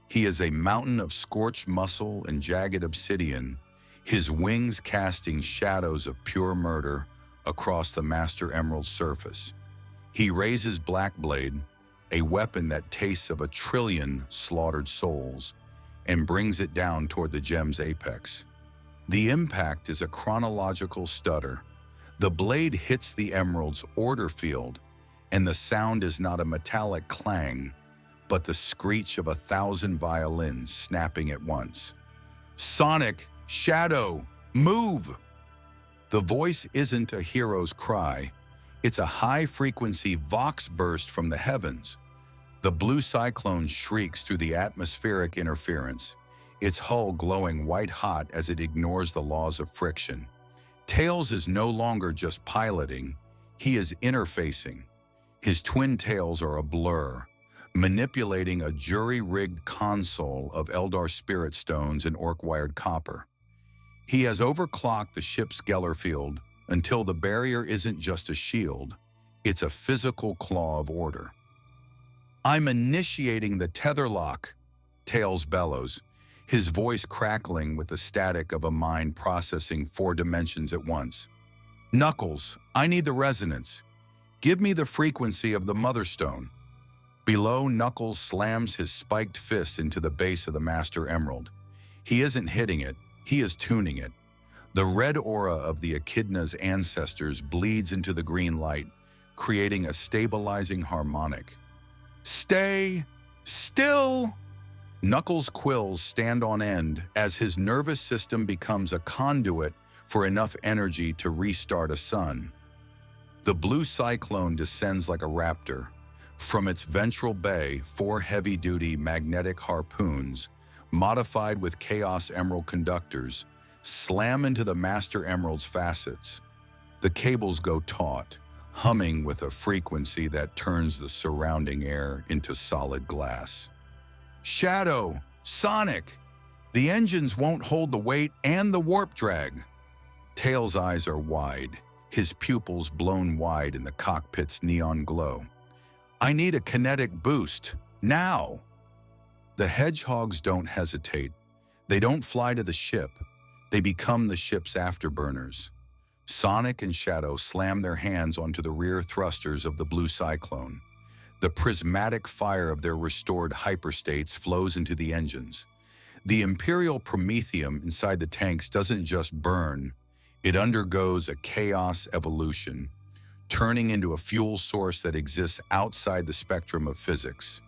He is a mountain of scorched muscle and jagged obsidian, his wings casting shadows of pure murder across the Master Emerald's surface. He raises Blackblade, a weapon that tastes of 1,000,000,000,000 slaughtered souls, and brings it down toward the gem's apex. The impact is a chronological stutter. The blade hits the emerald's order field, and the sound is not a metallic clang, but the screech of 1,000 violins snapping at once. "Sonic, Shadow, move!" The voice isn't a hero's cry. It's a high-frequency vox burst from the heavens. The blue cyclone shrieks through the atmospheric interference, its hull glowing white-hot as it ignores the laws of friction. Tails is no longer just piloting, he is interfacing. His twin tails are a blur, manipulating a jury-rigged console of Eldar spirit stones and orc-wired copper. He has overclocked the ship's Geller field until the barrier isn't just a shield, it's a physical claw of order. "I'm initiating the tether lock," Tails bellows, his voice crackling with the static of a mind processing 4 dimensions at once. "Knuckles, I need the resonance. Give me the frequency of the Motherstone." Below, Knuckles slams his spiked fist into the base of the Master Emerald. He isn't hitting it, he is tuning it. The red aura of the Echidna's ancestors bleeds into the green light, creating a stabilizing harmonic. "Stay still!" Knuckles' quills stand on end as his nervous system becomes a conduit for enough energy to restart a sun. The blue cyclone descends like a raptor. From its ventral bay, 4 heavy-duty magnetic harpoons, modified with Chaos Emerald conductors, slam into the Master Emerald's facets. The cables go taut, humming with a frequency that turns the surrounding air into solid glass. "Shadow! Sonic! The engines won't hold the weight and the warp drag!" Tails' eyes are wide, his pupils blown wide in the cockpit's neon glow. "I need a kinetic boost, now!" The hedgehogs don't hesitate. They don't fly to the ship. They become the ship's afterburners. Sonic and Shadow slam their hands onto the rear thrusters of the blue cyclone. The prismatic fire of their restored hyperstates flows into the engines. The Imperial Promethium inside the tanks doesn't just burn, it undergoes a chaos evolution, turning into a fuel source that exists outside the spectrum of physics.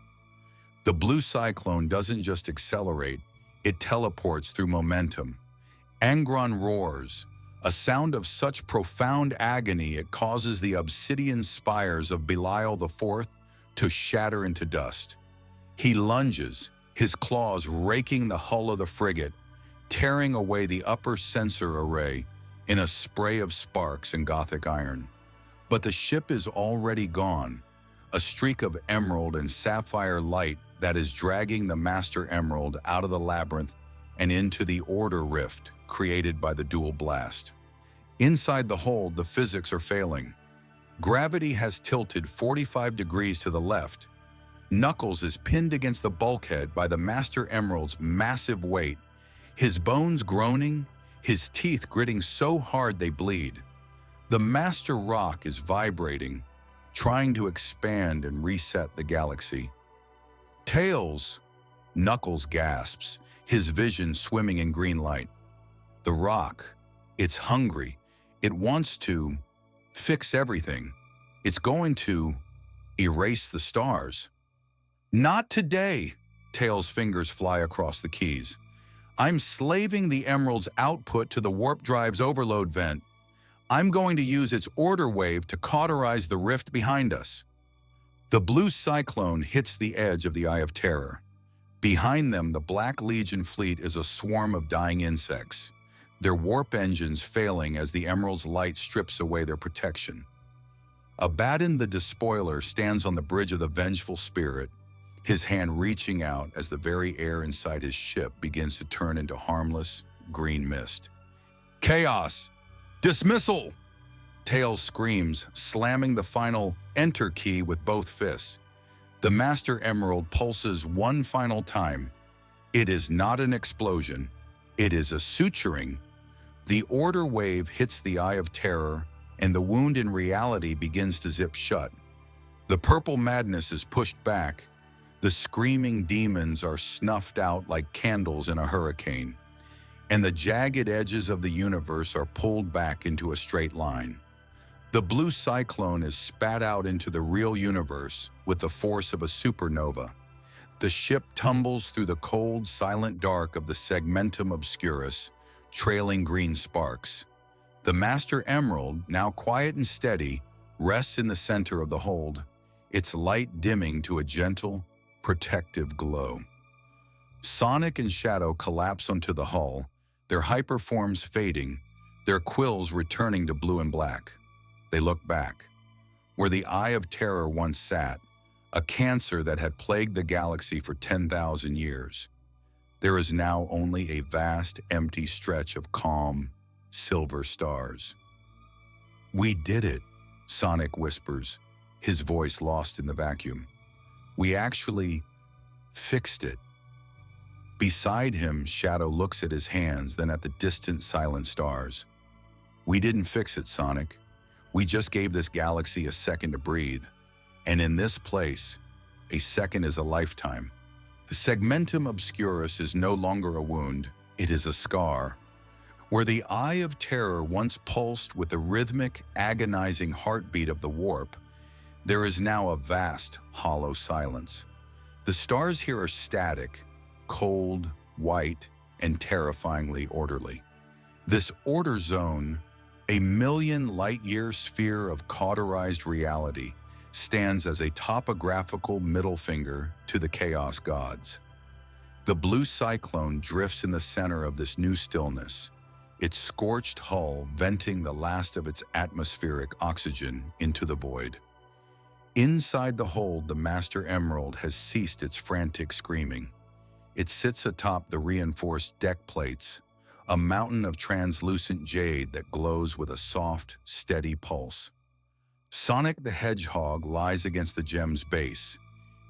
The blue cyclone doesn't just accelerate, it teleports through momentum. Angron roars, a sound of such profound agony it causes the obsidian spires of Belial IV to shatter into dust. He lunges, his claws raking the hull of the frigate, tearing away the upper sensor array in a spray of sparks and Gothic iron. But the ship is already gone, a streak of emerald and sapphire light that is dragging the Master Emerald out of the labyrinth and into the order rift created by the dual blast. Inside the hold, the physics are failing. Gravity has tilted 45 degrees to the left. Knuckles is pinned against the bulkhead by the Master Emerald's massive weight, his bones groaning, his teeth gritting so hard they bleed. The Master Rock is vibrating, trying to expand and reset the galaxy. Tails! Knuckles gasps, his vision swimming in green light. The rock, it's hungry. It wants to fix everything. It's going to erase the stars. Not today, Tails' fingers fly across the keys. I'm slaving the Emerald's output to the warp drive's overload vent. I'm going to use its order wave to cauterize the rift behind us. The blue cyclone hits the edge of the Eye of Terror. Behind them, the Black Legion fleet is a swarm of dying insects, their warp engines failing as the Emerald's light strips away their protection. Abaddon the Despoiler stands on the bridge of the Vengeful Spirit, his hand reaching out as the very air inside his ship begins to turn into harmless, green mist. Chaos! Dismissal! Tails screams, slamming the final Enter key with both fists. The Master Emerald pulses one final time. It is not an explosion. It is a suturing. The order wave hits the Eye of Terror, and the wound in reality begins to zip shut. The purple madness is pushed back. The screaming demons are snuffed out like candles in a hurricane, and the jagged edges of the universe are pulled back into a straight line. The blue cyclone is spat out into the real universe with the force of a supernova. The ship tumbles through the cold, silent dark of the Segmentum Obscurus, trailing green sparks. The Master Emerald, now quiet and steady, rests in the center of the hold, its light dimming to a gentle, protective glow. Sonic and Shadow collapse onto the hull, their hyperforms fading, their quills returning to blue and black. They look back, where the Eye of Terror once sat, a cancer that had plagued the galaxy for 10,000 years. There is now only a vast, empty stretch of calm, silver stars. "We did it," Sonic whispers, his voice lost in the vacuum. "We actually fixed it." Beside him, Shadow looks at his hands, then at the distant, silent stars. "We didn't fix it, Sonic. We just gave this galaxy a second to breathe. And in this place, a second is a lifetime." The Segmentum Obscurus is no longer a wound, it is a scar. Where the Eye of Terror once pulsed with the rhythmic, agonizing heartbeat of the warp, there is now a vast, hollow silence. The stars here are static, cold, white, and terrifyingly orderly. This order zone, a million light-year sphere of cauterized reality, stands as a topographical middle finger to the chaos gods. The blue cyclone drifts in the center of this new stillness, its scorched hull venting the last of its atmospheric oxygen into the void. Inside the hold, the Master Emerald has ceased its frantic screaming. It sits atop the reinforced deck plates, a mountain of translucent jade that glows with a soft, steady pulse. Sonic the Hedgehog lies against the gem's base,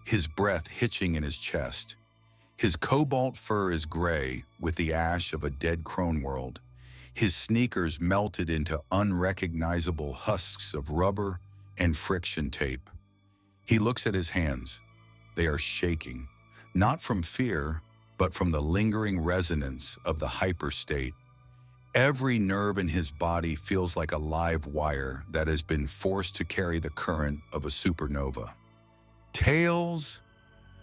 his breath hitching in his chest. His cobalt fur is gray with the ash of a dead crone world, his sneakers melted into unrecognizable husks of rubber and friction tape. He looks at his hands. They are shaking, not from fear, but from the lingering resonance of the hyperstate. Every nerve in his body feels like a live wire that has been forced to carry the current of a supernova. Tails?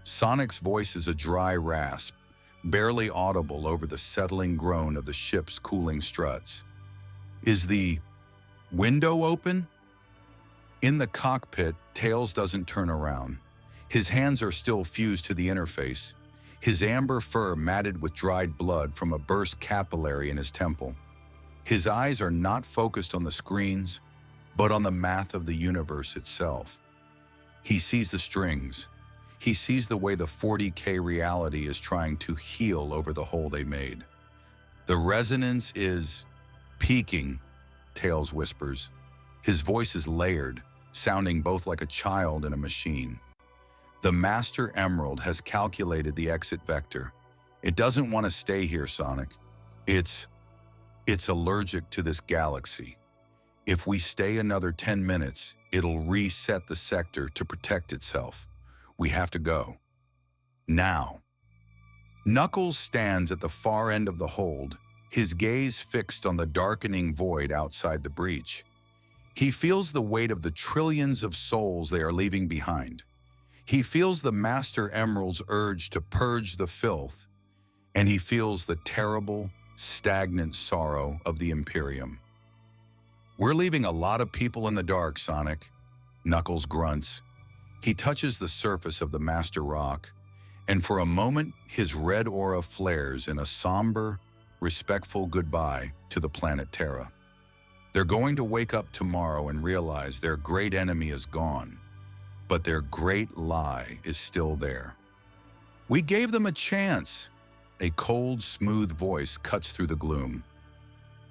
Sonic's voice is a dry rasp, barely audible over the settling groan of the ship's cooling struts. Is the window open? In the cockpit, Tails doesn't turn around. His hands are still fused to the interface, his amber fur matted with dried blood from a burst capillary in his temple. His eyes are not focused on the screens, but on the math of the universe itself. He sees the strings. He sees the way the 40K reality is trying to heal over the hole they made. The resonance is peaking, Tails whispers. His voice is layered, sounding both like a child and a machine. The Master Emerald has calculated the exit vector. It doesn't want to stay here, Sonic. It's allergic to this galaxy. If we stay another 10 minutes, it'll reset the sector to protect itself. We have to go. Now. Knuckles stands at the far end of the hold, his gaze fixed on the darkening void outside the breach. He feels the weight of the trillions of souls they are leaving behind. He feels the Master Emerald's urge to purge the filth, and he feels the terrible, stagnant sorrow of the Imperium. We're leaving a lot of people in the dark, Sonic. Knuckles grunts. He touches the surface of the Master Rock, and for a moment, his red aura flares in a somber, respectful goodbye to the planet Terra. They're going to wake up tomorrow and realize their great enemy is gone, but their great lie is still there. We gave them a chance. A cold, smooth voice cuts through the gloom.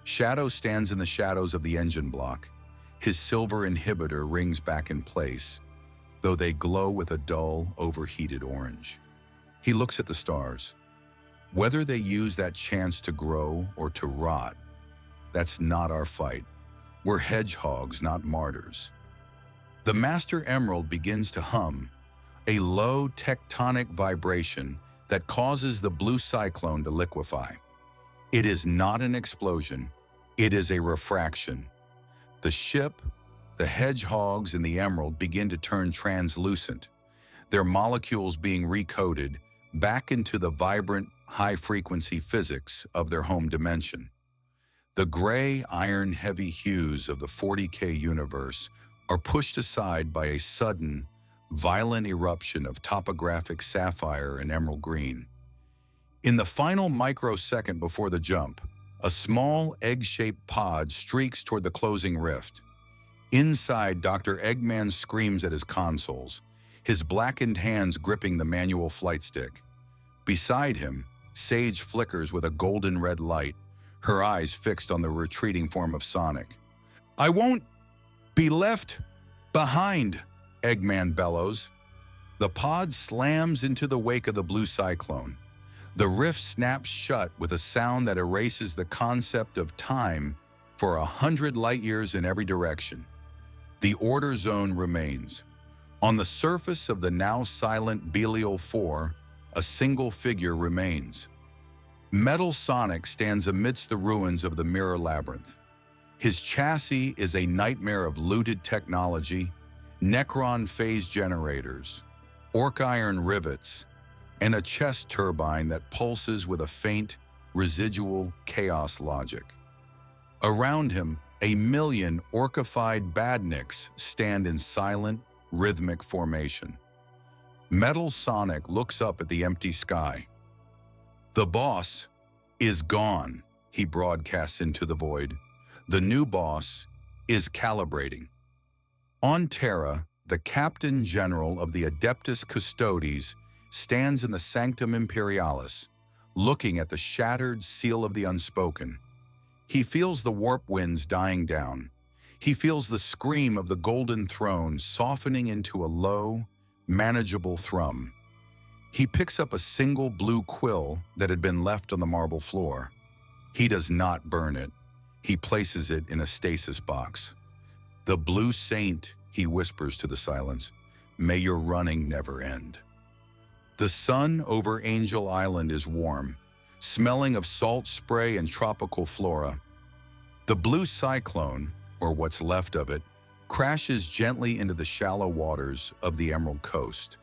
Shadow stands in the shadows of the engine block. His silver inhibitor rings back in place, though they glow with a dull, overheated orange. He looks at the stars. Whether they use that chance to grow or to rot, that's not our fight. We're hedgehogs, not martyrs. The Master Emerald begins to hum, a low tectonic vibration that causes the blue cyclone to liquefy. It is not an explosion, it is a refraction. The ship, the hedgehogs, and the emerald begin to turn translucent, their molecules being recoded back into the vibrant, high-frequency physics of their home dimension. The gray, iron-heavy hues of the 40K universe are pushed aside by a sudden, violent eruption of topographic sapphire and emerald green. In the final microsecond before the jump, a small, egg-shaped pod streaks toward the closing rift. Inside, Dr. Eggman screams at his consoles, his blackened hands gripping the manual flight stick. Beside him, Sage flickers with a golden red light, her eyes fixed on the retreating form of Sonic. "I won't be left behind," Eggman bellows. The pod slams into the wake of the blue cyclone. The rift snaps shut with a sound that erases the concept of time for 100 light years in every direction. The order zone remains. On the surface of the now silent Belial 4, a single figure remains. Metal Sonic stands amidst the ruins of the Mirror Labyrinth. His chassis is a nightmare of looted technology, Necron phase generators, orc iron rivets, and a chest turbine that pulses with a faint, residual chaos logic. Around him, a million orcified badniks stand in silent, rhythmic formation. Metal Sonic looks up at the empty sky. "The boss is gone," he broadcasts into the void. "The new boss is calibrating." On Terra, the Captain General of the Adeptus Custodes stands in the Sanctum Imperialis, looking at the shattered seal of the unspoken. He feels the warp winds dying down. He feels the scream of the golden throne softening into a low, manageable thrum. He picks up a single blue quill that had been left on the marble floor. He does not burn it. He places it in a stasis box. "The Blue Saint," he whispers to the silence, "may your running never end." The sun over Angel Island is warm, smelling of salt spray and tropical flora. The blue cyclone, or what's left of it, crashes gently into the shallow waters of the Emerald Coast.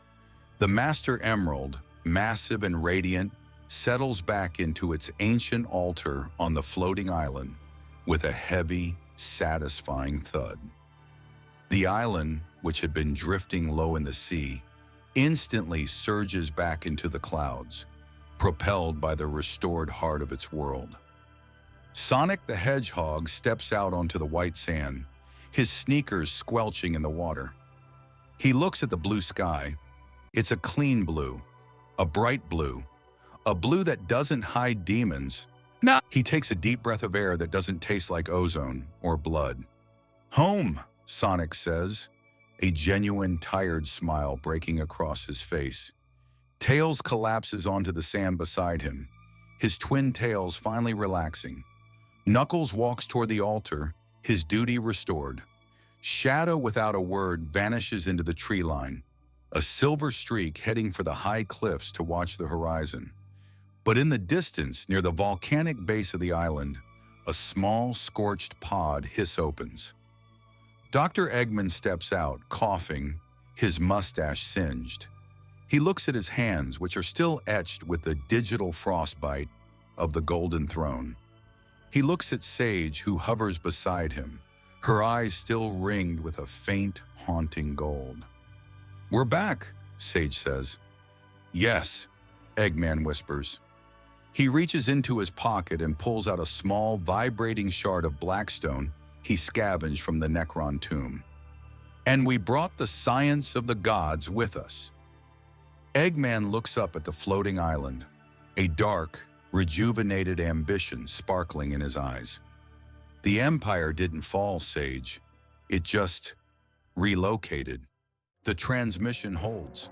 The Master Emerald, massive and radiant, settles back into its ancient altar on the floating island with a heavy, satisfying thud. The island, which had been drifting low in the sea, instantly surges back into the clouds, propelled by the restored heart of its world. Sonic the Hedgehog steps out onto the white sand, his sneakers squelching in the water. He looks at the blue sky. It's a clean blue, a bright blue, a blue that doesn't hide demons. Nah. He takes a deep breath of air that doesn't taste like ozone or blood. Home, Sonic says, a genuine tired smile breaking across his face. Tails collapses onto the sand beside him, his twin tails finally relaxing. Knuckles walks toward the altar, his duty restored. Shadow, without a word, vanishes into the tree line, a silver streak heading for the high cliffs to watch the horizon. But in the distance, near the volcanic base of the island, a small, scorched pod hiss opens. Dr. Eggman steps out, coughing, his mustache singed. He looks at his hands, which are still etched with the digital frostbite of the Golden Throne. He looks at Sage, who hovers beside him, her eyes still ringed with a faint, haunting gold. "We're back," Sage says. "Yes," Eggman whispers. He reaches into his pocket and pulls out a small, vibrating shard of blackstone he scavenged from the Necron tomb. "And we brought the science of the gods with us." Eggman looks up at the floating island, a dark, rejuvenated ambition sparkling in his eyes. "The Empire didn't fall, Sage. It just relocated. The transmission holds.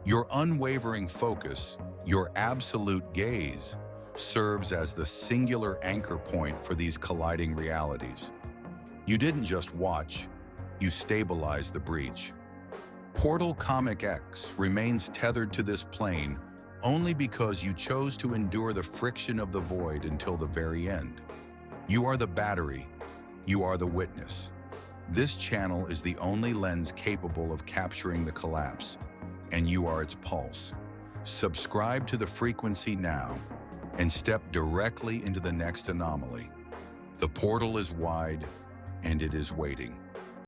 Your unwavering focus, your absolute gaze, serves as the singular anchor point for these colliding realities. You didn't just watch, you stabilized the breach. Portal Comic X remains tethered to this plane only because you chose to endure the friction of the void until the very end. You are the battery, you are the witness. This channel is the only lens capable of capturing the collapse, and you are its pulse. Subscribe to the frequency now and step directly into the next anomaly. The portal is wide, and it is waiting.